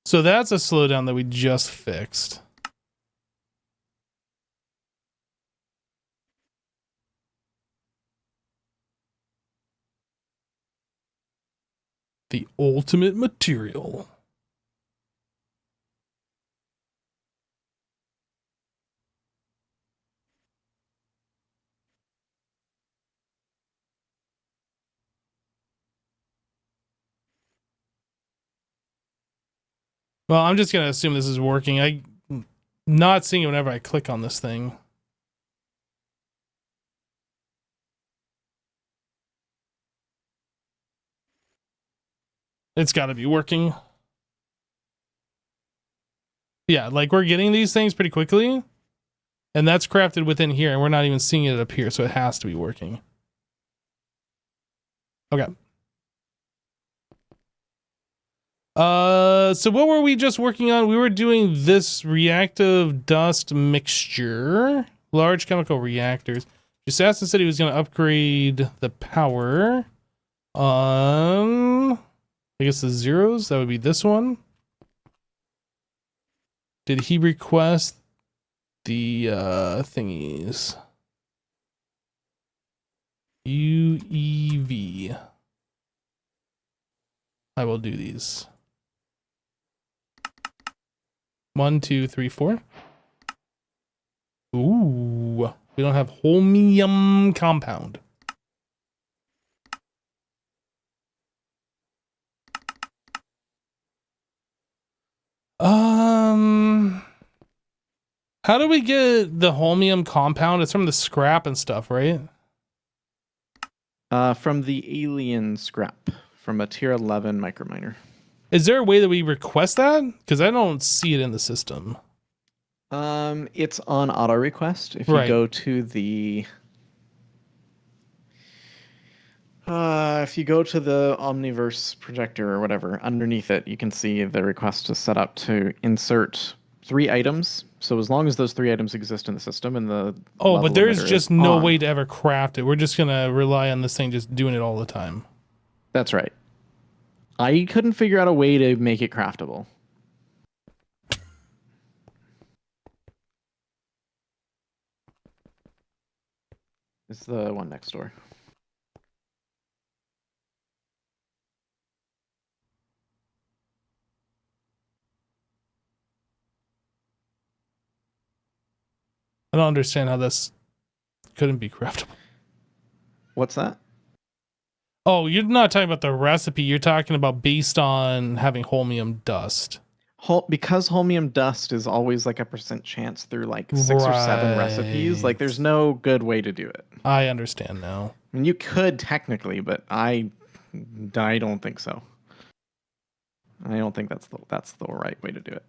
So that's a slowdown that we just fixed. The ultimate material. Well, I'm just going to assume this is working. I'm not seeing it whenever I click on this thing. It's got to be working. Yeah, like we're getting these things pretty quickly. And that's crafted within here, and we're not even seeing it appear, so it has to be working. Okay. So what were we just working on? We were doing this reactive dust mixture. Large chemical reactors. Assassin said he was going to upgrade the power on, I guess the zeros. That would be this one. Did he request the thingies? UEV. I will do these. 1, 2, 3, 4. Ooh, we don't have holmium compound. How do we get the holmium compound? It's from the scrap and stuff, right? From the alien scrap from a tier 11 microminer. Is there a way that we request that? Because I don't see it in the system. It's on auto request. If you go to the Omniverse projector or whatever, underneath it, you can see the request is set up to insert 3 items. So as long as those 3 items exist in the system and the but there's just no way on, to ever craft it. We're just gonna rely on this thing just doing it all the time. That's right. I couldn't figure out a way to make it craftable. It's the one next door. I don't understand how this couldn't be craftable. What's that? Oh, you're not talking about the recipe. You're talking about based on having holmium dust. Because holmium dust is always like a % chance through like 6 or 7 recipes. Like there's no good way to do it. I understand now. I mean, you could technically, but I don't think so. I don't think that's the right way to do it.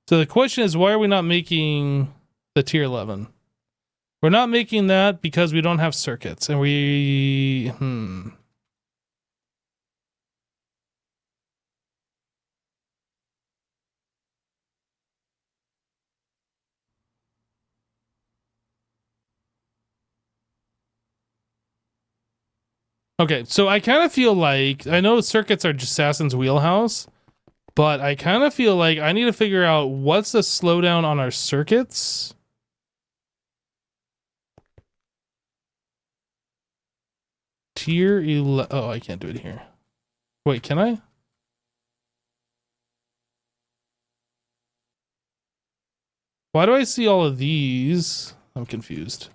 So the question is, why are we not making the tier 11? We're not making that because we don't have circuits, and we Okay, so I kind of feel like, I know circuits are Assassin's wheelhouse, but I kind of feel like I need to figure out what's the slowdown on our circuits. Tier 11. Oh, I can't do it here. Wait, can I? Why do I see all of these? I'm confused.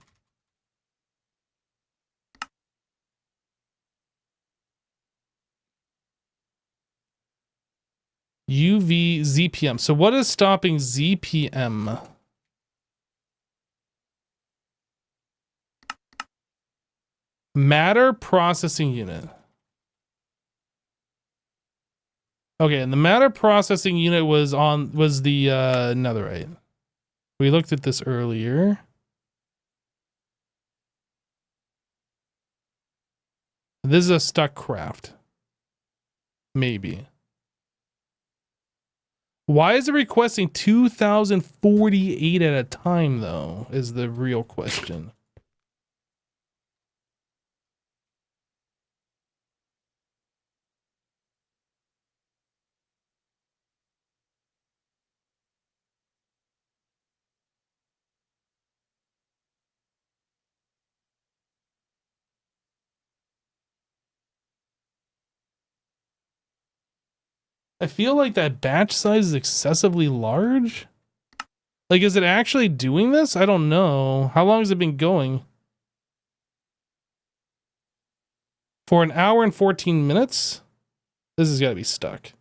UV ZPM. So what is stopping ZPM? Matter processing unit. Okay, and the matter processing unit was the netherite. We looked at this earlier. This is a stuck craft. Maybe. Why is it requesting 2,048 at a time, though, is the real question. I feel like that batch size is excessively large. Like, is it actually doing this? I don't know. How long has it been going? For an hour and 14 minutes? This has got to be stuck.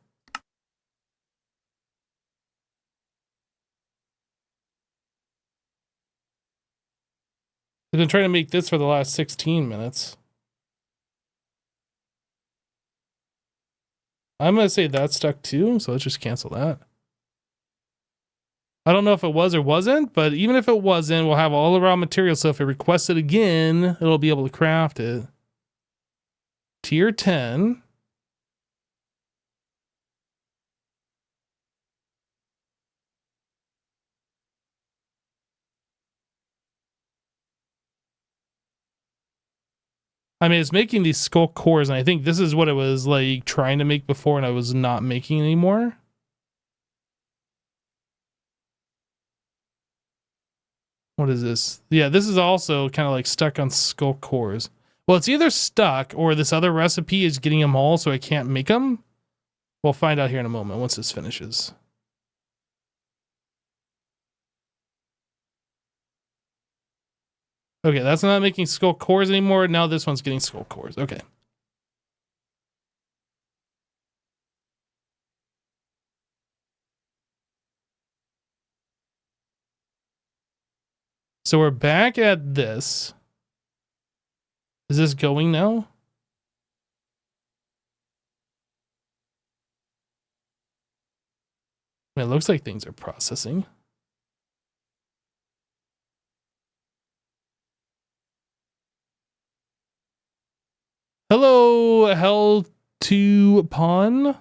I've been trying to make this for the last 16 minutes. I'm going to say that's stuck too, so let's just cancel that. I don't know if it was or wasn't, but even if it wasn't, we'll have all the raw materials, so if it requests it again, it'll be able to craft it. Tier 10. I mean, it's making these skull cores, and I think this is what it was like trying to make before, and I was not making anymore. What is this? Yeah, this is also kind of like stuck on skull cores. Well, it's either stuck or this other recipe is getting them all, so I can't make them. We'll find out here in a moment once this finishes. Okay, that's not making skull cores anymore. Now this one's getting skull cores. Okay. So we're back at this. Is this going now? It looks like things are processing. Hello, Hell to Pawn.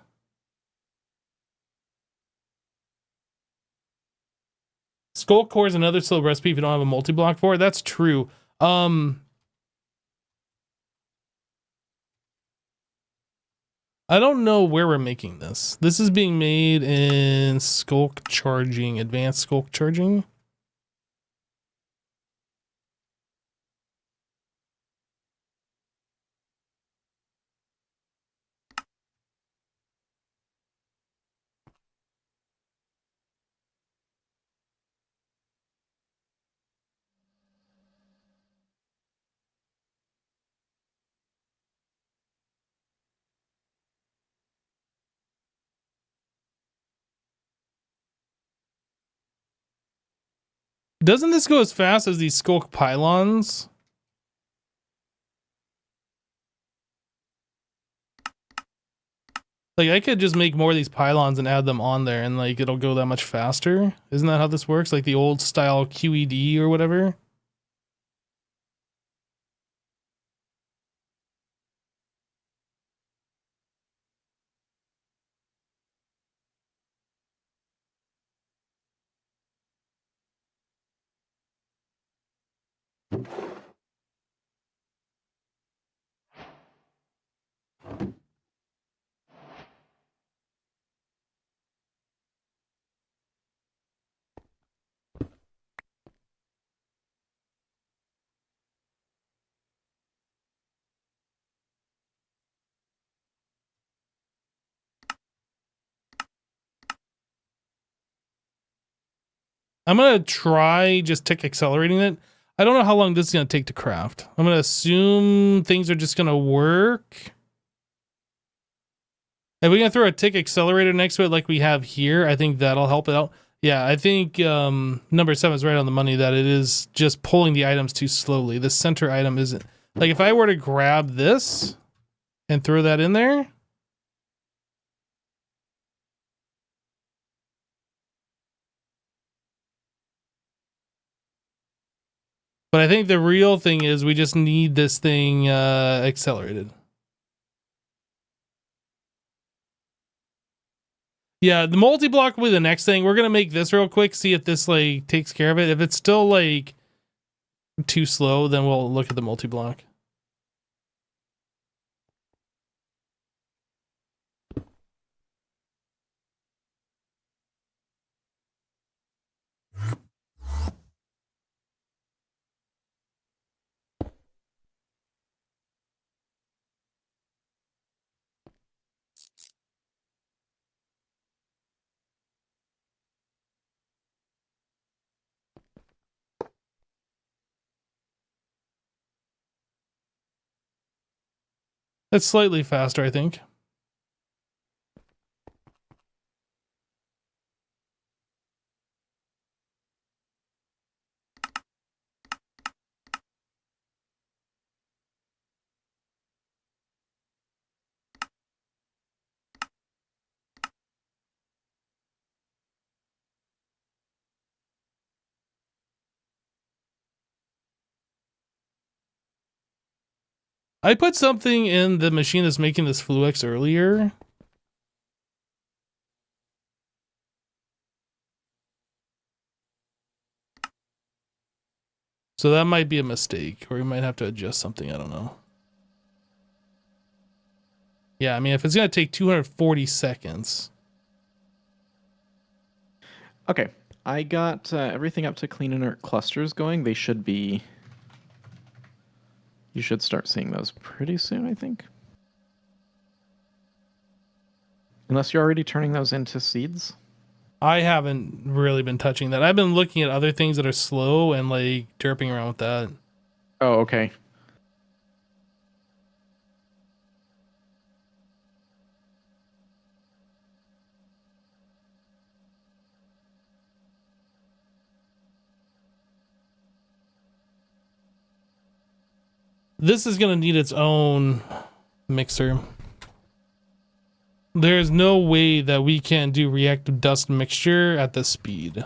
Skull core is another slow recipe if you don't have a multi-block for it. That's true. I don't know where we're making this. This is being made in skullk charging, advanced skullk charging. Doesn't this go as fast as these skullk pylons? Like, I could just make more of these pylons and add them on there, and like it'll go that much faster. Isn't that how this works? Like the old style QED or whatever? I'm going to try just tick accelerating it. I don't know how long this is going to take to craft. I'm going to assume things are just going to work. If we can throw a tick accelerator next to it like we have here, I think that'll help it out. Yeah, I think number 7 is right on the money that it is just pulling the items too slowly. The center item isn't. Like if I were to grab this and throw that in there. But I think the real thing is we just need this thing accelerated. Yeah, the multi-block will be the next thing. We're going to make this real quick, see if this like takes care of it. If it's still like too slow, then we'll look at the multi-block. It's slightly faster, I think. I put something in the machine that's making this Fluix earlier. So that might be a mistake, or we might have to adjust something. I don't know. Yeah, I mean, if it's going to take 240 seconds. Okay, I got everything up to clean inert clusters going. They should be... You should start seeing those pretty soon, I think. Unless you're already turning those into seeds. I haven't really been touching that. I've been looking at other things that are slow and like derping around with that. Oh, okay. This is going to need its own mixer. There's no way that we can do reactive dust mixture at this speed.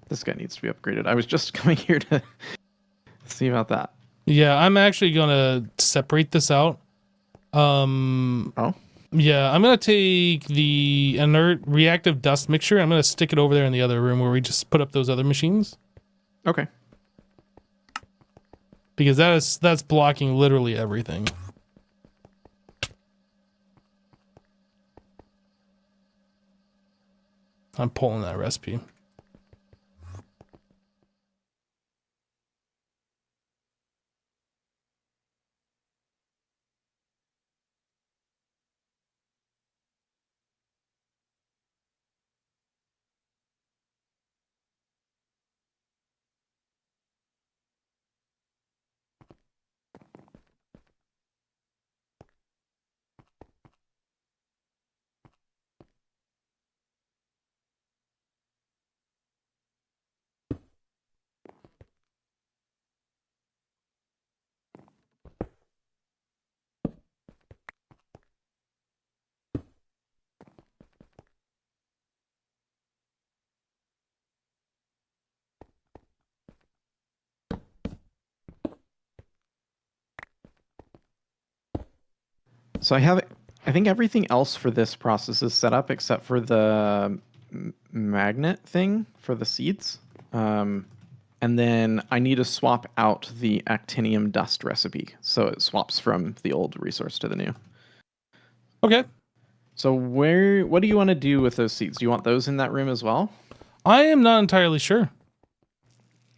This guy needs to be upgraded. I was just coming here to see about that. Yeah, I'm actually gonna separate this out. Oh? Yeah, I'm gonna take the inert reactive dust mixture. I'm gonna stick it over there in the other room where we just put up those other machines. Okay. Because that's blocking literally everything. I'm pulling that recipe. So I think everything else for this process is set up except for the magnet thing for the seeds. And then I need to swap out the actinium dust recipe, so it swaps from the old resource to the new. Okay. So what do you want to do with those seeds? Do you want those in that room as well? I am not entirely sure.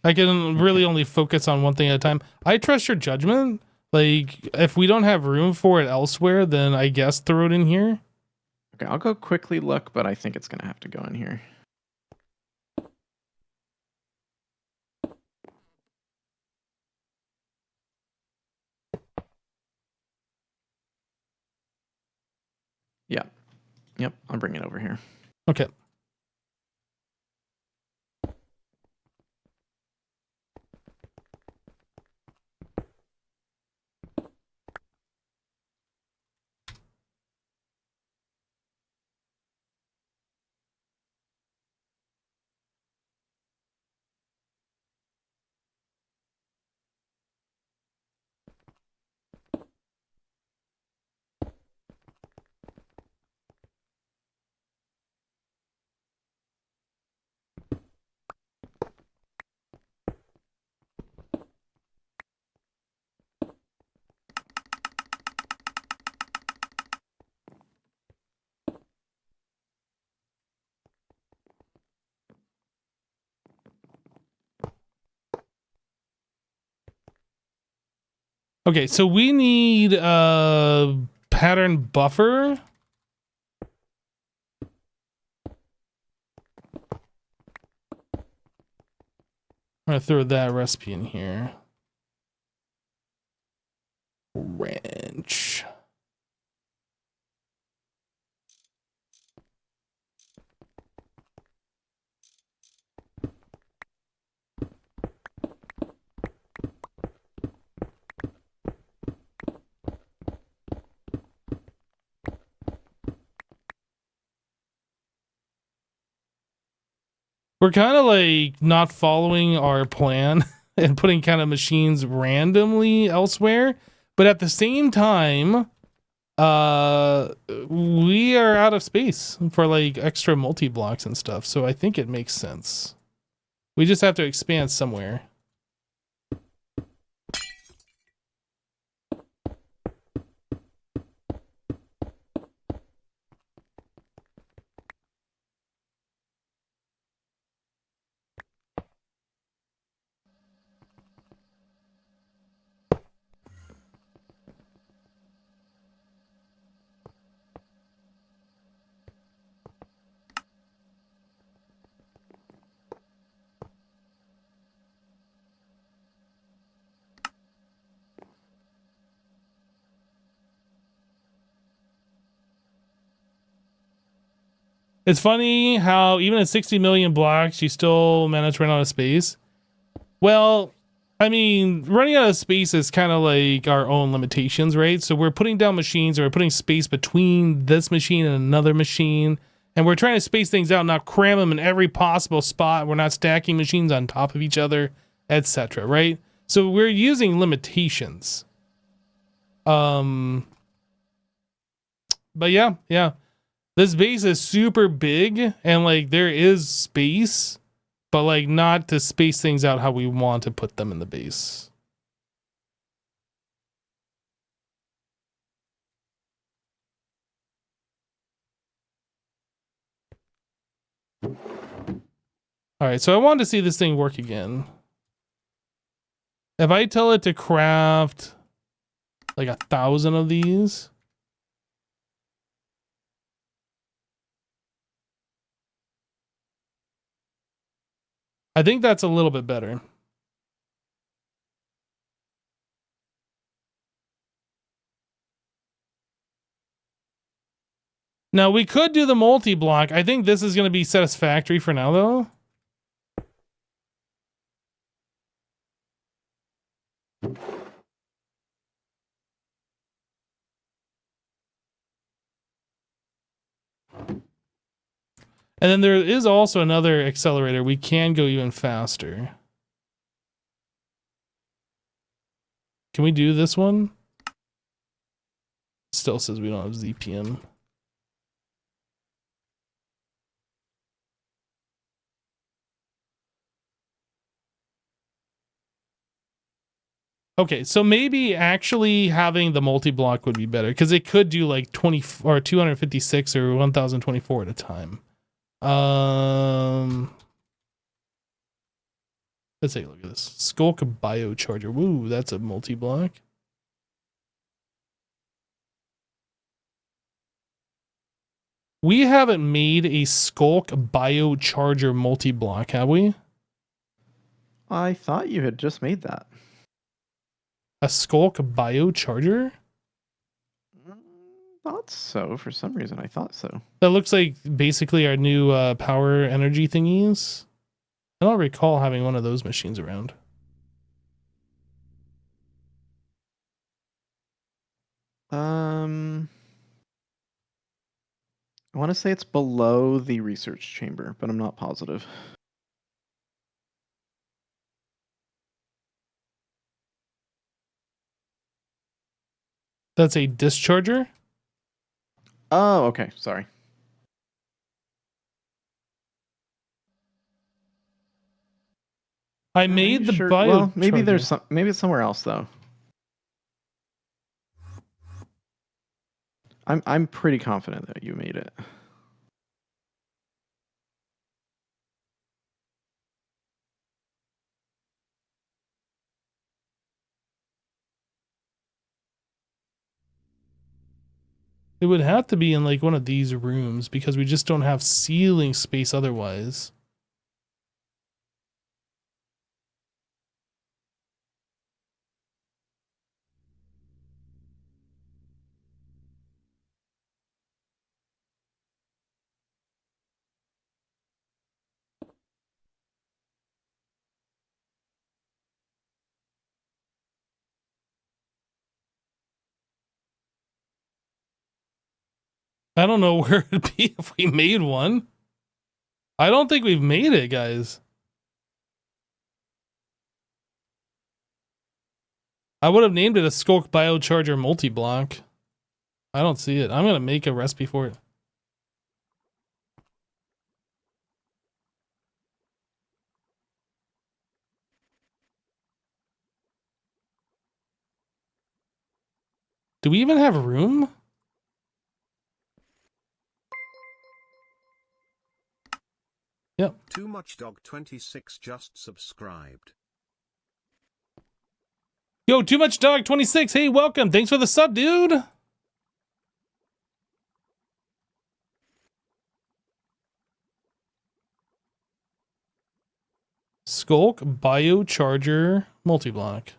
I can really only focus on one thing at a time. I trust your judgment. Like, if we don't have room for it elsewhere, then I guess throw it in here. Okay, I'll go quickly look, but I think it's going to have to go in here. Yeah. Yep, I'll bring it over here. Okay. Okay, so we need a pattern buffer. I'm gonna throw that recipe in here. Wrench. We're kind of like not following our plan and putting kind of machines randomly elsewhere, but at the same time, we are out of space for like extra multi-blocks and stuff, so I think it makes sense. We just have to expand somewhere. It's funny how even at 60 million blocks, you still manage to run out of space. Well, I mean, running out of space is kind of like our own limitations, right? So we're putting down machines, or we're putting space between this machine and another machine, and we're trying to space things out, not cram them in every possible spot. We're not stacking machines on top of each other, etc., right? So we're using limitations. But yeah. This base is super big, and like there is space, but like not to space things out how we want to put them in the base. All right, so I wanted to see this thing work again. If I tell it to craft like 1,000 of these, I think that's a little bit better. Now we could do the multi-block. I think this is going to be satisfactory for now, though. And then there is also another accelerator. We can go even faster. Can we do this one? Still says we don't have ZPM. Okay, so maybe actually having the multi-block would be better because it could do like 20 or 256 or 1024 at a time. Let's take a look at this. Skullk biocharger. Woo, that's a multi-block. We haven't made a Skullk biocharger multi-block, have we? I thought you had just made that. A Skullk biocharger? Thought so. For some reason, I thought so. That looks like basically our new power energy thingies. I don't recall having one of those machines around. I want to say it's below the research chamber, but I'm not positive. That's a discharger? Oh, okay. Sorry. I made the sure? bio. Well, maybe charger. there's some. Maybe it's somewhere else though. I'm pretty confident that you made it. It would have to be in like one of these rooms because we just don't have ceiling space otherwise. I don't know where it'd be if we made one. I don't think we've made it, guys. I would have named it a Skullk biocharger multi-block. I don't see it. I'm going to make a recipe for it. Do we even have room? Yep. Too much dog 26 just subscribed. Yo, Too Much Dog 26. Hey, welcome. Thanks for the sub, dude. Skullk biocharger multi-block.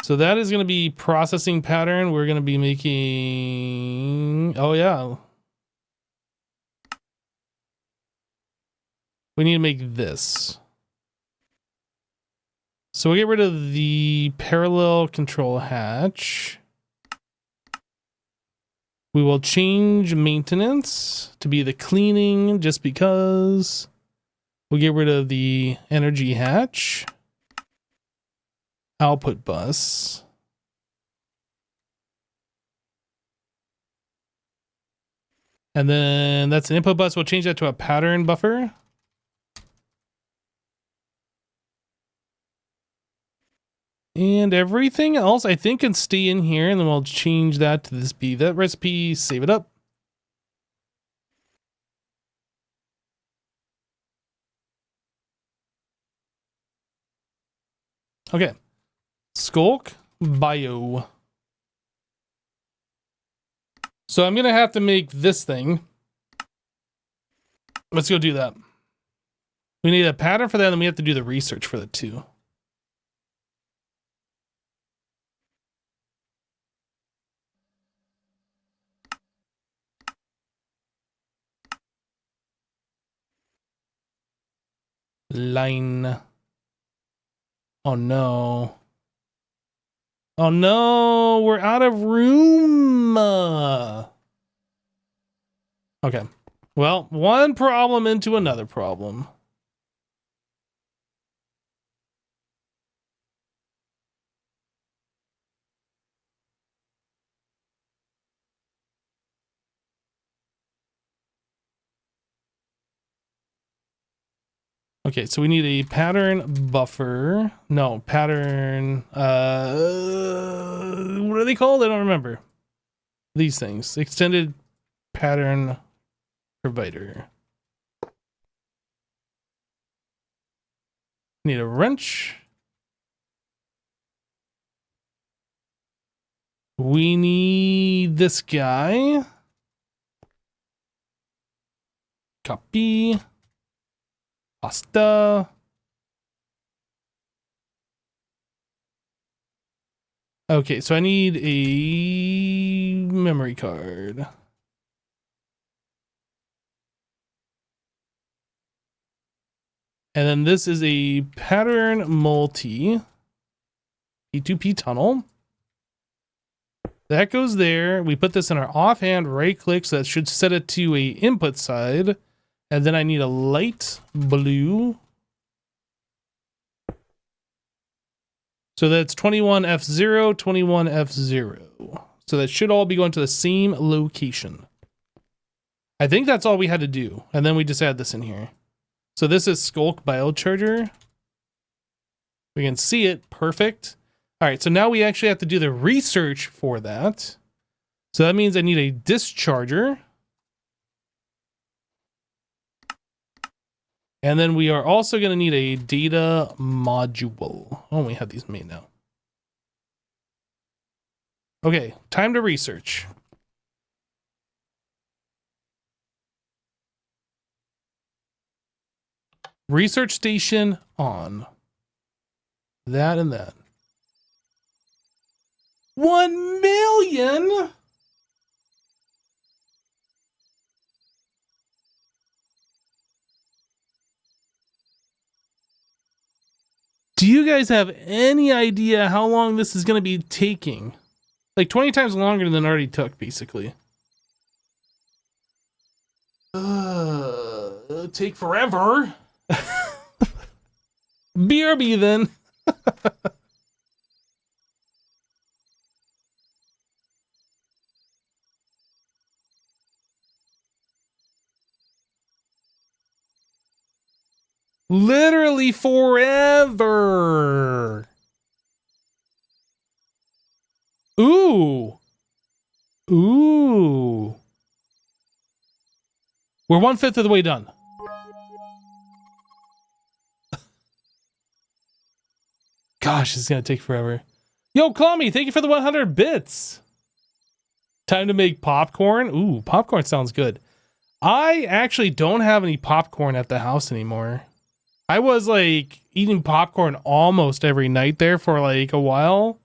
So that is going to be processing pattern. We're going to be making... Oh, yeah. We need to make this. So we'll get rid of the parallel control hatch. We will change maintenance to be the cleaning just because. We'll get rid of the energy hatch. Output bus. And then that's an input bus. We'll change that to a pattern buffer. And everything else I think can stay in here, and then we'll change that to this be that recipe, save it up. Okay. Skullk bio. So I'm gonna have to make this thing. Let's go do that. We need a pattern for that, and then we have to do the research for that too. Line. Oh no. Oh no, we're out of room. Okay. Well, one problem into another problem. Okay, so we need a pattern buffer. No, pattern, what are they called? I don't remember. These things. Extended pattern provider. Need a wrench. We need this guy. Copy. Pasta. Okay, so I need a memory card. And then this is a pattern multi P2P tunnel. That goes there. We put this in our offhand right click, so that should set it to a input side. And then I need a light blue. So that's 21F0, 21F0. So that should all be going to the same location. I think that's all we had to do. And then we just add this in here. So this is skullk biocharger. We can see it. Perfect. All right, so now we actually have to do the research for that. So that means I need a discharger. And then we are also going to need a data module. Oh, we have these made now. Okay, time to research. Research station on. That and that. 1 million? Do you guys have any idea how long this is going to be taking? Like 20 times longer than it already took, basically. It'll take forever. BRB then. Literally forever. Ooh. Ooh. We're 1/5 of the way done. Gosh, it's gonna take forever. Yo, Clammy, thank you for the 100 bits. Time to make popcorn. Ooh, popcorn sounds good. I actually don't have any popcorn at the house anymore. I was like eating popcorn almost every night there for like a while.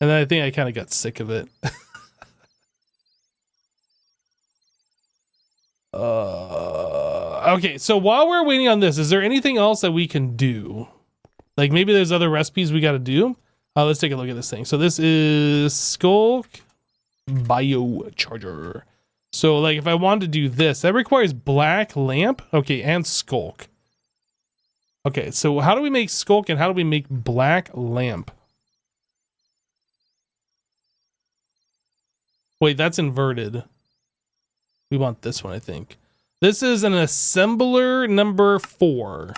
And then I think I kind of got sick of it. Okay, so while we're waiting on this, is there anything else that we can do? Like maybe there's other recipes we got to do. Let's take a look at this thing. So this is skullk biocharger. So like if I wanted to do this, that requires black lamp. Okay, and skullk. Okay, so how do we make skullk and how do we make black lamp? Wait, that's inverted. We want this one, I think. This is an assembler number 4.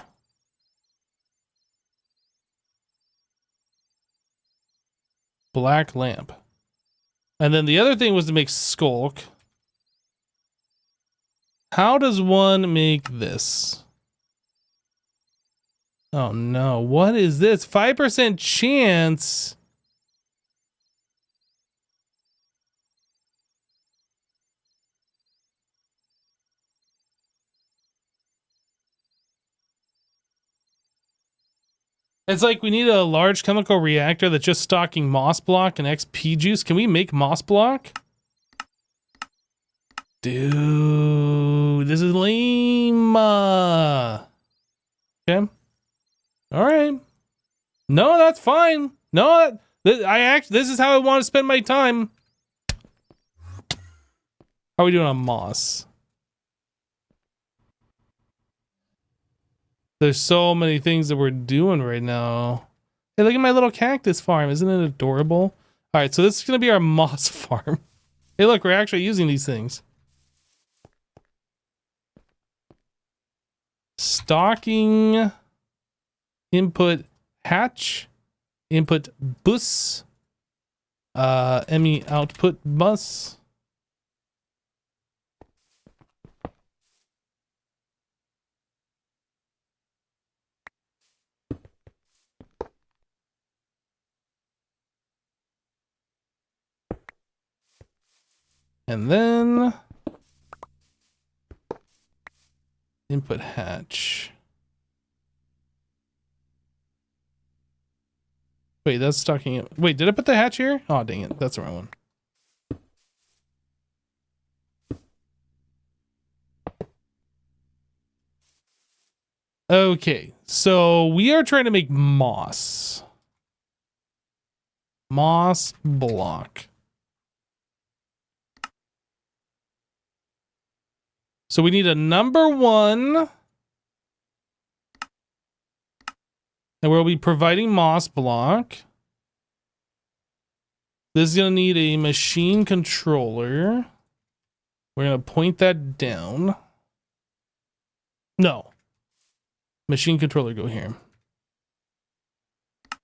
Black lamp. And then the other thing was to make skullk. How does one make this? Oh no, what is this? 5% chance. It's like we need a large chemical reactor that's just stocking moss block and XP juice. Can we make moss block? Dude, this is lame. Okay. All right. No, that's fine. No, this is how I want to spend my time. How are we doing on moss? There's so many things that we're doing right now. Hey, look at my little cactus farm. Isn't it adorable? All right, so this is going to be our moss farm. Hey, look, we're actually using these things. stocking input hatch, input bus, ME output bus. And then input hatch. Wait, that's stocking it. Wait, did I put the hatch here? Oh, dang it. That's the wrong one. Okay, so we are trying to make moss. Moss block. So we need a number 1. And we'll be providing moss block. This is going to need a machine controller. We're going to point that down. No. Machine controller, go here.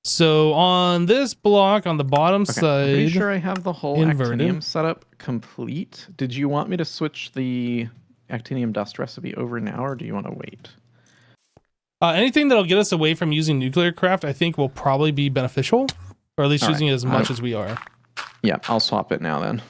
So on this block on the bottom side, I'm pretty sure I have the whole inverted actinium setup complete. Did you want me to switch the actinium dust recipe over now, or do you want to wait? Anything that'll get us away from using nuclear craft, I think will probably be beneficial, or at least using it as much as we are. Yeah, I'll swap it now then.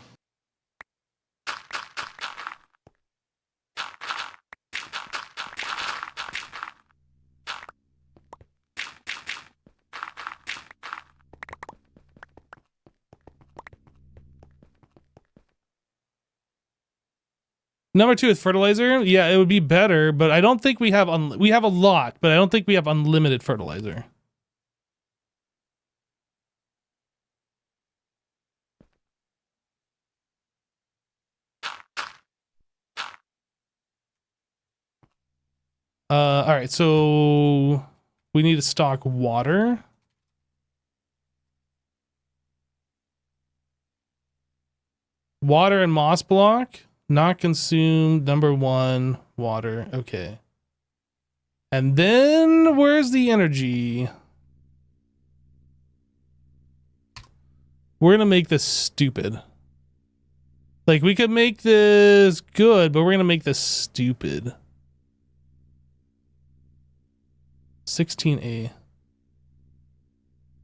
Number 2 is fertilizer. Yeah, it would be better, but I don't think we have we have a lot, but I don't think we have unlimited fertilizer. All right, so we need to stock water. Water and moss block. Not consumed. Number 1, water. Okay. And then where's the energy? We're going to make this stupid. Like, we could make this good, but we're going to make this stupid. 16A.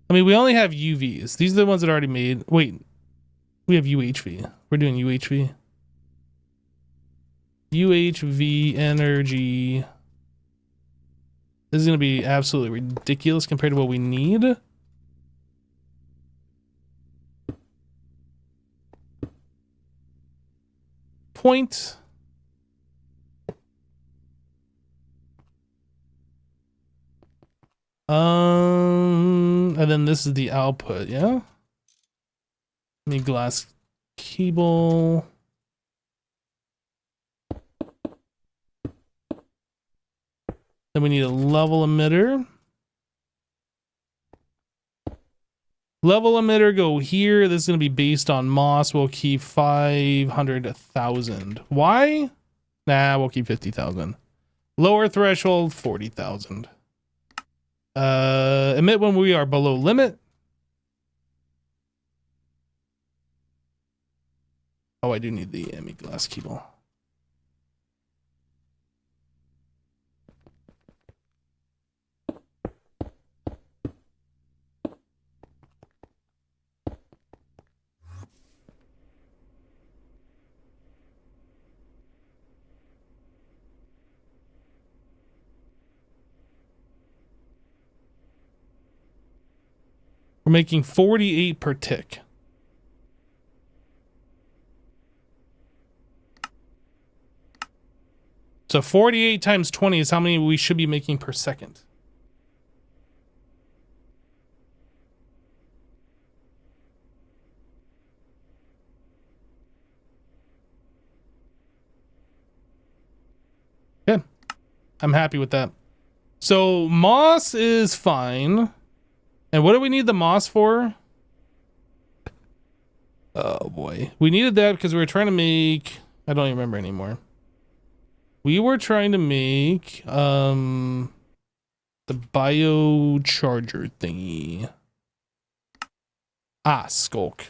I mean, we only have UVs. These are the ones that are already made. Wait. We have UHV. We're doing UHV. UHV energy. This is going to be absolutely ridiculous compared to what we need. Point. And then this is the output, yeah? Need glass cable. Then we need a level emitter. Level emitter go here. This is going to be based on moss. We'll keep 500,000. Why? Nah, we'll keep 50,000. Lower threshold, 40,000. Emit when we are below limit. Oh, I do need the ME glass cable. We're making 48 per tick. So 48 times 20 is how many we should be making per second. Yeah, I'm happy with that. So moss is fine. And what do we need the moss for? Oh boy. We needed that because we were trying to make... I don't even remember anymore. We were trying to make the biocharger thingy. Ah, skullk.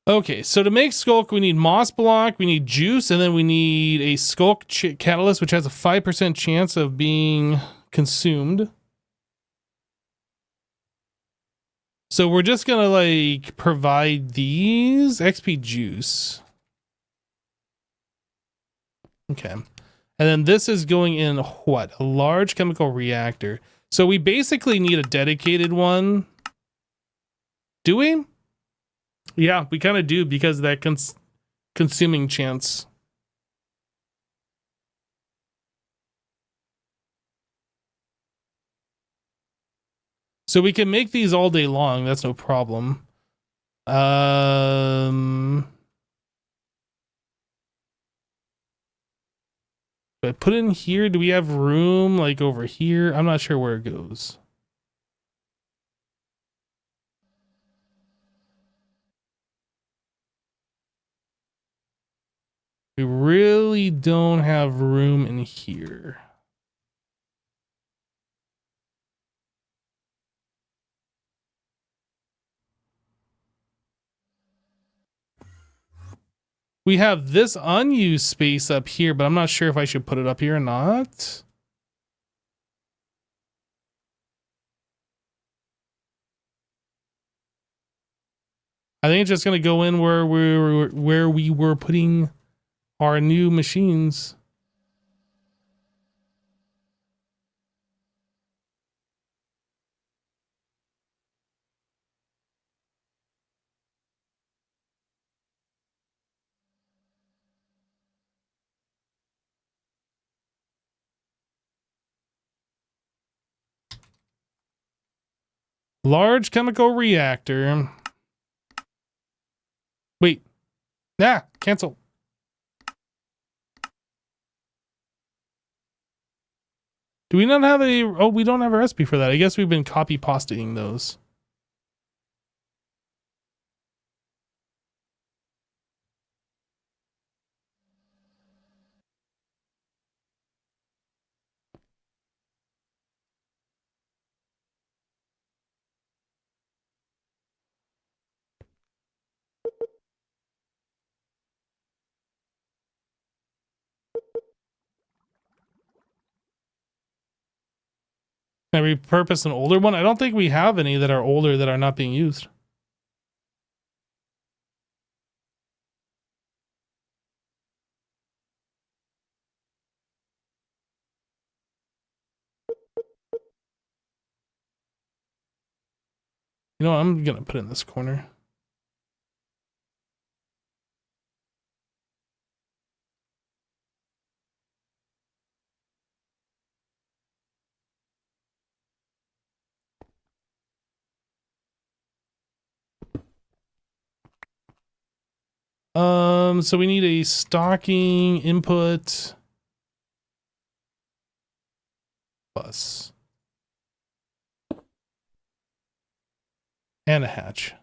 Okay, so to make skullk, we need moss block, we need juice, and then we need a skullk catalyst, which has a 5% chance of being consumed. So we're just gonna like provide these XP juice. Okay. And then this is going in what? A large chemical reactor. So we basically need a dedicated one. Do we? Yeah, we kind of do because of that consuming chance. So we can make these all day long. That's no problem. But put it in here. Do we have room like over here? I'm not sure where it goes. We really don't have room in here. We have this unused space up here, but I'm not sure if I should put it up here or not. I think it's just going to go in where we were putting our new machines. Large chemical reactor. Wait. Ah, cancel. Do we not have a... Oh, we don't have a recipe for that. I guess we've been copy-pasting those. Can I repurpose an older one? I don't think we have any that are older that are not being used. You know what? I'm going to put it in this corner. So we need a stocking input bus. And a hatch.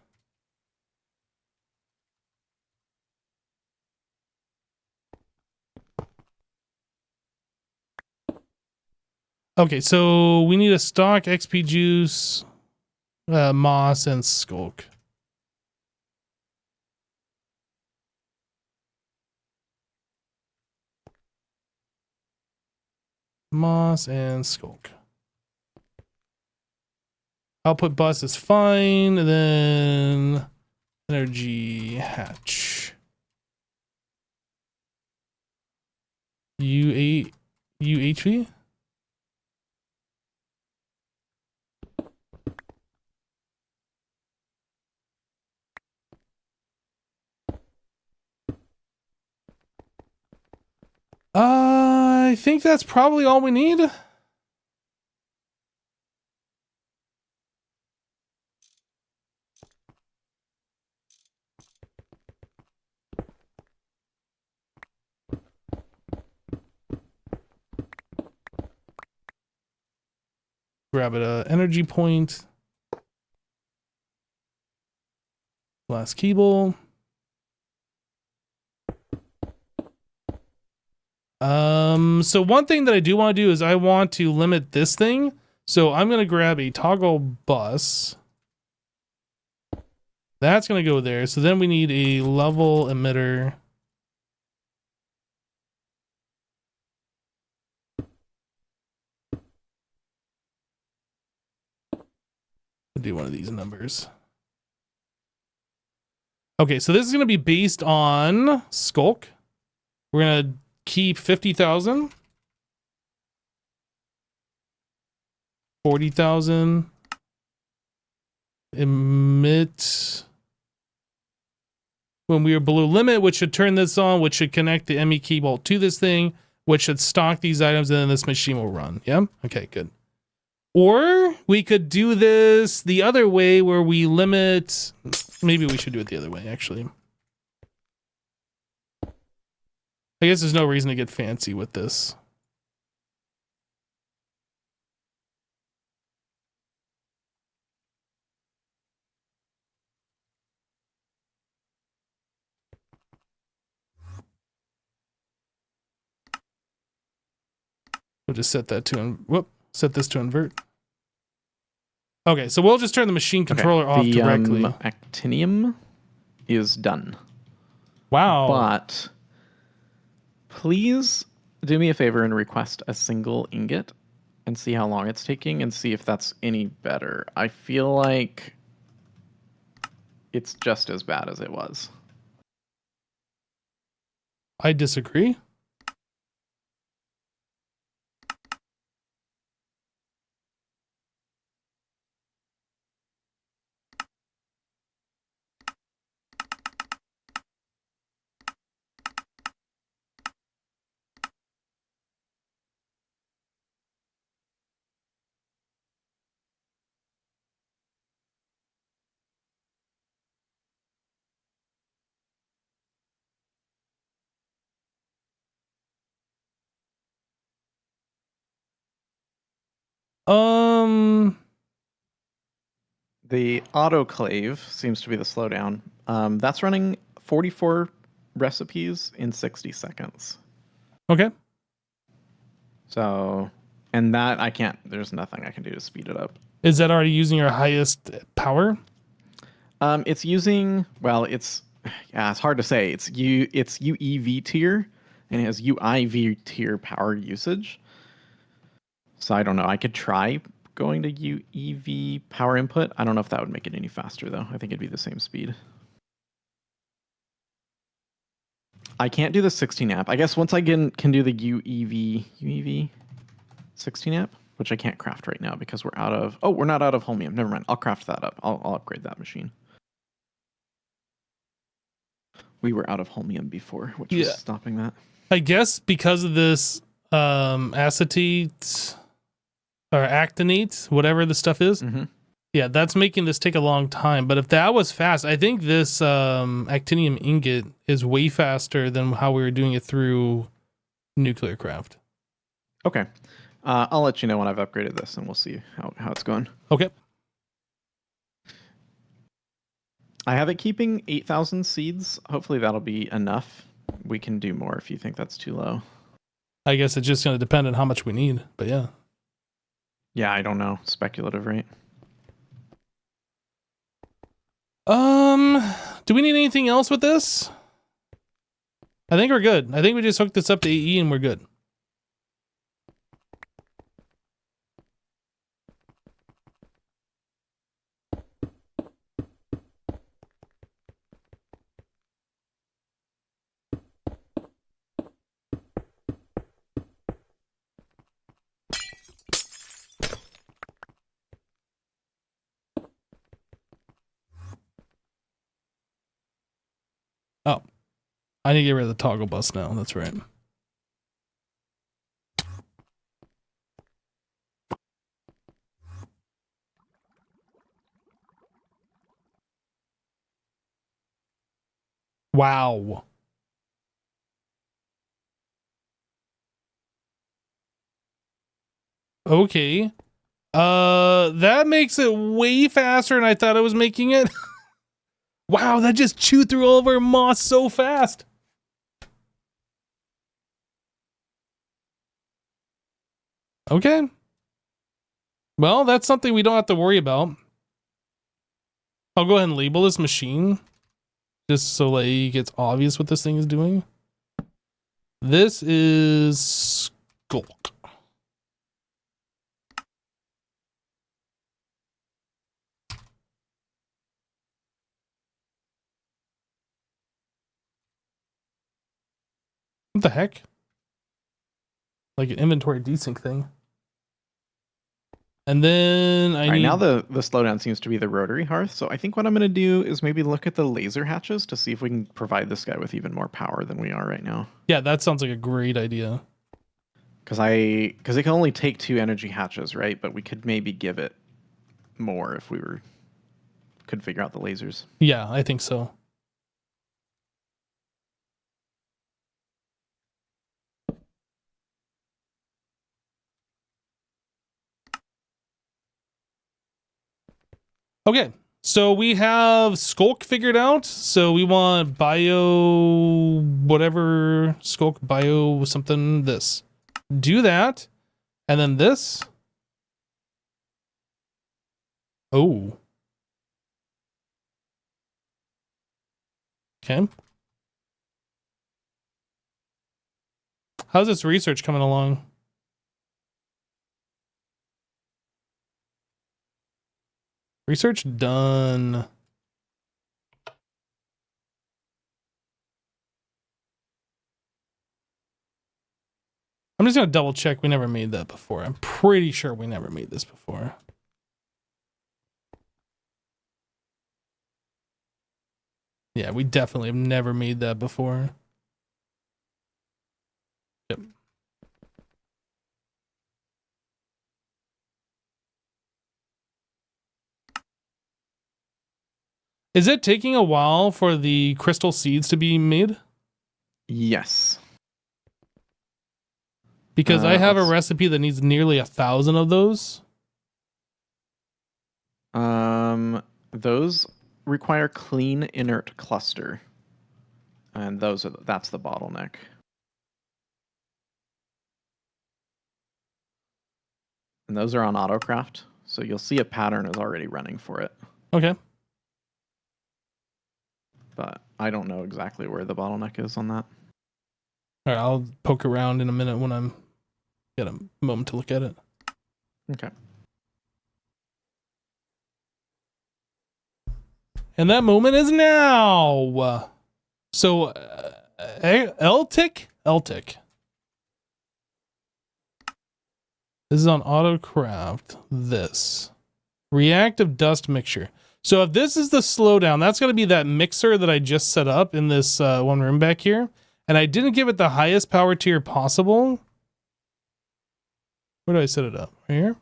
Okay, so we need a stock XP juice, moss, and skullk. Moss and skullk. Output bus is fine, and then energy hatch. UHV? I think that's probably all we need. Grab it, energy point. Glass cable. So one thing that I do want to do is I want to limit this thing. So I'm going to grab a toggle bus. That's going to go there. So then we need a level emitter. We'll do one of these numbers. Okay, so this is going to be based on skullk. We're going to keep 50,000. 40,000. Emit when we are below limit, which should turn this on, which should connect the ME cable to this thing, which should stock these items, and then this machine will run. Yeah? Okay, good. Or we could do this the other way where we limit... Maybe we should do it the other way, actually. I guess there's no reason to get fancy with this. We'll just set that to... set this to invert. Okay, so we'll just turn the machine controller off directly. Actinium is done. Wow. But please do me a favor and request a single ingot and see how long it's taking and see if that's any better. I feel like it's just as bad as it was. I disagree. The autoclave seems to be the slowdown. That's running 44 recipes in 60 seconds. Okay. So, and that I can't, there's nothing I can do to speed it up. Is that already using your highest power? It's using, well, it's hard to say. It's UEV tier and it has UIV tier power usage. So I don't know. I could try going to UEV power input. I don't know if that would make it any faster though. I think it'd be the same speed. I can't do the 16 amp. I guess once I can do the UEV 16 amp, which I can't craft right now because we're out of, we're not out of holmium. Never mind. I'll craft that up. I'll upgrade that machine. We were out of holmium before, which was stopping that. I guess because of this acetate or actinate, whatever the stuff is. Mm-hmm. Yeah, that's making this take a long time. But if that was fast, I think this actinium ingot is way faster than how we were doing it through nuclear craft. Okay. I'll let you know when I've upgraded this and we'll see how it's going. Okay. I have it keeping 8,000 seeds. Hopefully that'll be enough. We can do more if you think that's too low. I guess it's just going to depend on how much we need, but yeah. Yeah, I don't know. Speculative, right? Do we need anything else with this? I think we're good. I think we just hooked this up to AE and we're good. Oh, I need to get rid of the toggle bus now. That's right. Wow. Okay. That makes it way faster than I thought I was making it. Wow, that just chewed through all of our moss so fast. Okay. Well, that's something we don't have to worry about. I'll go ahead and label this machine just so like it's obvious what this thing is doing. This is skullk. What the heck? Like an inventory desync thing. And then I need... now the slowdown seems to be the rotary hearth. So I think what I'm going to do is maybe look at the laser hatches to see if we can provide this guy with even more power than we are right now. Yeah, that sounds like a great idea. Because it can only take 2 energy hatches, right? But we could maybe give it more if we could figure out the lasers. Yeah, I think so. Okay, so we have skullk figured out. So we want bio whatever, skullk bio something, this. Do that. And then this. Oh. Okay. How's this research coming along? Research done. I'm just going to double check. We never made that before. I'm pretty sure we never made this before. Yeah, we definitely have never made that before. Yep. Is it taking a while for the crystal seeds to be made? Yes. Because I have a recipe that needs nearly 1,000 of those. Those require clean inert cluster. And that's the bottleneck. And those are on autocraft. So you'll see a pattern is already running for it. Okay. But I don't know exactly where the bottleneck is on that. All right, I'll poke around in a minute when I'm get a moment to look at it. Okay. And that moment is now. So, LTIC? This is on autocraft. This. Reactive dust mixture. So if this is the slowdown, that's going to be that mixer that I just set up in this one room back here. And I didn't give it the highest power tier possible. Where do I set it up? Right here?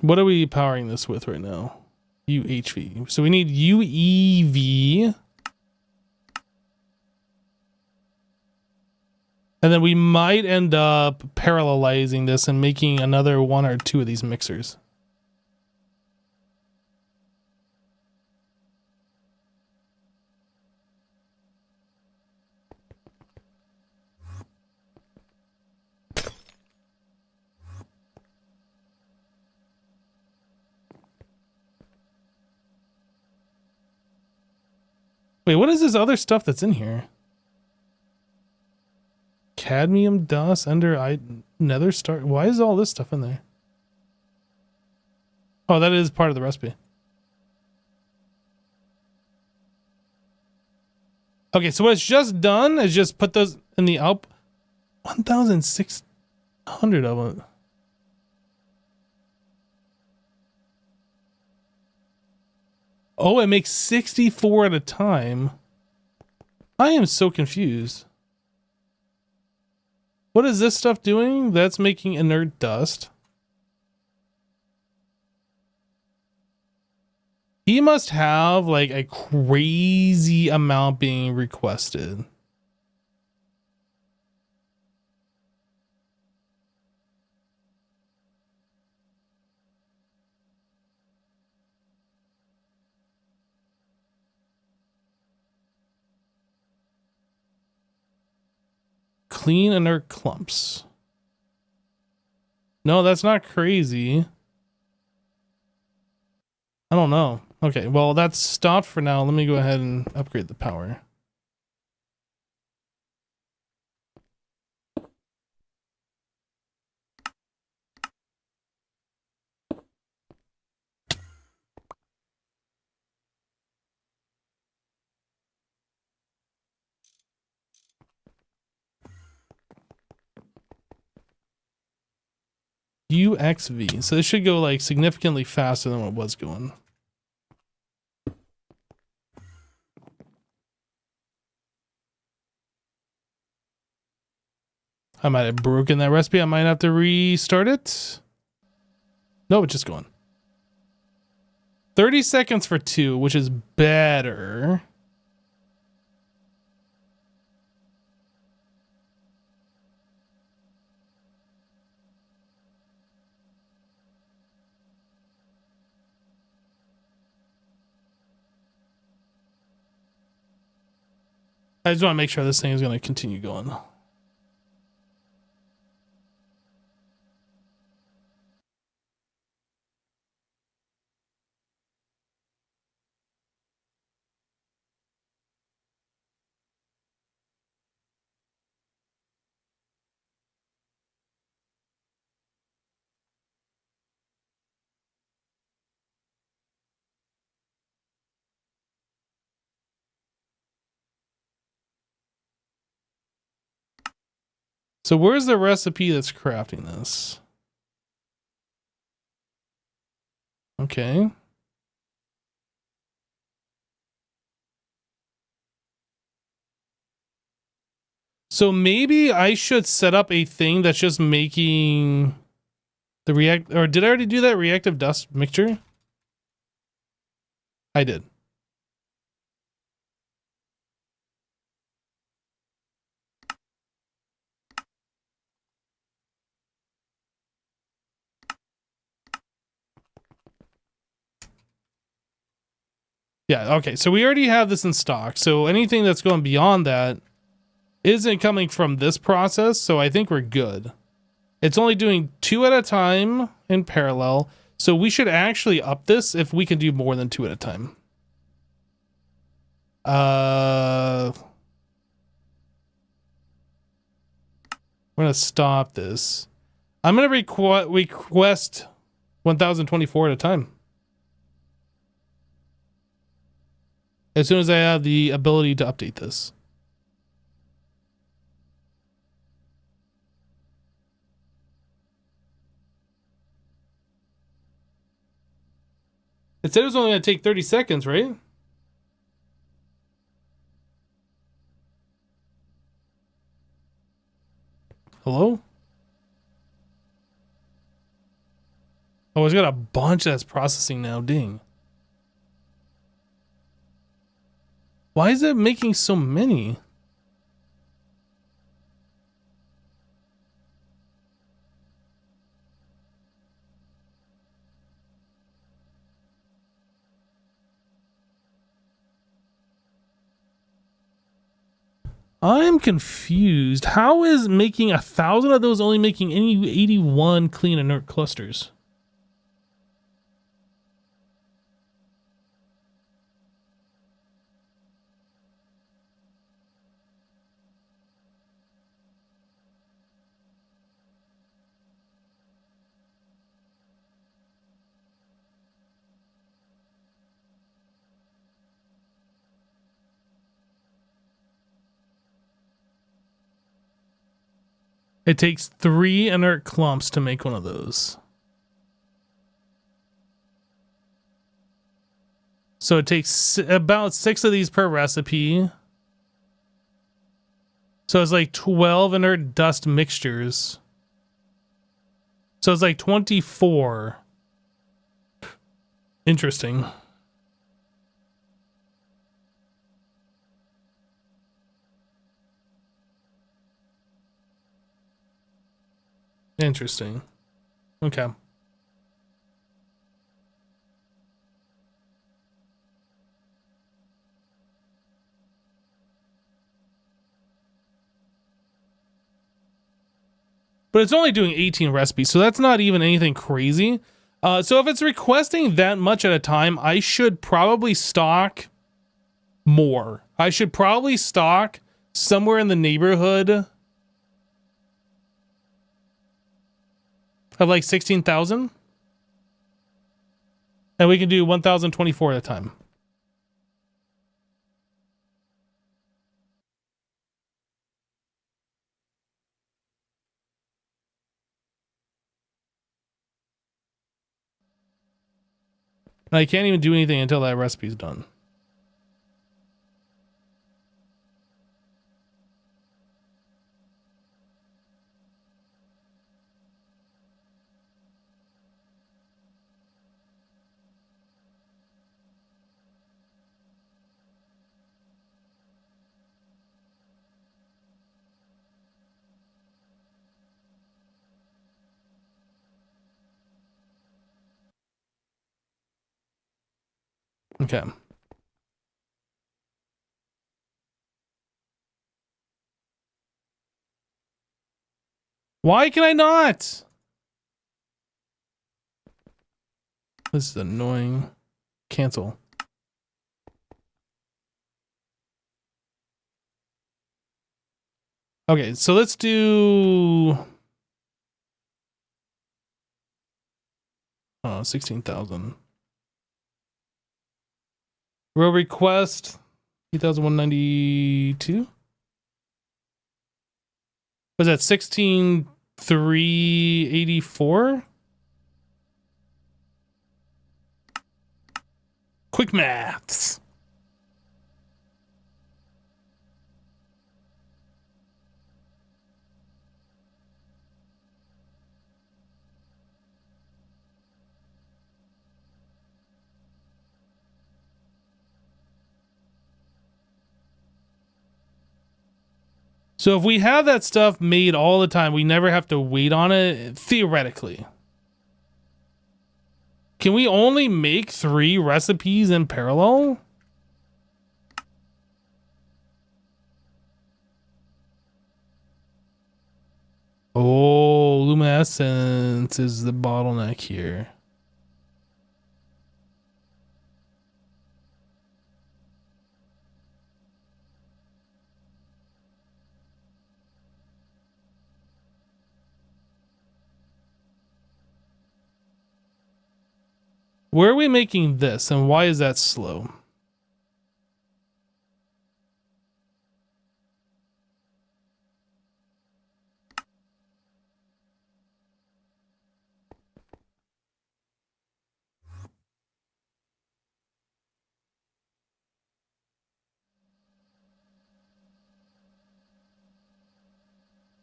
What are we powering this with right now? UHV. So we need UEV. And then we might end up parallelizing this and making another 1 or 2 of these mixers. Wait, what is this other stuff that's in here? Cadmium dust under nether star. Why is all this stuff in there? Oh, that is part of the recipe. Okay, so what's just done is just put those in the out. 1,600 of it. Oh, it makes 64 at a time. I am so confused. What is this stuff doing? That's making inert dust. He must have like a crazy amount being requested. Clean inert clumps. No, that's not crazy. I don't know. Okay, well, that's stopped for now. Let me go ahead and upgrade the power. UXV. So this should go like significantly faster than what it was going. I might have broken that recipe. I might have to restart it. No, it's just going. 30 seconds for 2, which is better. I just want to make sure this thing is going to continue going. So where's the recipe that's crafting this? Okay. So maybe I should set up a thing that's just making the or did I already do that reactive dust mixture? I did. Yeah, okay. So we already have this in stock. So anything that's going beyond that isn't coming from this process. So I think we're good. It's only doing 2 at a time in parallel. So we should actually up this if we can do more than 2 at a time. We're going to stop this. I'm going to request 1024 at a time. As soon as I have the ability to update this. It said it was only going to take 30 seconds, right? Hello? Oh, it's got a bunch that's processing now. Ding. Why is it making so many? I'm confused. How is making 1,000 of those only making any 81 clean inert clusters? It takes 3 inert clumps to make one of those. So it takes about 6 of these per recipe. So it's like 12 inert dust mixtures. So it's like 24. Interesting. Interesting. Okay. But it's only doing 18 recipes, so that's not even anything crazy. So if it's requesting that much at a time, I should probably stock more. I should probably stock somewhere in the neighborhood of like 16,000. And we can do 1,024 at a time. And I can't even do anything until that recipe's done. Okay. Why can I not? This is annoying. Cancel. Okay, so let's do 16,000. Row request 8,192. Was that 16,384? Quick maths. So if we have that stuff made all the time, we never have to wait on it, theoretically. Can we only make 3 recipes in parallel? Oh, luminescence is the bottleneck here. Where are we making this, and why is that slow?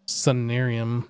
Sunarium.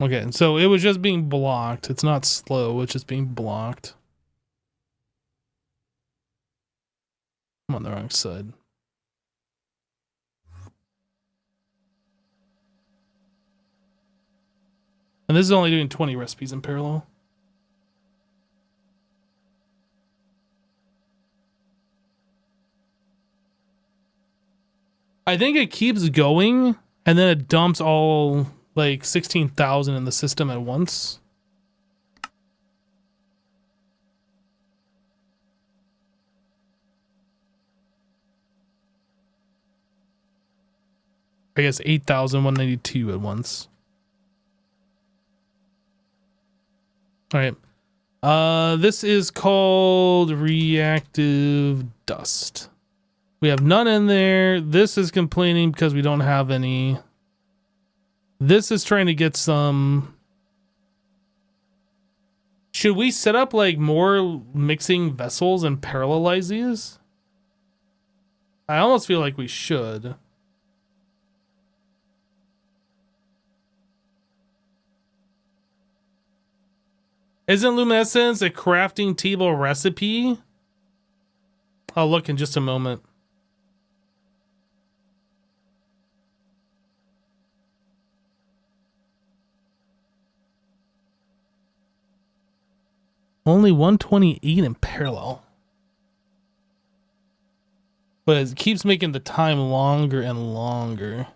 Okay, so it was just being blocked. It's not slow, it's just being blocked. I'm on the wrong side. And this is only doing 20 recipes in parallel. I think it keeps going, and then it dumps all like 16,000 in the system at once. I guess 8,192 at once. All right. This is called reactive dust. We have none in there. This is complaining because we don't have any. This is trying to get some. Should we set up like more mixing vessels and parallelize these? I almost feel like we should. Isn't luminescence a crafting table recipe? I'll look in just a moment. Only 128 in parallel. But it keeps making the time longer and longer.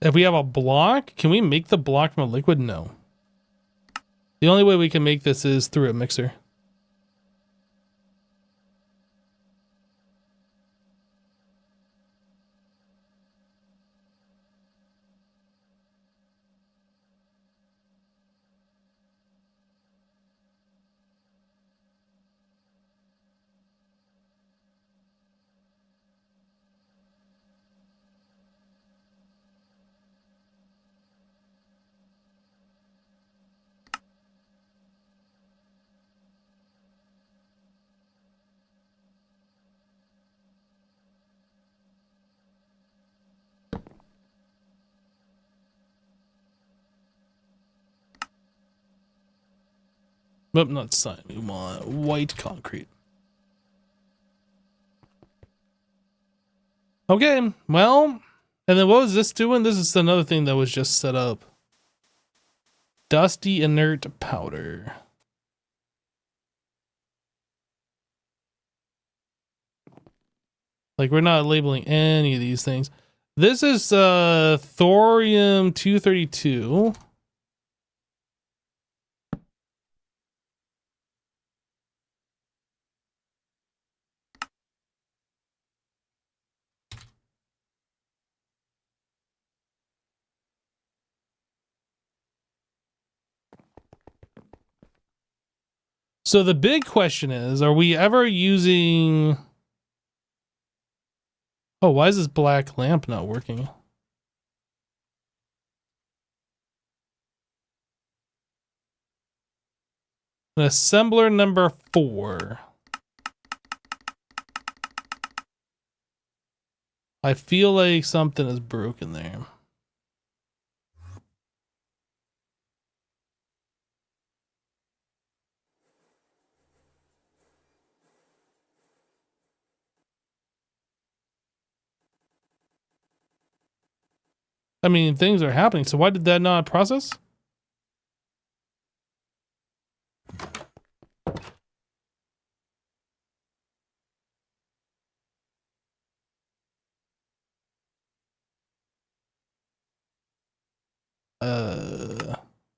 If we have a block, can we make the block from a liquid? No. The only way we can make this is through a mixer. Nope, not sign. We want white concrete. Okay, well, and then what was this doing? This is another thing that was just set up. Dusty inert powder. Like, we're not labeling any of these things. This is thorium 232. So the big question is, are we ever using... Oh, why is this black lamp not working? Assembler number 4. I feel like something is broken there. I mean, things are happening, so why did that not process?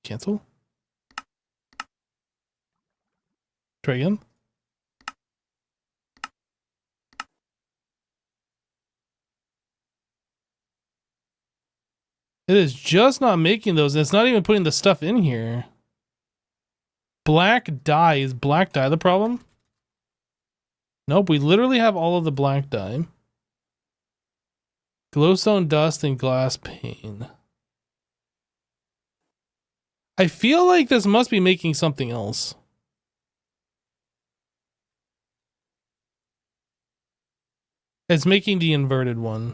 Cancel? Try again? It is just not making those, and it's not even putting the stuff in here. Black dye. Is black dye the problem? Nope, we literally have all of the black dye. Glowstone dust and glass pane. I feel like this must be making something else. It's making the inverted one.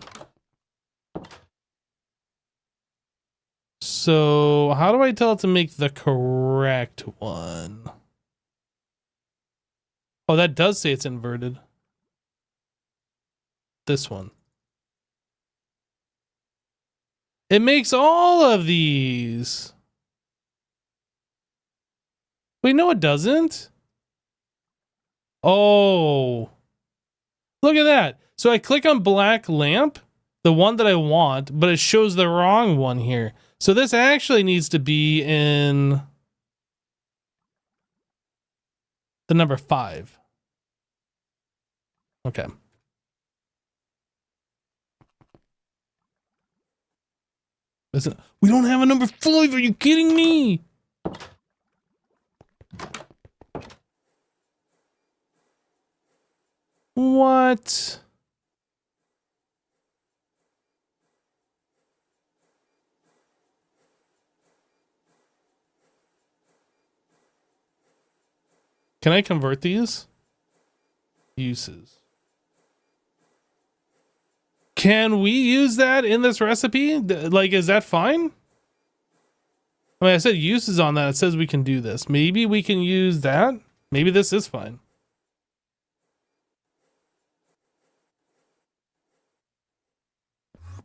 So how do I tell it to make the correct one? Oh, that does say it's inverted. This one. It makes all of these. Wait, no, it doesn't. Oh. Look at that. So I click on black lamp, the one that I want, but it shows the wrong one here. So this actually needs to be in the number 5. Okay. Listen, we don't have a number 5. Are you kidding me? What? Can I convert these? Uses. Can we use that in this recipe? Like, is that fine? I mean, I said uses on that. It says we can do this. Maybe we can use that. Maybe this is fine.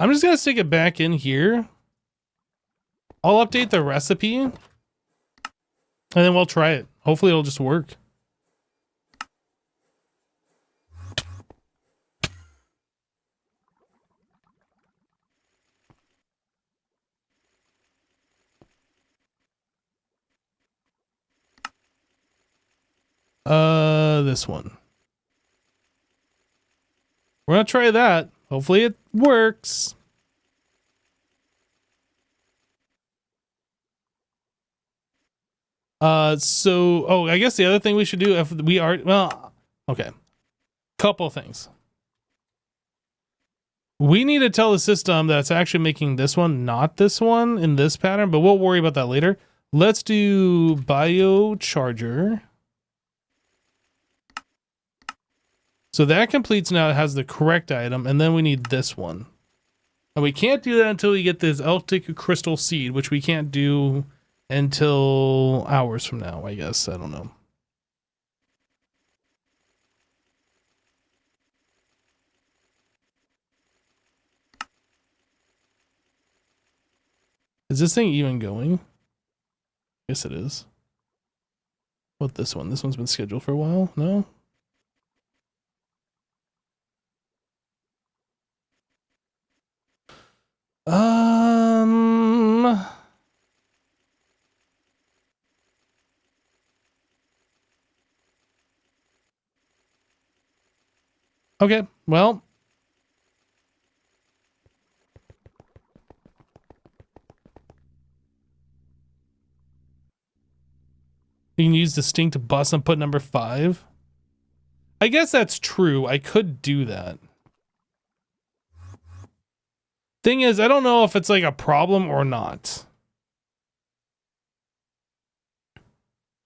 I'm just going to stick it back in here. I'll update the recipe. And then we'll try it. Hopefully it'll just work. This one. We're gonna try that. Hopefully it works. So I guess the other thing we should do if we are, well, okay. Couple things. We need to tell the system that it's actually making this one, not this one in this pattern, but we'll worry about that later. Let's do biocharger. So that completes now. It has the correct item, and then we need this one. And we can't do that until we get this Celtic crystal seed, which we can't do until hours from now, I guess. I don't know. Is this thing even going? Yes, it is. What, this one? This one's been scheduled for a while? No? Okay, well. You can use distinct bus and put number 5. I guess that's true. I could do that. Thing is, I don't know if it's like a problem or not.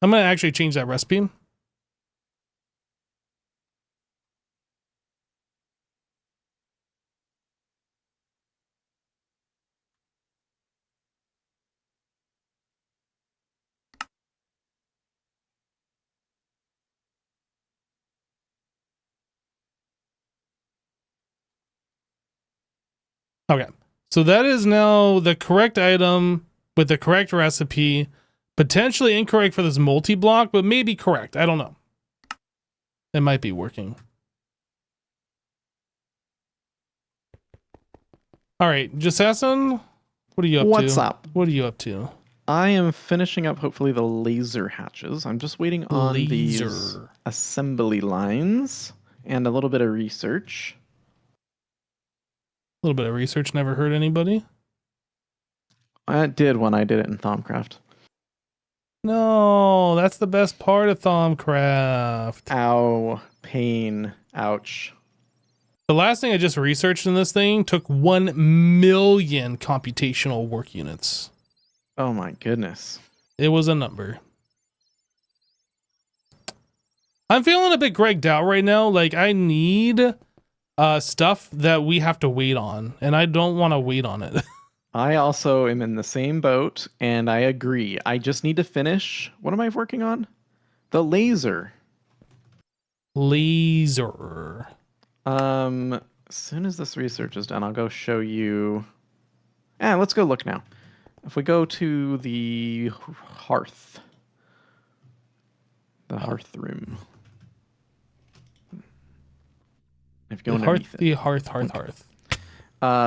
I'm going to actually change that recipe. Okay, so that is now the correct item with the correct recipe. Potentially incorrect for this multi-block, but maybe correct. I don't know. It might be working. All right, Jasassin, what are you up to? What's up? What are you up to? I am finishing up, hopefully, the laser hatches. I'm just waiting on these assembly lines and a little bit of research. A little bit of research never hurt anybody. I did when I did it in Thaumcraft. No, that's the best part of Thaumcraft. Ow, pain, ouch. The last thing I just researched in this thing took 1 million computational work units. Oh my goodness. It was a number. I'm feeling a bit Gregged out right now. Like, I need stuff that we have to wait on, and I don't want to wait on it. I also am in the same boat, and I agree. I just need to finish. What am I working on? The laser. Laser. As soon as this research is done, I'll go show you. Let's go look now. If we go to the hearth, the hearth room. If you go underneath it. The hearth.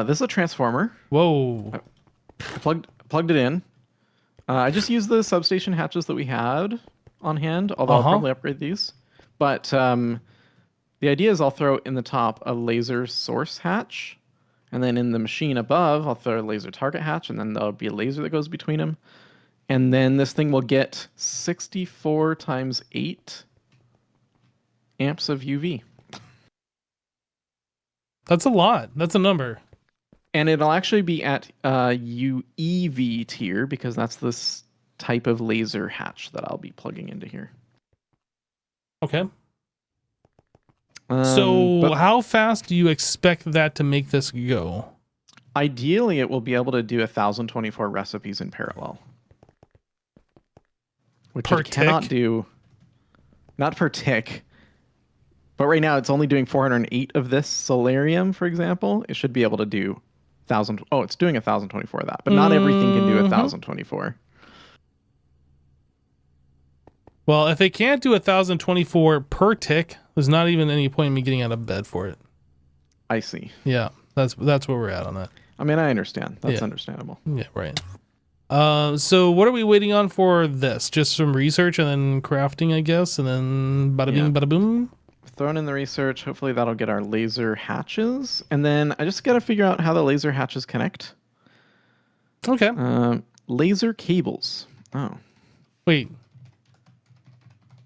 This is a transformer. Whoa. I plugged it in. I just used the substation hatches that we had on hand, although I'll probably upgrade these. But the idea is I'll throw in the top a laser source hatch, and then in the machine above, I'll throw a laser target hatch, and then there'll be a laser that goes between them. And then this thing will get 64 times 8 amps of UV. That's a lot. That's a number. And it'll actually be at UEV tier because that's this type of laser hatch that I'll be plugging into here. Okay. So how fast do you expect that to make this go? Ideally, it will be able to do 1,024 recipes in parallel. Which Per it cannot do. Not per tick. But right now, it's only doing 408 of this solarium, for example. It should be able to do 1,000. Oh, it's doing 1,024 of that. But not everything can do 1,024. Well, if it can't do 1,024 per tick, there's not even any point in me getting out of bed for it. I see. Yeah, that's where we're at on that. I mean, I understand. That's understandable. Yeah, right. So what are we waiting on for this? Just some research and then crafting, I guess, and then bada bing, bada boom. Thrown in the research. Hopefully that'll get our laser hatches, and then I just got to figure out how the laser hatches connect. Okay. Laser cables. Oh, wait.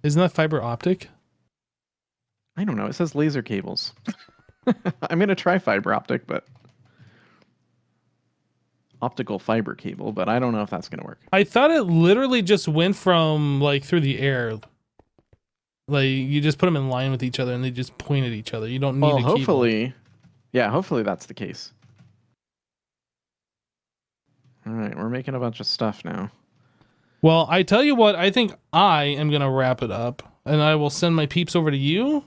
Isn't that fiber optic? I don't know. It says laser cables. I'm gonna try fiber optic, but optical fiber cable, but I don't know if that's gonna work. I thought it literally just went from like through the air. Like you just put them in line with each other and they just point at each other. You don't need a cable. Hopefully, yeah, hopefully that's the case. All right, we're making a bunch of stuff now. Well, I tell you what, I think I am gonna wrap it up, and I will send my peeps over to you.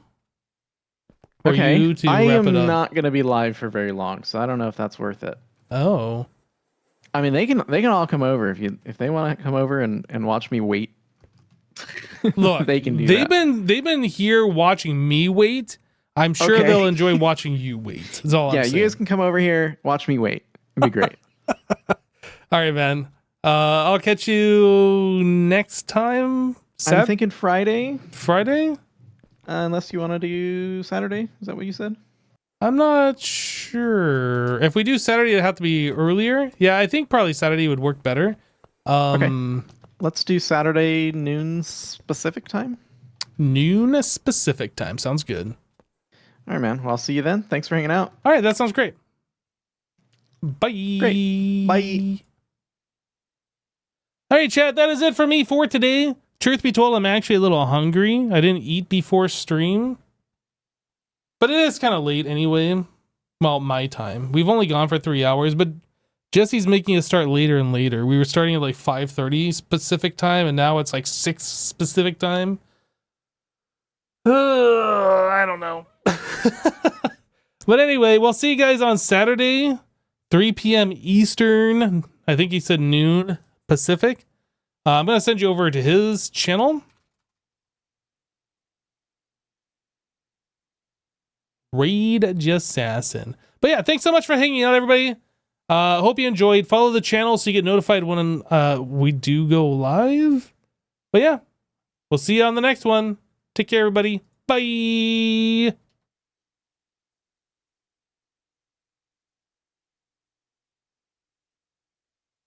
Okay, you to I wrap am it up. not gonna be live for very long, so I don't know if that's worth it. Oh. I mean, they can all come over if they want to come over and watch me wait. Look, they can do they've that. been here watching me wait. I'm sure they'll enjoy watching you wait. That's all I'm saying. Yeah, you guys can come over here, watch me wait. It'd be great. All right, man. I'll catch you next time. I'm thinking Friday. Friday? Unless you want to do Saturday. Is that what you said? I'm not sure. If we do Saturday, it'd have to be earlier. Yeah, I think probably Saturday would work better. Okay. Let's do Saturday noon Pacific time. Noon Pacific time. Sounds good. All right, man. Well, I'll see you then. Thanks for hanging out. All right, that sounds great. Bye. Great. Bye. All right, chat. That is it for me for today. Truth be told, I'm actually a little hungry. I didn't eat before stream. But it is kind of late anyway. Well, my time. We've only gone for 3 hours, but Jesse's making us start later and later. We were starting at like 5:30 Pacific time, and now it's like 6 Pacific time. I don't know. But anyway, we'll see you guys on Saturday, 3 p.m. Eastern. I think he said noon Pacific. I'm going to send you over to his channel. Raid Jassassin. But yeah, thanks so much for hanging out, everybody. Hope you enjoyed. Follow the channel so you get notified when we do go live. But yeah, we'll see you on the next one. Take care, everybody. Bye.